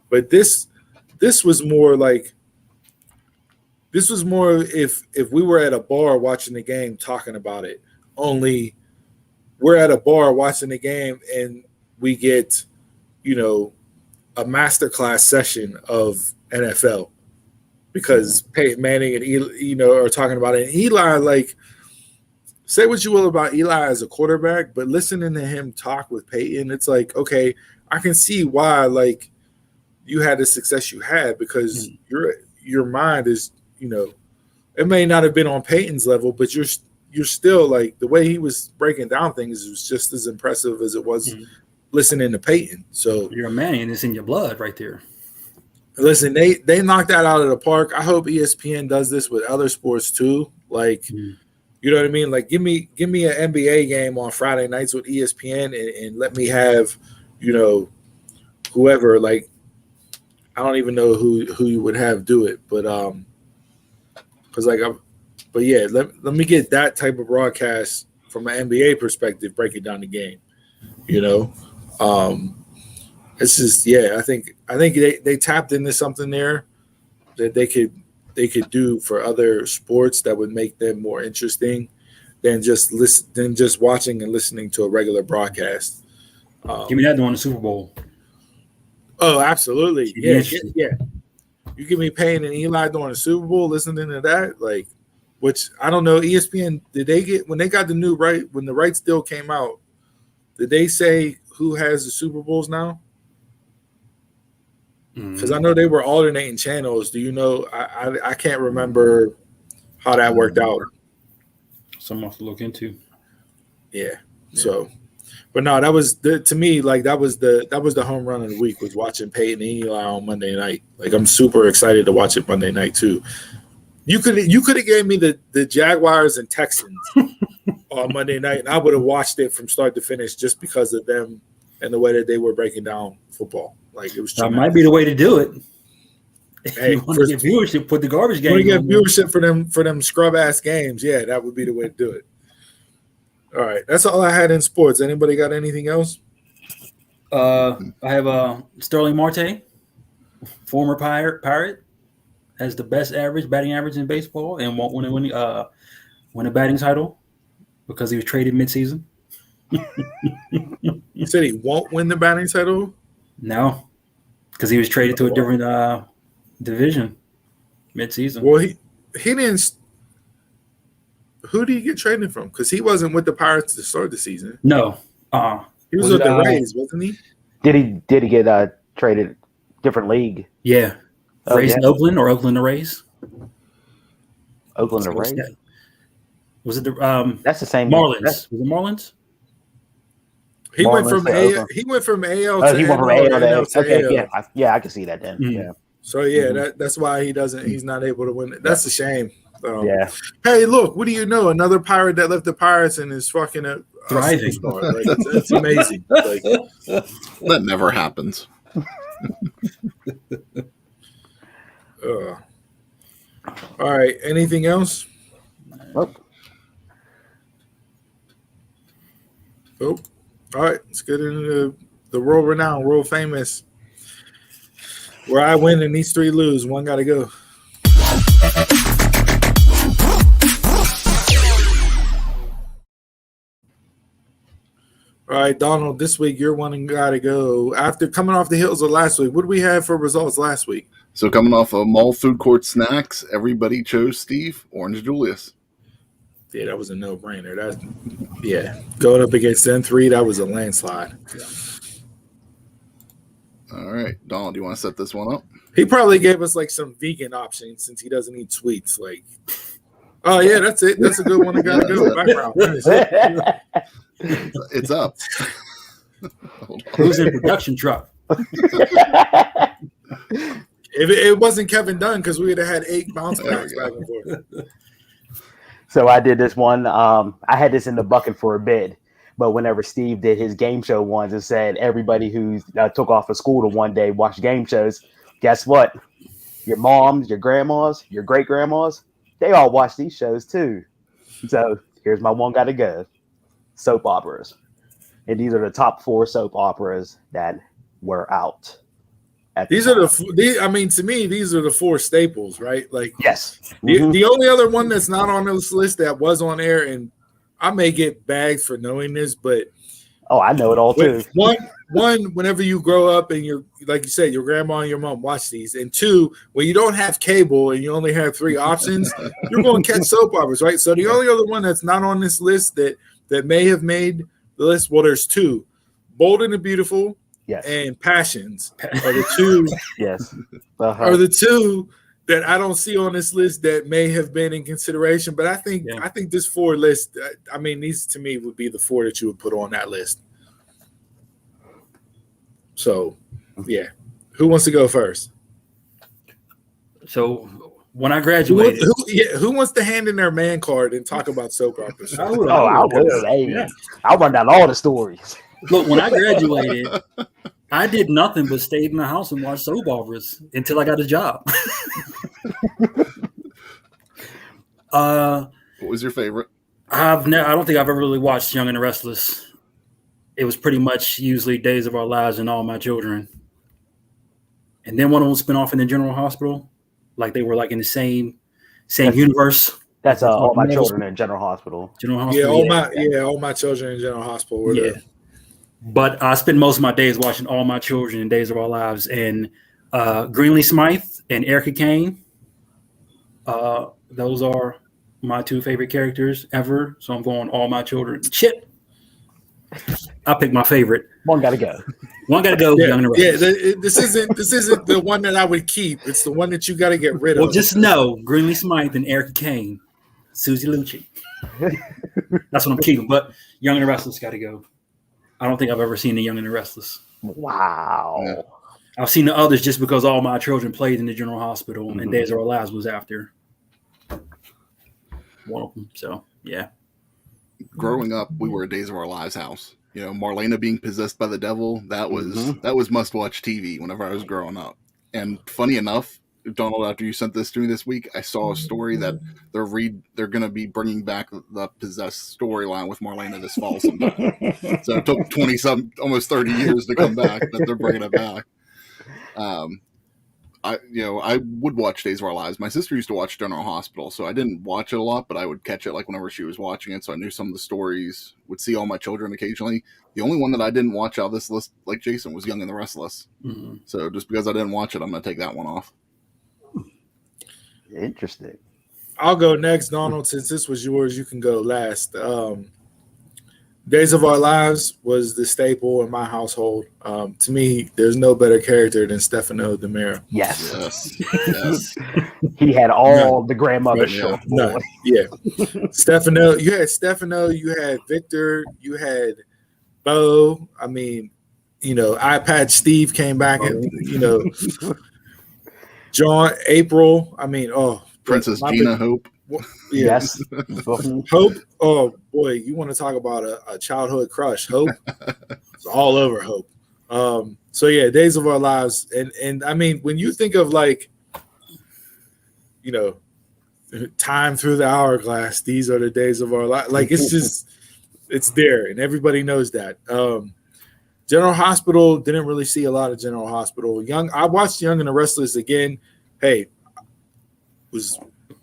But this was more like, this was more if we were at a bar watching the game talking about it, only we're at a bar watching the game and we get, a masterclass session of NFL because Peyton Manning and Eli, are talking about it. And Eli, like, say what you will about Eli as a quarterback, but listening to him talk with Peyton, it's like, okay, I can see why, like, you had the success you had because your mind is, it may not have been on Peyton's level, but you're still like the way he was breaking down things was just as impressive as it was listening to Peyton. So you're a man and it's in your blood right there. Listen, they knocked that out of the park. I hope ESPN does this with other sports too. Like, you know what I mean? Like give me an NBA game on Friday nights with ESPN and let me have, whoever, like, I don't even know who you would have do it, but let me get that type of broadcast from an NBA perspective, breaking down the game. It's just, I think they tapped into something there that they could do for other sports that would make them more interesting than just watching and listening to a regular broadcast. Give me that during the Super Bowl. Oh, absolutely. Yeah. You give me Payne and Eli during the Super Bowl, listening to that, like, which I don't know. ESPN, did they get, when they got the new right, when the rights deal came out, did they say who has the Super Bowls now? Because I know they were alternating channels. Do you know? I can't remember how that worked out. Something to look into. Yeah. So, but no, that was to me, like that was the home run of the week, was watching Peyton and Eli on Monday night. Like I'm super excited to watch it Monday night too. You could have gave me the Jaguars and Texans on Monday night, and I would have watched it from start to finish just because of them and the way that they were breaking down football. Like it was. That might be the way to do it. Hey, you want to get viewership, put the garbage game. Want to get viewership for them scrub ass games? Yeah, that would be the way to do it. All right, that's all I had in sports. Anybody got anything else? I have Sterling Marte, former Pirate, has the best batting average in baseball, and won't win a batting title because he was traded midseason. You said he won't win the batting title? No, because he was traded to a different division midseason. Well, he didn't. Who did he get traded from? Because he wasn't with the Pirates to start the season. No, he was with the Rays, wasn't he? Did he get traded different league? Yeah, Rays in Oakland or Oakland to Rays. Oakland to Rays. Was it the that's the same Marlins? Was it Marlins? He went from AL. He went from AL to AL. Okay, AL. yeah, I can see that then. Yeah. So that's why he's not able to win it. That's a shame. Yeah. Hey, look, what do you know? Another Pirate that left the Pirates and is fucking thriving. Like, it's amazing. Like, that never happens. All right. Anything else? Nope. All right. Let's get into the world renowned, world famous Where I win and these three lose, one got to go. All right, Donald, this week you're one and got to go. After coming off the heels of last week, what did we have for results last week? So coming off of mall food court snacks, everybody chose Steve, Orange Julius. Yeah, that was a no-brainer. Going up against them three, that was a landslide. Yeah. All right, Donald, do you want to set this one up? He probably gave us like some vegan options since he doesn't eat sweets. Like, oh yeah, that's it. That's a good one. I gotta go. Background. It's up. Who's in production truck? If it wasn't Kevin Dunn, because we would have had 8 bounce backs back and forth. So I did this one. I had this in the bucket for a bit, but whenever Steve did his game show ones and said everybody who took off of school to one day watch game shows, guess what? Your moms, your grandmas, your great grandmas, they all watch these shows too. So here's my one gotta go. Soap operas. And these are the top 4 soap operas that were out. These are to me, these are the 4 staples, right? Like, yes. The only other one that's not on this list that was on air, and I may get bagged for knowing this, but I know it all too. One, whenever you grow up and you're, like you said, your grandma and your mom watch these, and 2, when you don't have cable and you only have 3 options, you're going to catch soap operas, right? So the only other one that's not on this list that may have made the list, well, there's 2, Bold and the Beautiful. Yes. And Passions are the 2. Yes. Are the 2 that I don't see on this list that may have been in consideration. But I think this 4 list. I mean, these to me would be the 4 that you would put on that list. So, yeah, who wants to go first? So when I graduated, who wants to hand in their man card and talk about soap operas? I will. I'll run down all the stories. Look, when I graduated, I did nothing but stayed in the house and watched soap operas until I got a job. What was your favorite? I don't think I've ever really watched Young and the Restless. It was pretty much usually Days of Our Lives and All My Children. And then one of them spin off in the General Hospital, like they were like in the same universe. That's All My Children in General Hospital. Yeah, All My Children in General Hospital. Were there. But I spend most of my days watching All My Children and Days of Our Lives, and Greenlee Smythe and Erica Kane. Those are my 2 favorite characters ever. So I'm going All My Children. Shit. I picked my favorite. One got to go. Young and the Restless. This isn't the one that I would keep. It's the one that you got to get rid of. Well, just know Greenlee Smythe and Erica Kane, Susie Lucci. That's what I'm keeping. But Young and the Restless got to go. I don't think I've ever seen the Young and the Restless. Wow. I've seen the others just because All My Children played in the General Hospital and Days of Our Lives was after one of them. So, yeah. Growing up, we were a Days of Our Lives house. You know, Marlena being possessed by the devil, that was must-watch TV whenever I was growing up. And funny enough, Donald, after you sent this to me this week, I saw a story that they're going to be bringing back the possessed storyline with Marlena this fall sometime. So it took almost 30 years to come back, but they're bringing it back. I would watch Days of Our Lives. My sister used to watch General Hospital, so I didn't watch it a lot, but I would catch it like whenever she was watching it. So I knew some of the stories. Would see All My Children occasionally. The only one that I didn't watch out of this list, like Jason, was Young and the Restless. Mm-hmm. So just because I didn't watch it, I'm going to take that one off. Interesting. I'll go next, Donald. Since this was yours, you can go last. Days of Our Lives was the staple in my household. To me, there's no better character than Stefano DiMera. Yes. He had all the grandmother show. Stefano, you had Victor, you had Bo. I mean, iPad Steve came back and, John, April. I mean, Princess Gina, Hope. Yes. Hope. Oh boy, you want to talk about a childhood crush? Hope. It's all over Hope. So yeah, Days of Our Lives, and I mean, when you think of time through the hourglass, these are the days of our life. Like it's just, it's there, and everybody knows that. General Hospital, didn't really see a lot of General Hospital. I watched Young and the Restless again. Hey,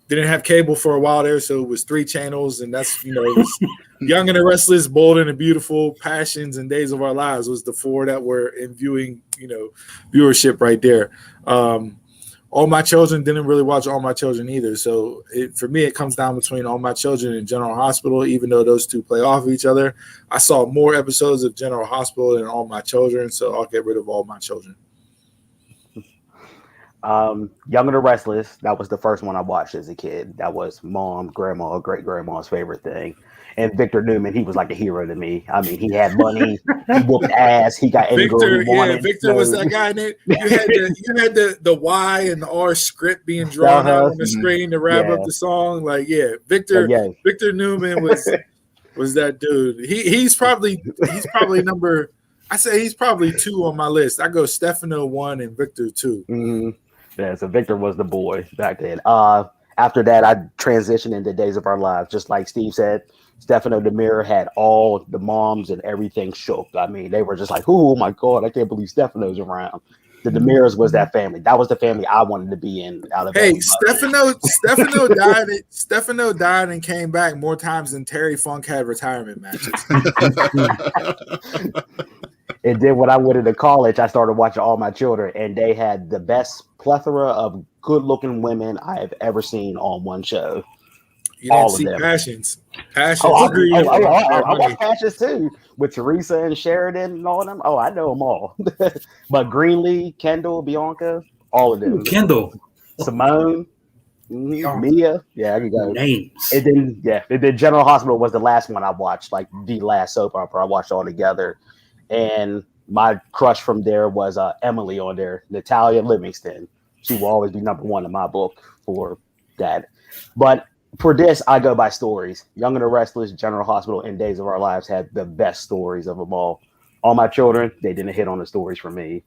didn't have cable for a while there, so it was 3 channels, and that's, it was Young and the Restless, Bold and the Beautiful, Passions, and Days of Our Lives was the 4 that were in viewership right there. All My Children, didn't really watch All My Children either. So for me, it comes down between All My Children and General Hospital, even though those 2 play off of each other. I saw more episodes of General Hospital than All My Children, so I'll get rid of All My Children. Young and the Restless, that was the first one I watched as a kid. That was mom, grandma, great-grandma's favorite thing. And Victor Newman, he was like a hero to me. I mean, he had money, he whooped ass, he got any girl he wanted. Victor was that guy in it. You had the Y and the R script being drawn out on the screen to wrap up the song. Like, Victor Newman was that dude. He's probably number. I say he's probably 2 on my list. I go Stefano 1 and Victor 2. Mm-hmm. Yeah, so Victor was the boy back then. After that, I transitioned into Days of Our Lives. Just like Steve said, Stefano Demir had all the moms and everything shook. I mean, they were just like, oh my God, I can't believe Stefano's around. The Demirs was that family. That was the family I wanted to be in. Stefano died. Stefano died and came back more times than Terry Funk had retirement matches. And then when I went into college, I started watching All My Children, and they had the best plethora of good-looking women I have ever seen on one show. You didn't see Passions. I watched Passions too, with Teresa and Sheridan and all of them. Oh, I know them all. But Greenlee, Kendall, Bianca, all of them. Kendall, Simone, Mia. Yeah, I can go. Names. And then General Hospital was the last one I watched, like the last soap opera I watched all together. And my crush from there was Emily on there, Natalia Livingston. She will always be number 1 in my book for that. But for this, I go by stories. Young and the Restless, General Hospital, and Days of Our Lives had the best stories of them all. All My Children, they didn't hit on the stories for me.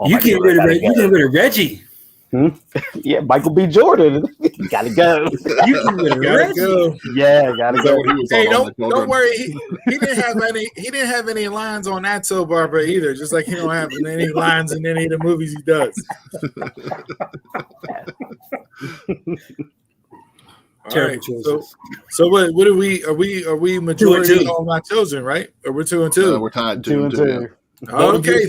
You get rid of Reggie. Yeah, Michael B. Jordan. Gotta go. You can go. Yeah, gotta go. Hey, don't worry. He didn't have any lines on that soap opera either. Just like he don't have any lines in any of the movies he does. Terrible choices. So what are we majority on My Children, right? Or we're 2 and 2? We're tied 2 and 2. Okay,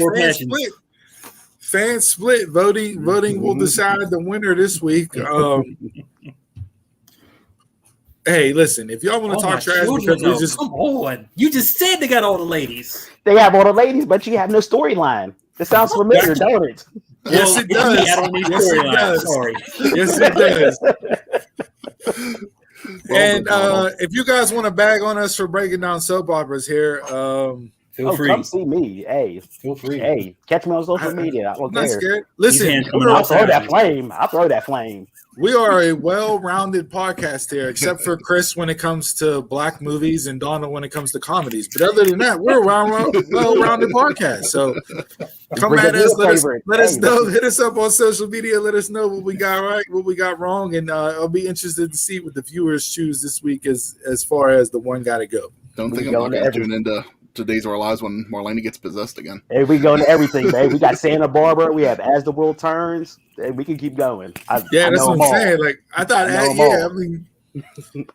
Fans split. Voting will decide the winner this week. Hey, listen, if y'all want to talk trash because we just come on, you just said they got all the ladies. They have all the ladies, but you have no storyline. It sounds familiar, don't it? Yes, it does. Yes, it does. Sorry. Yes, it does. And if you guys want to bag on us for breaking down soap operas here, feel free. Come see me. Hey, feel free. Hey, catch me on social media. I'm not scared. Listen, I'll throw that flame. We are a well-rounded podcast here, except for Chris when it comes to black movies and Donna when it comes to comedies. But other than that, we're a well-rounded podcast. So come at us. Let us know. Hit us up on social media. Let us know what we got right, what we got wrong, and I'll be interested to see what the viewers choose this week as far as the one got to go. Don't think I'm not going to tune into Days of Our Lives when Marlena gets possessed again. Hey, we go into everything, babe. We got Santa Barbara. We have As the World Turns. Hey, we can keep going. That's what I'm saying. Like I thought,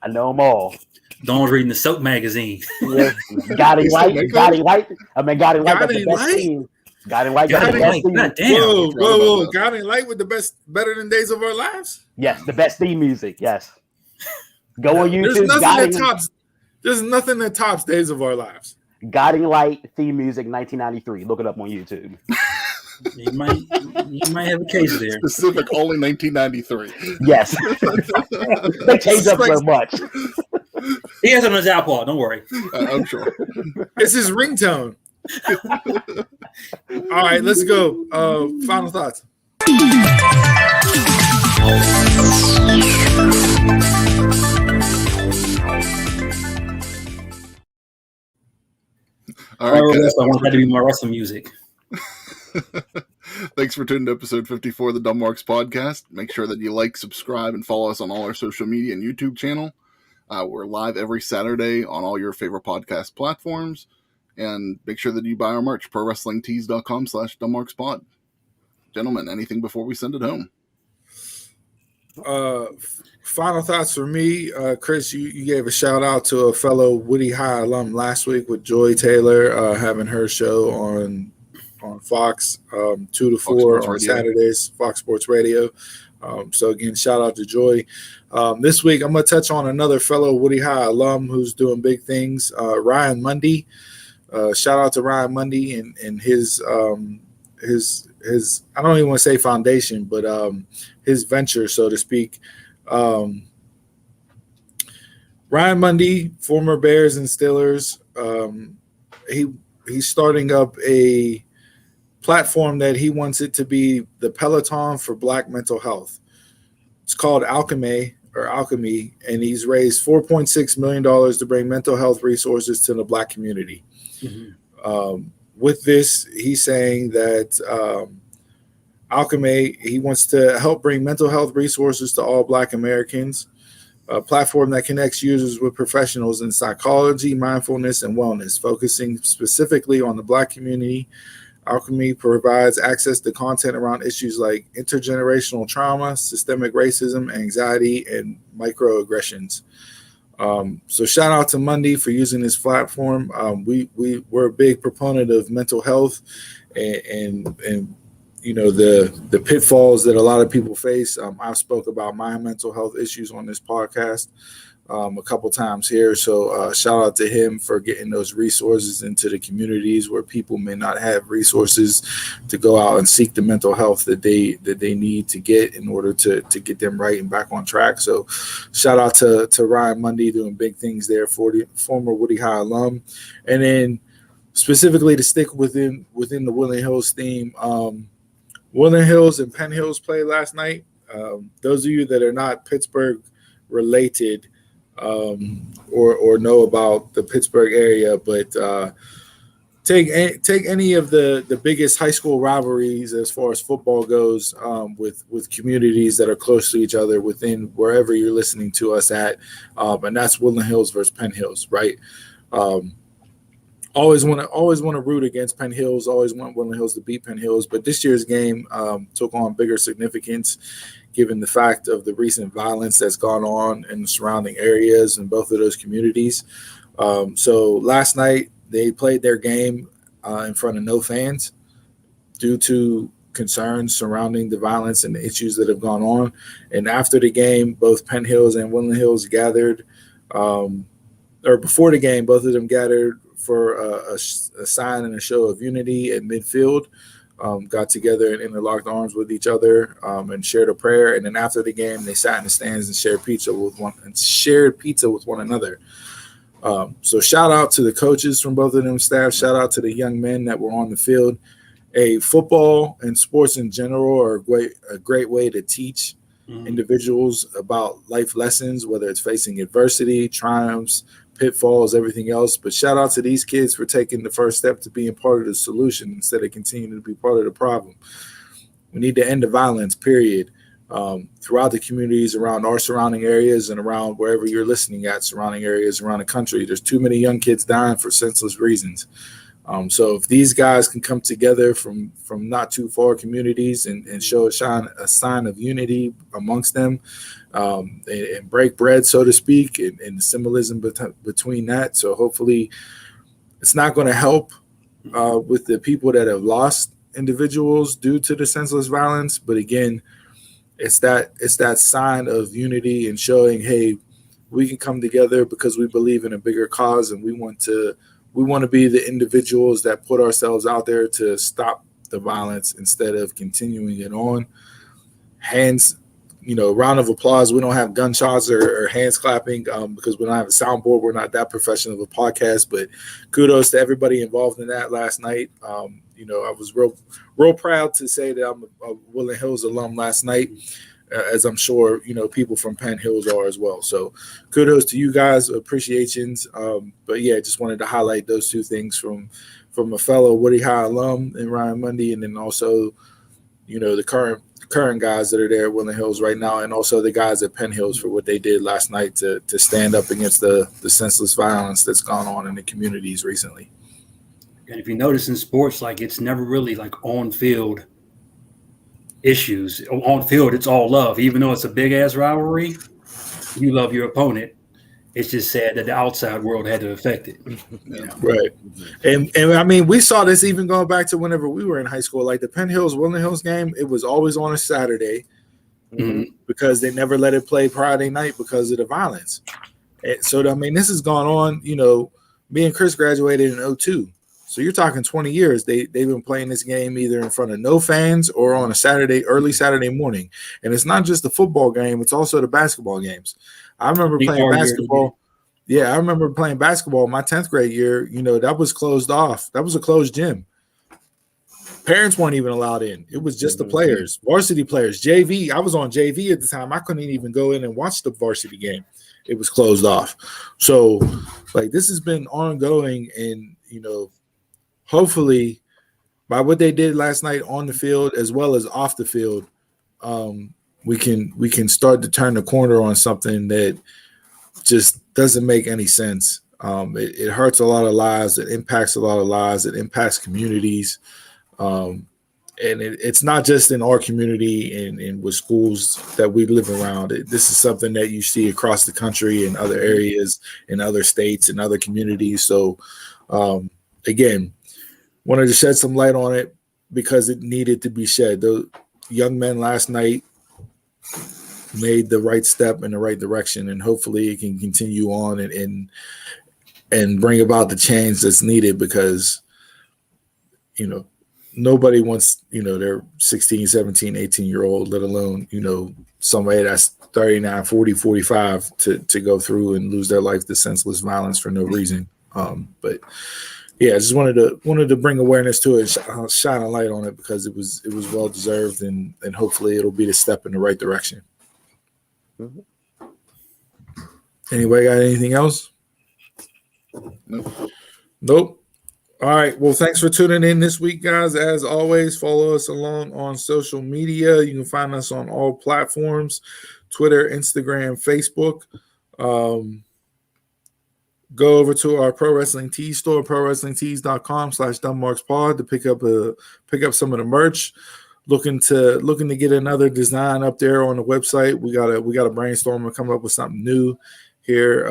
I know them all. Dawn's reading the soap magazine. Yeah. Guiding Light. Guiding Light was the best theme. Guiding Light. Whoa. Guiding Light with the best, better than Days of Our Lives? Yes, the best theme music. Yes. Go on YouTube. There's nothing that tops Days of Our Lives. Guiding Light theme music 1993. Look it up on YouTube. You might have a case there. Specific only 1993. Yes. They changed up so much. He has it on his iPod, don't worry. I'm sure. It's his ringtone. All right, let's go. Final thoughts. All right, I want that to be my wrestling music. Thanks for tuning to episode 54 of the Dumb Marks podcast. Make sure that you like, subscribe, and follow us on all our social media and YouTube channel. We're live every Saturday on all your favorite podcast platforms. And make sure that you buy our merch, prowrestlingtees.com/dumbmarkspod. Gentlemen, anything before we send it home? Final thoughts for me, Chris. You gave a shout out to a fellow Woody High alum last week with Joy Taylor, having her show on Fox 2 to 4 on Saturdays, Fox Sports Radio. So again, shout out to Joy. This week, I'm gonna touch on another fellow Woody High alum who's doing big things. Ryan Mundy. Shout out to Ryan Mundy and his I don't even want to say foundation, but his venture, so to speak. Ryan Mundy, former Bears and Steelers, he's starting up a platform that he wants it to be the Peloton for Black mental health. It's called Alchemy, and he's raised $4.6 million to bring mental health resources to the Black community. Mm-hmm. With this, he's saying that Alchemy, he wants to help bring mental health resources to all Black Americans, a platform that connects users with professionals in psychology, mindfulness, and wellness, focusing specifically on the Black community. Alchemy provides access to content around issues like intergenerational trauma, systemic racism, anxiety, and microaggressions. So shout out to Mundy for using this platform. We're a big proponent of mental health and you know the pitfalls that a lot of people face. I've spoke about my mental health issues on this podcast a couple times here. So shout out to him for getting those resources into the communities where people may not have resources to go out and seek the mental health that they need to get in order to get them right and back on track. So shout out to Ryan Mundy doing big things there for the former Woody High alum. And then specifically to stick within the Woodland Hills theme, Woodland Hills and Penn Hills played last night. Those of you that are not Pittsburgh related or know about the Pittsburgh area, but take any of the biggest high school rivalries as far as football goes, with communities that are close to each other within wherever you're listening to us at, and that's Woodland Hills versus Penn Hills, right? Always want to root against Penn Hills. Always want Woodland Hills to beat Penn Hills, but this year's game took on bigger significance given the fact of the recent violence that's gone on in the surrounding areas in both of those communities. So last night they played their game in front of no fans due to concerns surrounding the violence and the issues that have gone on. And after the game, both Penn Hills and Woodland Hills gathered, or before the game, both of them gathered for a sign and a show of unity at midfield. Got together and interlocked arms with each other and shared a prayer. And then after the game, they sat in the stands and shared pizza with one another. So shout out to the coaches from both of them staff. Shout out to the young men that were on the field. Football and sports in general are a great way to teach individuals about life lessons, whether it's facing adversity, triumphs, pitfalls, everything else. But shout out to these kids for taking the first step to being part of the solution instead of continuing to be part of the problem. We need to end the violence, period, throughout the communities around our surrounding areas and around wherever you're listening at, surrounding areas around the country. There's too many young kids dying for senseless reasons. So if these guys can come together from not too far communities and show a sign of unity amongst them, and break bread, so to speak, and the symbolism between that. So hopefully it's not going to help with the people that have lost individuals due to the senseless violence. But again, it's that sign of unity and showing, hey, we can come together because we believe in a bigger cause, and we want to be the individuals that put ourselves out there to stop the violence instead of continuing it on. Hands, round of applause. We don't have gunshots or hands clapping because we don't have a soundboard. We're not that professional of a podcast, but kudos to everybody involved in that last night. I was real proud to say that I'm a Woodland Hills alum last night, as I'm sure, people from Penn Hills are as well. So kudos to you guys, appreciations. But yeah, just wanted to highlight those two things from a fellow Woody High alum and Ryan Mundy, and then also, the current guys that are there at Woodland Hills right now, and also the guys at Penn Hills for what they did last night to stand up against the senseless violence that's gone on in the communities recently. And if you notice in sports, like it's never really like on field issues. On field, it's all love. Even though it's a big ass rivalry, you love your opponent. It's just sad that the outside world had to affect it. You know? Right. And I mean, we saw this even going back to whenever we were in high school. Like the Penn Hills Woodland Hills game, it was always on a Saturday because they never let it play Friday night because of the violence. And so I mean, this has gone on. You know, me and Chris graduated in 2002. So you're talking 20 years. They've been playing this game either in front of no fans or on a Saturday, early Saturday morning. And it's not just the football game; it's also the basketball games. I remember playing basketball. Yeah, I remember playing basketball my 10th grade year. You know, that was closed off. That was a closed gym. Parents weren't even allowed in. It was just the players, varsity players, JV. I was on JV at the time. I couldn't even go in and watch the varsity game. It was closed off. So, like, this has been ongoing, and you know, hopefully, by what they did last night on the field as well as off the field, we can start to turn the corner on something that just doesn't make any sense. It hurts a lot of lives. It impacts a lot of lives. It impacts communities. And it's not just in our community and with schools that we live around. This is something that you see across the country in other areas, in other states, and other communities. So, again, wanted to shed some light on it because it needed to be shed. The young men last night made the right step in the right direction, and hopefully it can continue on and bring about the change that's needed because, you know, nobody wants, you know, their 16, 17, 18-year-old, let alone, you know, somebody that's 39, 40, 45 to go through and lose their life to senseless violence for no reason. But yeah, I just wanted to bring awareness to it, shine a light on it because it was well deserved, and hopefully it'll be the step in the right direction. Anybody got anything else? Nope. All right. Well, thanks for tuning in this week, guys. As always, follow us along on social media. You can find us on all platforms: Twitter, Instagram, Facebook. Go over to our Pro Wrestling Tees store, prowrestlingtees.com/dumbmarkspod to pick up some of the merch. Looking to get another design up there on the website. We got to brainstorm and come up with something new here.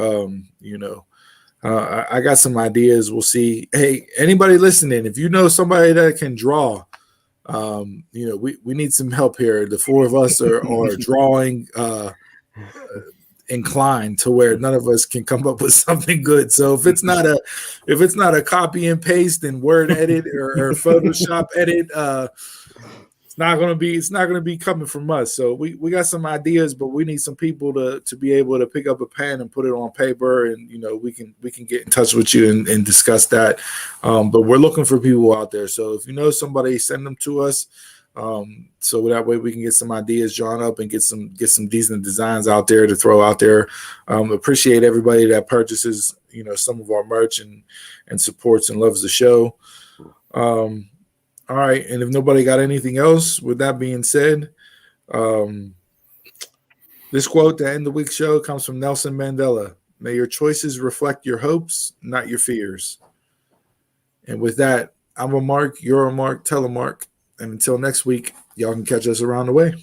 I got some ideas. We'll see. Hey, anybody listening, if you know somebody that can draw, we need some help here. The four of us are drawing inclined to where none of us can come up with something good. So if it's not a copy and paste and word edit or Photoshop edit, it's not gonna be coming from us. So we got some ideas, but we need some people to be able to pick up a pen and put it on paper, and we can get in touch with you and discuss that. But we're looking for people out there. So if you know somebody, send them to us. So that way we can get some ideas drawn up and get some decent designs out there to throw out there. Appreciate everybody that purchases, some of our merch and supports and loves the show. All right. And if nobody got anything else, with that being said, this quote to end the week's show comes from Nelson Mandela. May your choices reflect your hopes, not your fears. And with that, I'm a Mark, you're a Mark, tell a Mark. And until next week, y'all can catch us around the way.